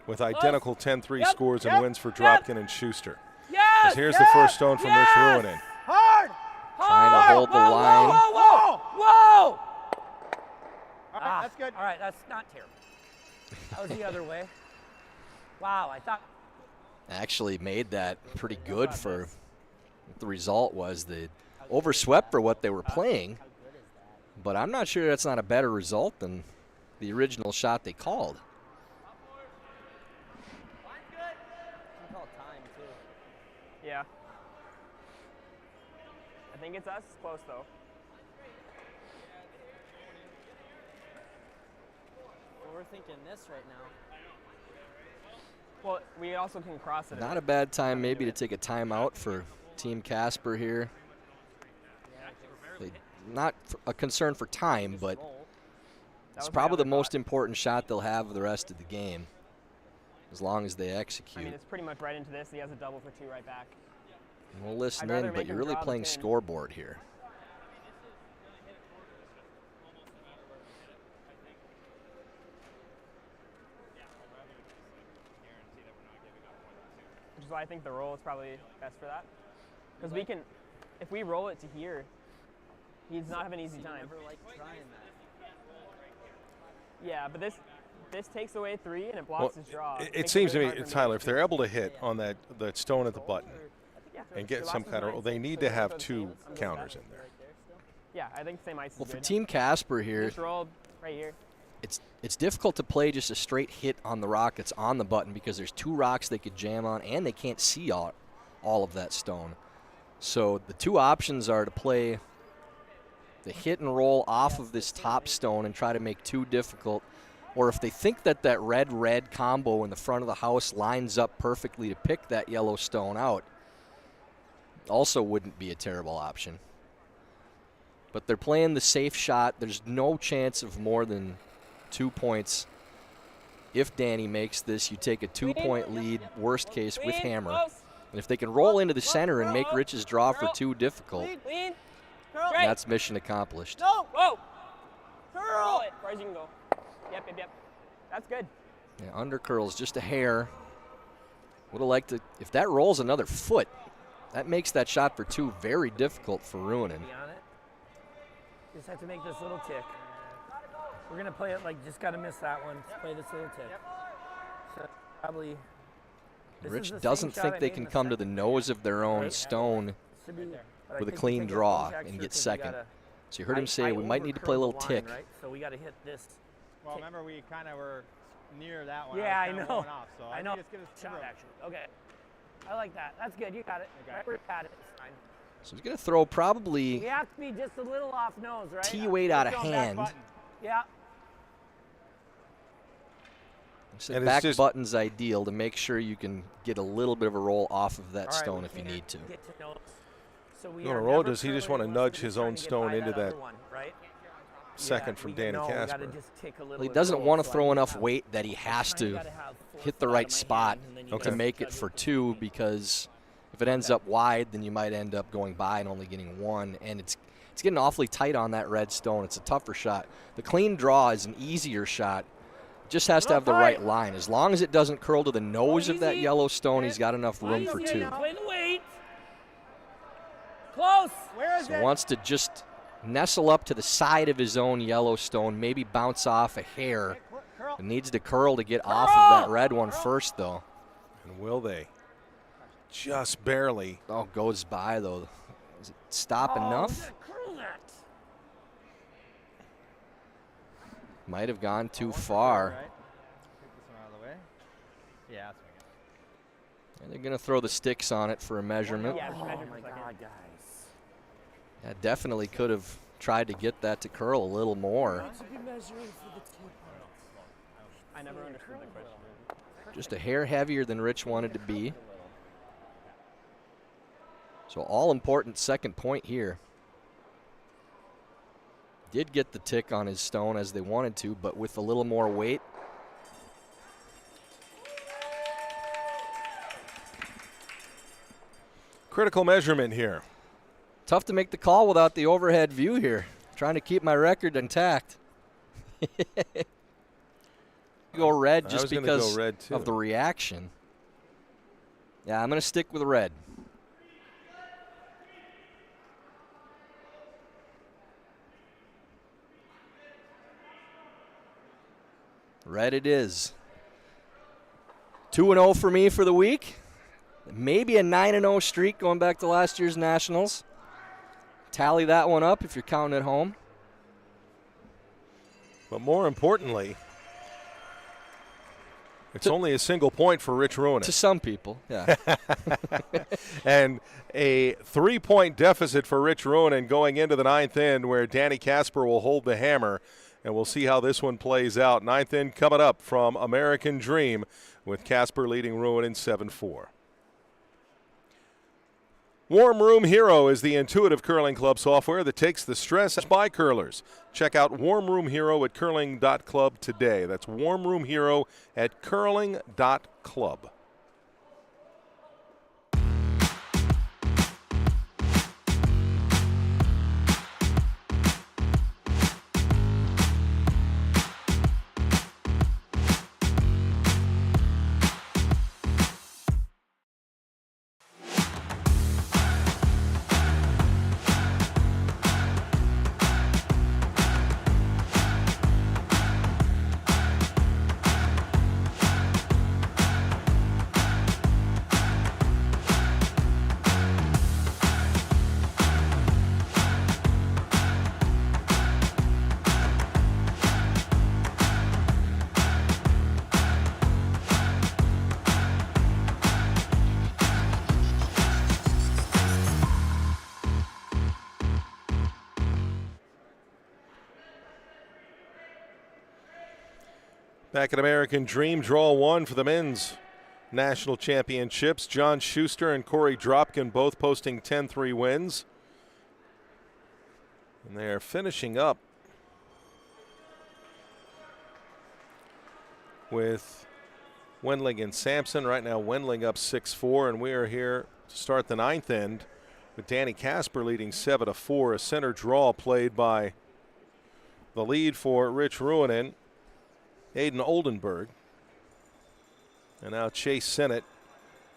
with identical 10-3 Yep, scores and yep, wins for yep. Dropkin and Schuster. Yes! As here's the first stone from Rich Ruohonen. Hard! Trying to hold the whoa, line. Whoa, whoa, whoa! All right, that's good. All right, that's not terrible. That was the other way. Wow, I thought. Actually made that pretty good for what the result was. They overswept for what they were playing, but I'm not sure that's not a better result than the original shot they called. You call time too. Yeah. I think it's us. It's close though. Well, we're thinking this right now. Well, we also can cross it. Not a bad time maybe to take a timeout for Team Casper here. Not a concern for time, but it's probably the most important shot they'll have of the rest of the game, as long as they execute. I mean, it's pretty much right into this. He has a double for 2 right back. We'll listen I'd rather in, but make you're him really draw the playing pin. scoreboard here. Which is why I think the roll is probably best for that. Because we can, if we roll it to here, he's not have an easy time. Never like trying that. Yeah, but this takes away 3 and it blocks his draw. It seems to me, Tyler, if they're able to hit on that stone at the button and get some kind of, they need to have 2 counters in there. Yeah, I think the same ice is Well, for good. Team Casper here, Just roll right here. it's difficult to play just a straight hit on the rock that's on the button because there's 2 rocks they could jam on and they can't see all of that stone. So the 2 options are to play the hit and roll off of this top stone and try to make 2 difficult, or if they think that that red-red combo in the front of the house lines up perfectly to pick that yellow stone out, also wouldn't be a terrible option. But they're playing the safe shot. There's no chance of more than 2 points. If Danny makes this, you take a 2-point lead, worst case, with hammer. And if they can roll into the center and make Rich's draw for 2 difficult, Lean. that's mission accomplished. No. Whoa. Roll it. As far as you can go. Yep. That's good. Yeah, under curls, just a hair. Would have liked to, if that rolls another foot, that makes that shot for 2 very difficult for Ruohonen. Be on it. Just have to make this little tick. We're gonna play it like just gotta miss that one. Just play this little tick. So probably. this is Rich the same doesn't shot think I they made can in the come to the second. nose of their own Right. stone Should be, but I with a think we clean take draw inch and extra get 'cause we second. gotta- So you heard him say I we might need to play a overcurled little the line, tick. right? So we gotta hit this. Well, remember we kind of were near that one. Yeah, I was kinda know. rolling Off, so I know. Just give us Shot room. actually. Okay. I like that. That's good. You got it. Okay. Right where you had it. It's fine. So he's going to throw probably We have to be just a little off nose, right? T-weight out of Just going back hand. button. Yeah. So And it's back just- button's ideal to make sure you can get a little bit of a roll off of that All right, stone we if you can't need to. get to nose. So we You wanna are roll, never does he just curling wanna unless nudge we're his trying own to get stone by into other that one, right? second Yeah, from we- Danny no, Casper? We gotta just take a little Well, he bit doesn't roll, want to so I throw need enough have- weight that he has kinda to gotta have full hit the thought right in my spot hand, and then you to gotta make judge it for with 2, because if it ends up wide, then you might end up going by and only getting 1. And it's getting awfully tight on that red stone. It's a tougher shot. The clean draw is an easier shot. Just has to have the right line. As long as it doesn't curl to the nose of that Easy. yellow stone, he's got enough room for Easy 2. now. Play the weight. Close. Where is So it? wants to just nestle up to the side of his own yellow stone, maybe bounce off a hair. Curl. It needs to curl to get off of that red one first, though. And will they? Just barely. Oh, goes by, though. Does it stop Oh, enough? you gotta curl that. Might have gone too far. Right. Take this one out of the way. Yeah, that's what And they're going to throw the sticks on it for a measurement. Yeah, Oh measure for my a second. God, guys. That definitely could have tried to get that to curl a little more. Should be measuring for the 2 points. I never understood the question. Just a hair heavier than Rich wanted to be. So all important second point here. Did get the tick on his stone as they wanted to, but with a little more weight. Critical measurement here. Tough to make the call without the overhead view here. Trying to keep my record intact. Go red I just was gonna because go red too. of the reaction. Yeah, I'm going to stick with red. Red it is. 2-0 for me for the week. Maybe a 9-0 streak going back to last year's Nationals. Tally that one up if you're counting at home. But more importantly, it's only a single point for Rich Ruohonen. To some people, yeah. And a 3-point deficit for Rich Ruohonen going into the ninth inning, where Danny Casper will hold the hammer. And we'll see how this one plays out. Ninth inning coming up from American Dream, with Casper leading Ruohonen 7-4. Warm Room Hero is the intuitive curling club software that takes the stress by curlers. Check out Warm Room Hero at curling.club today. That's Warm Room Hero at curling.club. Back at American Dream, draw one for the men's national championships. John Schuster and Corey Dropkin both posting 10-3 wins. And they are finishing up with Wendling and Sampson. Right now, Wendling up 6-4, and we are here to start the ninth end with Danny Casper leading 7-4. A center draw played by the lead for Rich Ruohonen, Aiden Oldenburg. And now Chase Sennett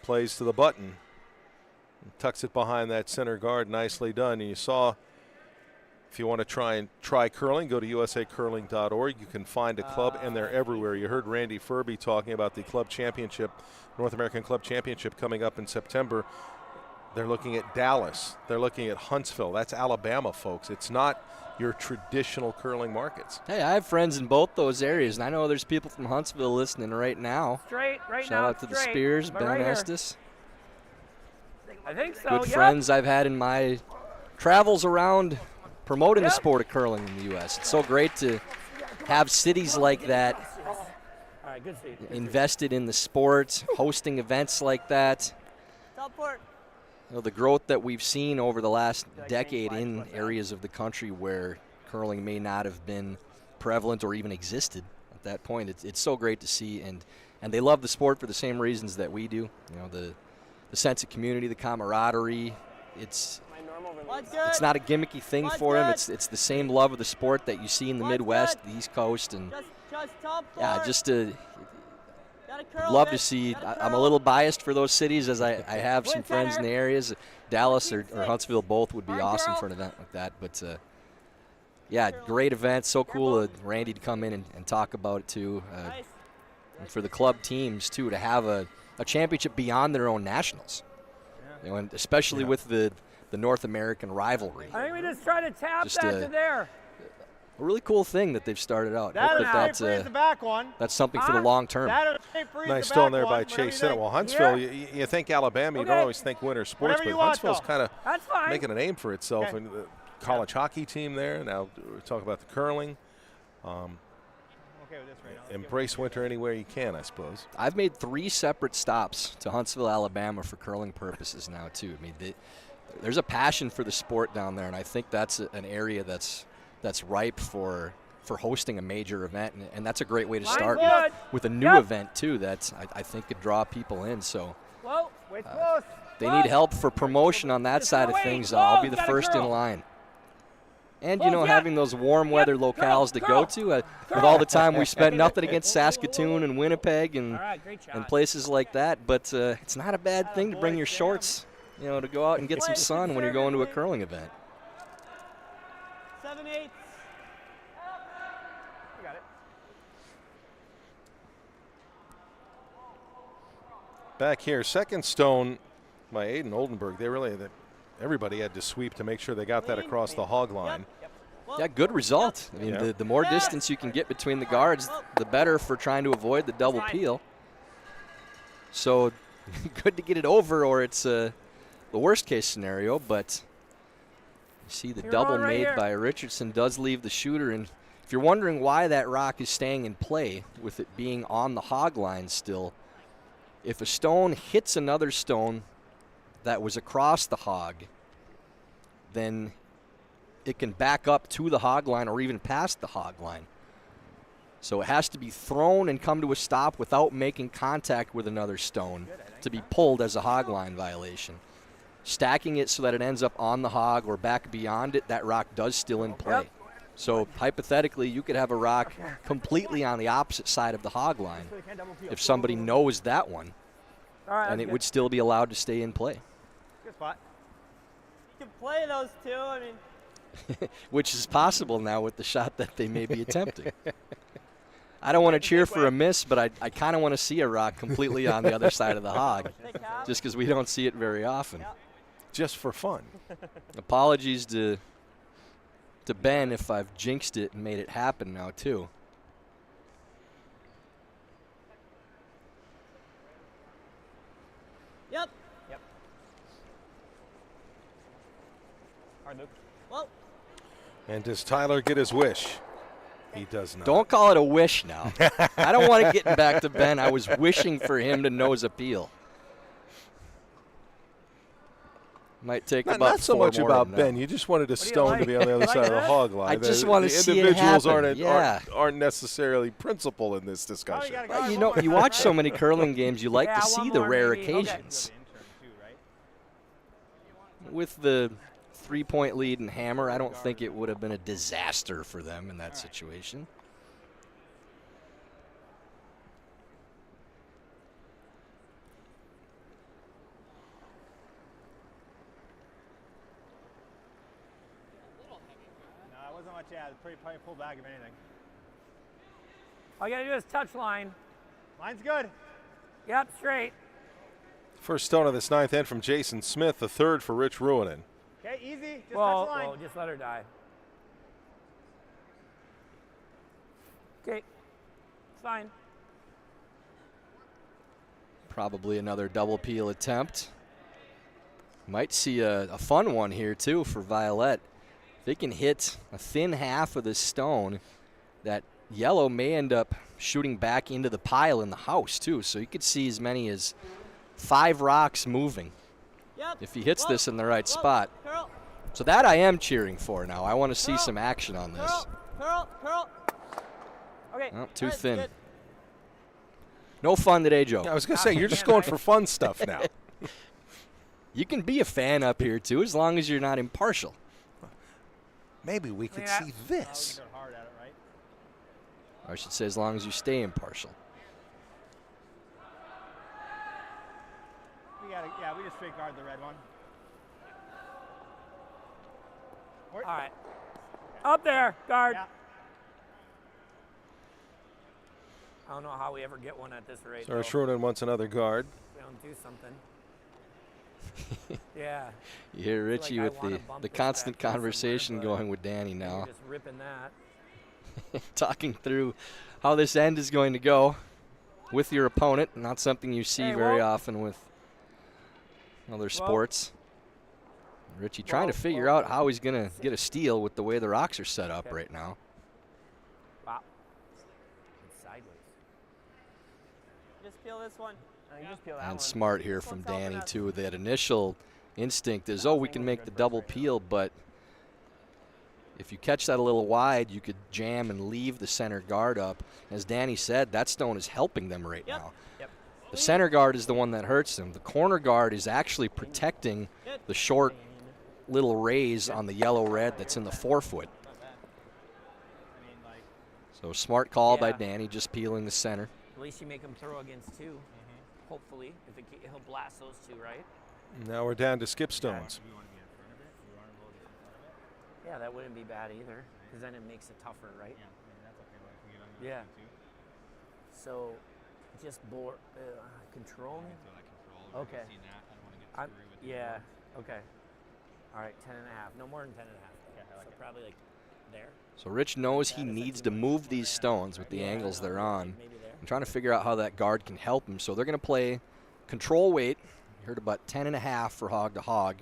plays to the button and tucks it behind that center guard. Nicely done. And you saw, if you want to try curling, go to usacurling.org. You can find a club, and they're everywhere. You heard Randy Ferbey talking about the club championship, North American Club Championship, coming up in September. They're looking at Dallas. They're looking at Huntsville. That's Alabama, folks. It's not your traditional curling markets. Hey, I have friends in both those areas, and I know there's people from Huntsville listening right now. Straight, right Shout now. out to the Spears, Ben right Estes. I think so. Good friends I've had in my travels around promoting the sport of curling in the U.S. It's so great to have cities like that All right, good seat. invested in the sport, hosting events like that. You know, the growth that we've seen over the last decade in areas of the country where curling may not have been prevalent or even existed at that point. It's so great to see, and they love the sport for the same reasons that we do. You know, the sense of community, the camaraderie. It's not a gimmicky thing for them. It's the same love of the sport that you see in the Midwest, the East Coast, and yeah, just love to see. I'm a little biased for those cities, as I have some friends in the areas. Dallas or Huntsville both would be awesome for an event like that. But yeah, great event. So cool Randy to come in and talk about it too. And for the club teams too, to have a championship beyond their own nationals. You know, and especially with the North American rivalry. I think we just try to tap that to there. A really cool thing that they've started out. That's something for the long term. Nice stone there by Chase Sennett. Well, Huntsville, you think Alabama, you don't always think winter sports, but Huntsville's kind of making a name for itself. And the college hockey team there. Now we're talking about the curling. Embrace winter anywhere you can, I suppose. I've made 3 separate stops to Huntsville, Alabama for curling purposes now, too. I mean, there's a passion for the sport down there, and I think that's an area that's ripe for hosting a major event, and that's a great way to start with a new event too. That I think could draw people in. So they need help for promotion on that side of things. I'll be the first in line. And you know, having those warm weather locales to go to, with all the time we spent, nothing against Saskatoon and Winnipeg and places like that, but it's not a bad thing to bring your shorts, you know, to go out and get some sun when you're going to a curling event. 7/8. I got it. Back here, second stone by Aiden Oldenburg. Everybody had to sweep to make sure they got that across the hog line. Yeah, good result. I mean, Yeah. the more distance you can get between the guards, the better for trying to avoid the double peel. So good to get it over, or it's the worst case scenario, but you see the double made by Richardson does leave the shooter. And if you're wondering why that rock is staying in play with it being on the hog line still, if a stone hits another stone that was across the hog, then it can back up to the hog line or even past the hog line. So it has to be thrown and come to a stop without making contact with another stone to be pulled as a hog line violation. Stacking it so that it ends up on the hog or back beyond it, that rock does still in play. So hypothetically, you could have a rock completely on the opposite side of the hog line if somebody knows that one, and it would still be allowed to stay in play. Good spot. You can play those two. I mean, Which is possible now with the shot that they may be attempting. I don't want to cheer for a miss, but I kind of want to see a rock completely on the other side of the hog, just because we don't see it very often. Just for fun. Apologies to Ben if I've jinxed it and made it happen now too. Yep. Hard Luke. Well, And does Tyler get his wish? He does not. Don't call it a wish now. I don't want to get back to Ben. I was wishing for him to nose appeal. Might take about Not so 4 much more about now. Ben. You just wanted a stone to be on the other Like side of the that? hog line. I just want to The see it individuals happen. aren't necessarily principal in this discussion. Well, you know, you watch so many curling games, you like Yeah, to see one the more rare maybe. Okay. occasions. With the 3-point lead and hammer, I don't think it would have been a disaster for them in that situation. No, it wasn't much. Yeah, pretty probably pull back if anything. All you got to do is touch line. Line's good. Yep, straight. First stone of this ninth end from Jason Smith, the third for Rich Ruohonen. Okay, easy. Just Whoa, touch line. whoa, just let her die. Okay, it's fine. Probably another double peel attempt. Might see a fun one here too for Violet. If they can hit a thin half of this stone, that yellow may end up shooting back into the pile in the house too. So you could see as many as 5 rocks moving yep. if he hits Whoa, this in the right whoa, spot. Curl, So that I am cheering for now. I want to see Curl, some action on this. curl. Okay. Oh, too that's thin. good. No fun today, Joe. I was going to say, you're just going for fun stuff now. You can be a fan up here too, as long as you're not impartial. Maybe we could Yeah. see this. Going hard at it, right? Or I should say, as long as you stay impartial. We just straight guard the red one. All right. Up there, guard. Yeah. I don't know how we ever get one at this rate. So Rich Ruohonen wants another guard. We don't do something. Yeah. You hear Richie I with wanna bump the this constant back in conversation somewhere, but going with Danny You're now, just ripping that. talking through how this end is going to go with your opponent. Not something you see Hey, very whoa. often with other sports. Richie trying to figure out how he's going to get a steal with the way the rocks are set up right now. Wow. It's sideways. Just peel this one. I can just peel that And one. smart here from Danny, too. That initial instinct is, oh, we can make the double peel, but if you catch that a little wide, you could jam and leave the center guard up. As Danny said, that stone is helping them right now. Yep. The center guard is the one that hurts them. The corner guard is actually protecting the short little raise on the yellow-red that's in the forefoot. So smart call by Yeah. Danny, just peeling the center. At least you make him throw against 2. Hopefully, if he'll blast those 2, right? Now we're down to skip stones. Yeah, that wouldn't be bad either, because then it makes it tougher, right? Yeah. So, just control me. Okay. Yeah. Okay. All right. 10.5. No more than 10.5. So probably like So Rich knows he needs to move these stones with the angles they're on. I'm trying to figure out how that guard can help him. So they're going to play control weight. You heard about 10.5 for hog to hog.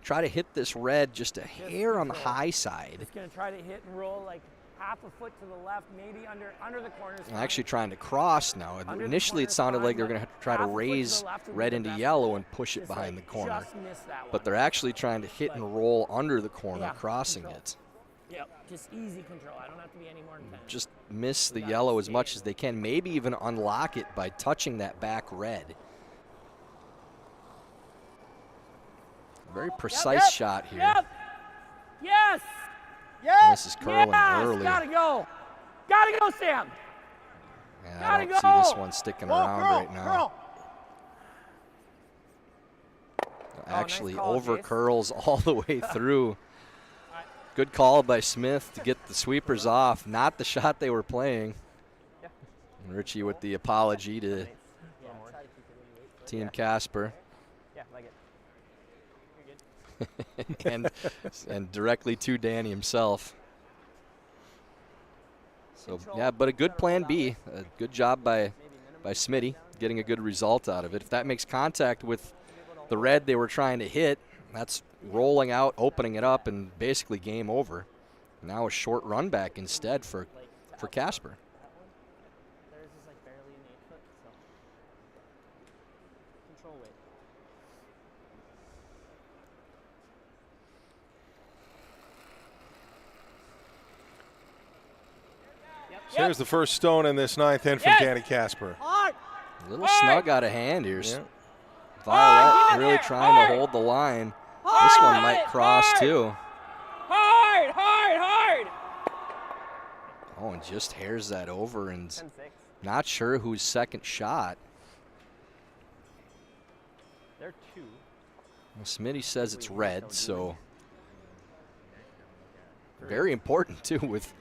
Try to hit this red just a hair on the high side. It's going to try to hit and roll like half a foot to the left, maybe under the corners. I'm actually trying to cross now. Initially, it sounded like they were going to try to raise red into yellow and push it behind the corner. But they're actually trying to hit and roll under the corner, crossing it. Yep, just easy control. I don't have to be any more intense. Just miss the yellow as much as they can. Maybe even unlock it by touching that back red. A very precise shot here. Yep. Yes. This is curling early. Gotta go. Gotta go, Sam. Yeah, I don't see this one sticking around right now. Actually, nice call, over Jace. curls all the way through. Good call by Smith to get the sweepers off. Not the shot they were playing. And Richie with the apology to Team Casper. Yeah, like it. and directly to Danny himself. So yeah, but a good plan B. A good job by Smitty getting a good result out of it. If that makes contact with the red they were trying to hit, that's rolling out, opening it up, and basically game over. Now a short run back instead for Casper. Theirs is like barely an 8 foot, so. Control weight. So here's the first stone in this ninth in from Danny Casper. Hard. A little snug out of hand here. Yeah. Violet really trying to hold the line. This one might cross too. Hard, hard, hard. Oh, and just hairs that over, and 10-6. not sure whose second shot. They're 2. Well, Smitty says it's red, so very important too with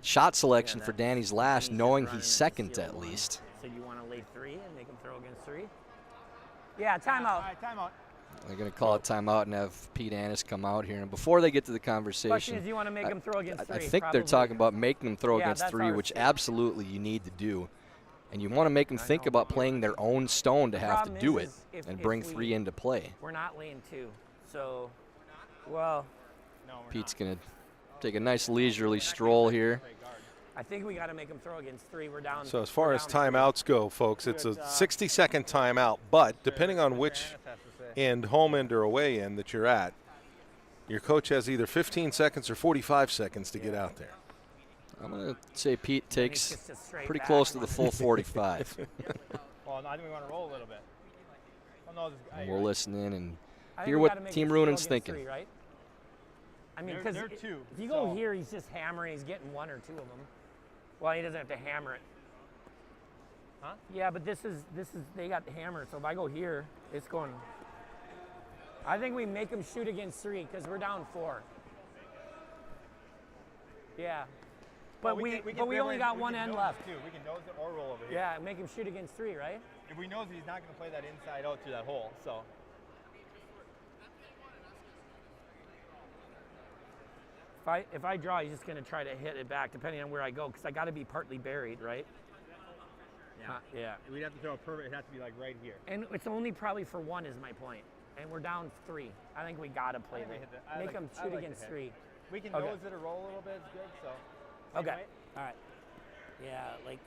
shot selection for Danny's last, knowing he's second at least. So you want to lay 3 and make him throw against 3? Yeah, timeout. All right, timeout. They're going to call it timeout and have Pete Annis come out here. And before they get to the Question conversation, is, you want to make him throw against 3? I think they're talking about making them throw against that's 3, our which mistake. absolutely you need to do. And you want to make them think about playing their own stone to have to problem do is it if and bring we- 3 into play. We're not laying 2. So, well, Pete's going to take a nice leisurely stroll here. I think we got to make him throw against 3. We're down. So as far we're as down 3. timeouts go, folks, it's a 60-second timeout. But depending on which end, home end or away end that you're at, your coach has either 15 seconds or 45 seconds to get out there. I'm going to say Pete takes just a straight pretty back. close to the full 45. Well, I think we want to roll a little bit. Oh, no, And we'll listen in and I think hear we what gotta make Team him throw Ruonen's against thinking. 3, right? I mean, They're- because they're 2, if you go so- here, he's just hammering. He's getting 1 or 2 of them. Well, he doesn't have to hammer it. Huh? Yeah, but this is they got the hammer. So if I go here, it's going. I think we make him shoot against 3 because we're down 4. Yeah, but Well, we can only got one end left. Too. We can nose it or roll over here. Yeah, make him shoot against 3, right? If we nose it, he's not going to play that inside out through that hole. So. If I draw, he's just going to try to hit it back, depending on where I go, because I got to be partly buried, right? Yeah. Yeah. We'd have to throw a perfect. It has to be like right here. And it's only probably for 1 is my point. And we're down 3. I think we got to play I think we that. hit the- I Make like- him I shoot like the against hit. 3. We can Okay. nose it or roll a little bit. It's good. So. Same Okay. way? All right. Yeah, like,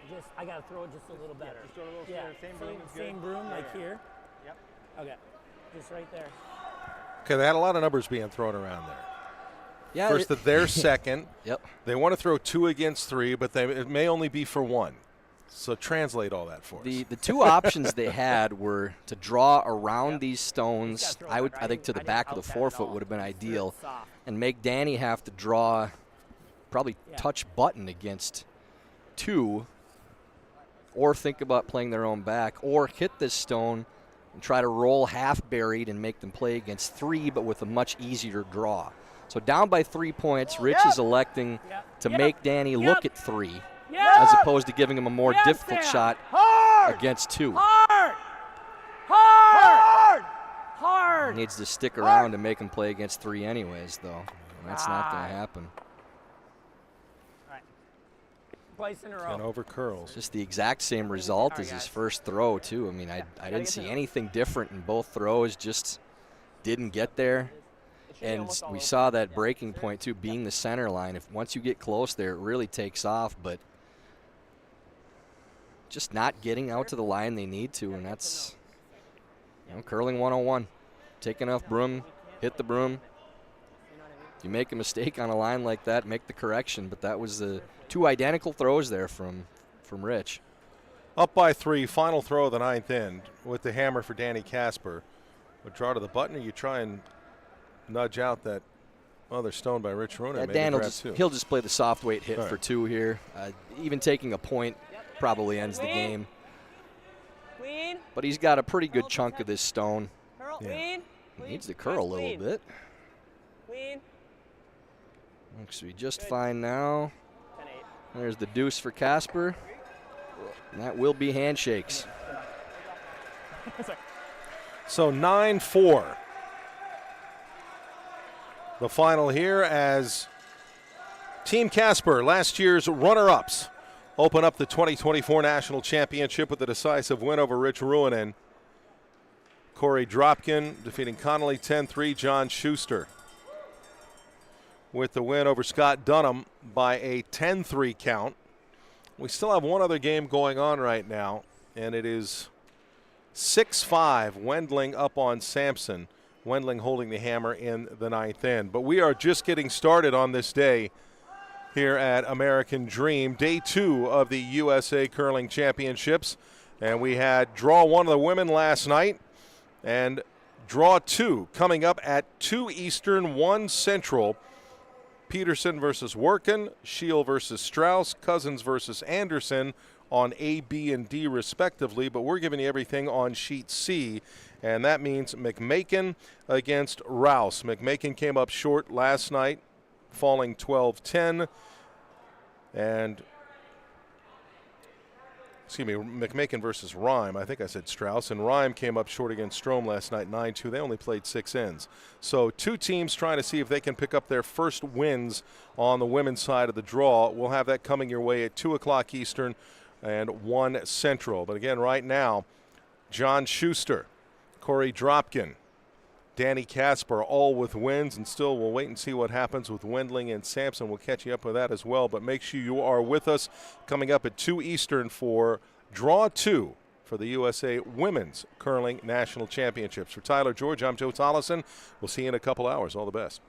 just, I got to throw it just a little better. Just throw it a little Yeah, straighter. Same broom is good. Same broom, Yeah, like yeah. here. Yep. Okay. Just right there. Okay, they had a lot of numbers being thrown around there. Yeah, First, that they're second. Yep. They want to throw 2 against 3, but it may only be for 1. So translate all that for us. The 2 options they had were to draw around these stones. I think to the back of the 4-foot would have been ideal, and make Danny have to draw, probably touch button against 2, or think about playing their own back, or hit this stone and try to roll half buried and make them play against 3, but with a much easier draw. So down by 3 points, Rich is electing to make Danny look at 3, as opposed to giving him a more difficult shot against 2. Hard! Hard! Hard! Needs to stick around and make him play against 3 anyways, though. That's not going to happen. Twice in a row. And over curls. Just the exact same result as his first throw, too. I mean, I didn't see anything different in both throws, just didn't get there. And we saw that breaking point, too, being the center line. If once you get close there, it really takes off, but just not getting out to the line they need to, and that's, curling 101. Take enough broom, hit the broom. If you make a mistake on a line like that, make the correction, but that was the two identical throws there from Rich. Up by 3, final throw of the 9th end with the hammer for Danny Casper. Would draw to the button, or you try and nudge out that other stone by Rich Ruohonen. Dan he'll just play the soft weight hit for 2 here. Even taking a point probably ends the game. But he's got a pretty good chunk of this stone. He needs to curl a little bit. Looks to be just fine now. There's the deuce for Casper. And that will be handshakes. So 9-4. The final here as Team Casper, last year's runner-ups, open up the 2024 National Championship with a decisive win over Rich Ruohonen. Corey Dropkin defeating Connolly 10-3. John Schuster with the win over Scott Dunham by a 10-3 count. We still have one other game going on right now, and it is 6-5, Wendling up on Sampson. Wendling holding the hammer in the 9th end. But we are just getting started on this day here at American Dream, day 2 of the USA Curling Championships. And we had draw 1 of the women last night, and draw 2 coming up at 2 Eastern, 1 Central. Peterson versus Workin, Scheel versus Strauss, Cousins versus Anderson on A, B, and D respectively, but we're giving you everything on sheet C, and that means McMakin against Rouse. McMakin came up short last night, falling 12-10, and McMakin versus Rhyme. I think I said Strauss, and Rhyme came up short against Strome last night, 9-2. They only played 6 ends. So 2 teams trying to see if they can pick up their first wins on the women's side of the draw. We'll have that coming your way at 2 o'clock Eastern and 1 Central. But again, right now, John Schuster, Corey Dropkin, Danny Casper, all with wins, and still we'll wait and see what happens with Wendling and Sampson. We'll catch you up with that as well, but make sure you are with us coming up at 2 Eastern for Draw 2 for the USA Women's Curling National Championships. For Tyler George, I'm Joe Tollison. We'll see you in a couple hours. All the best.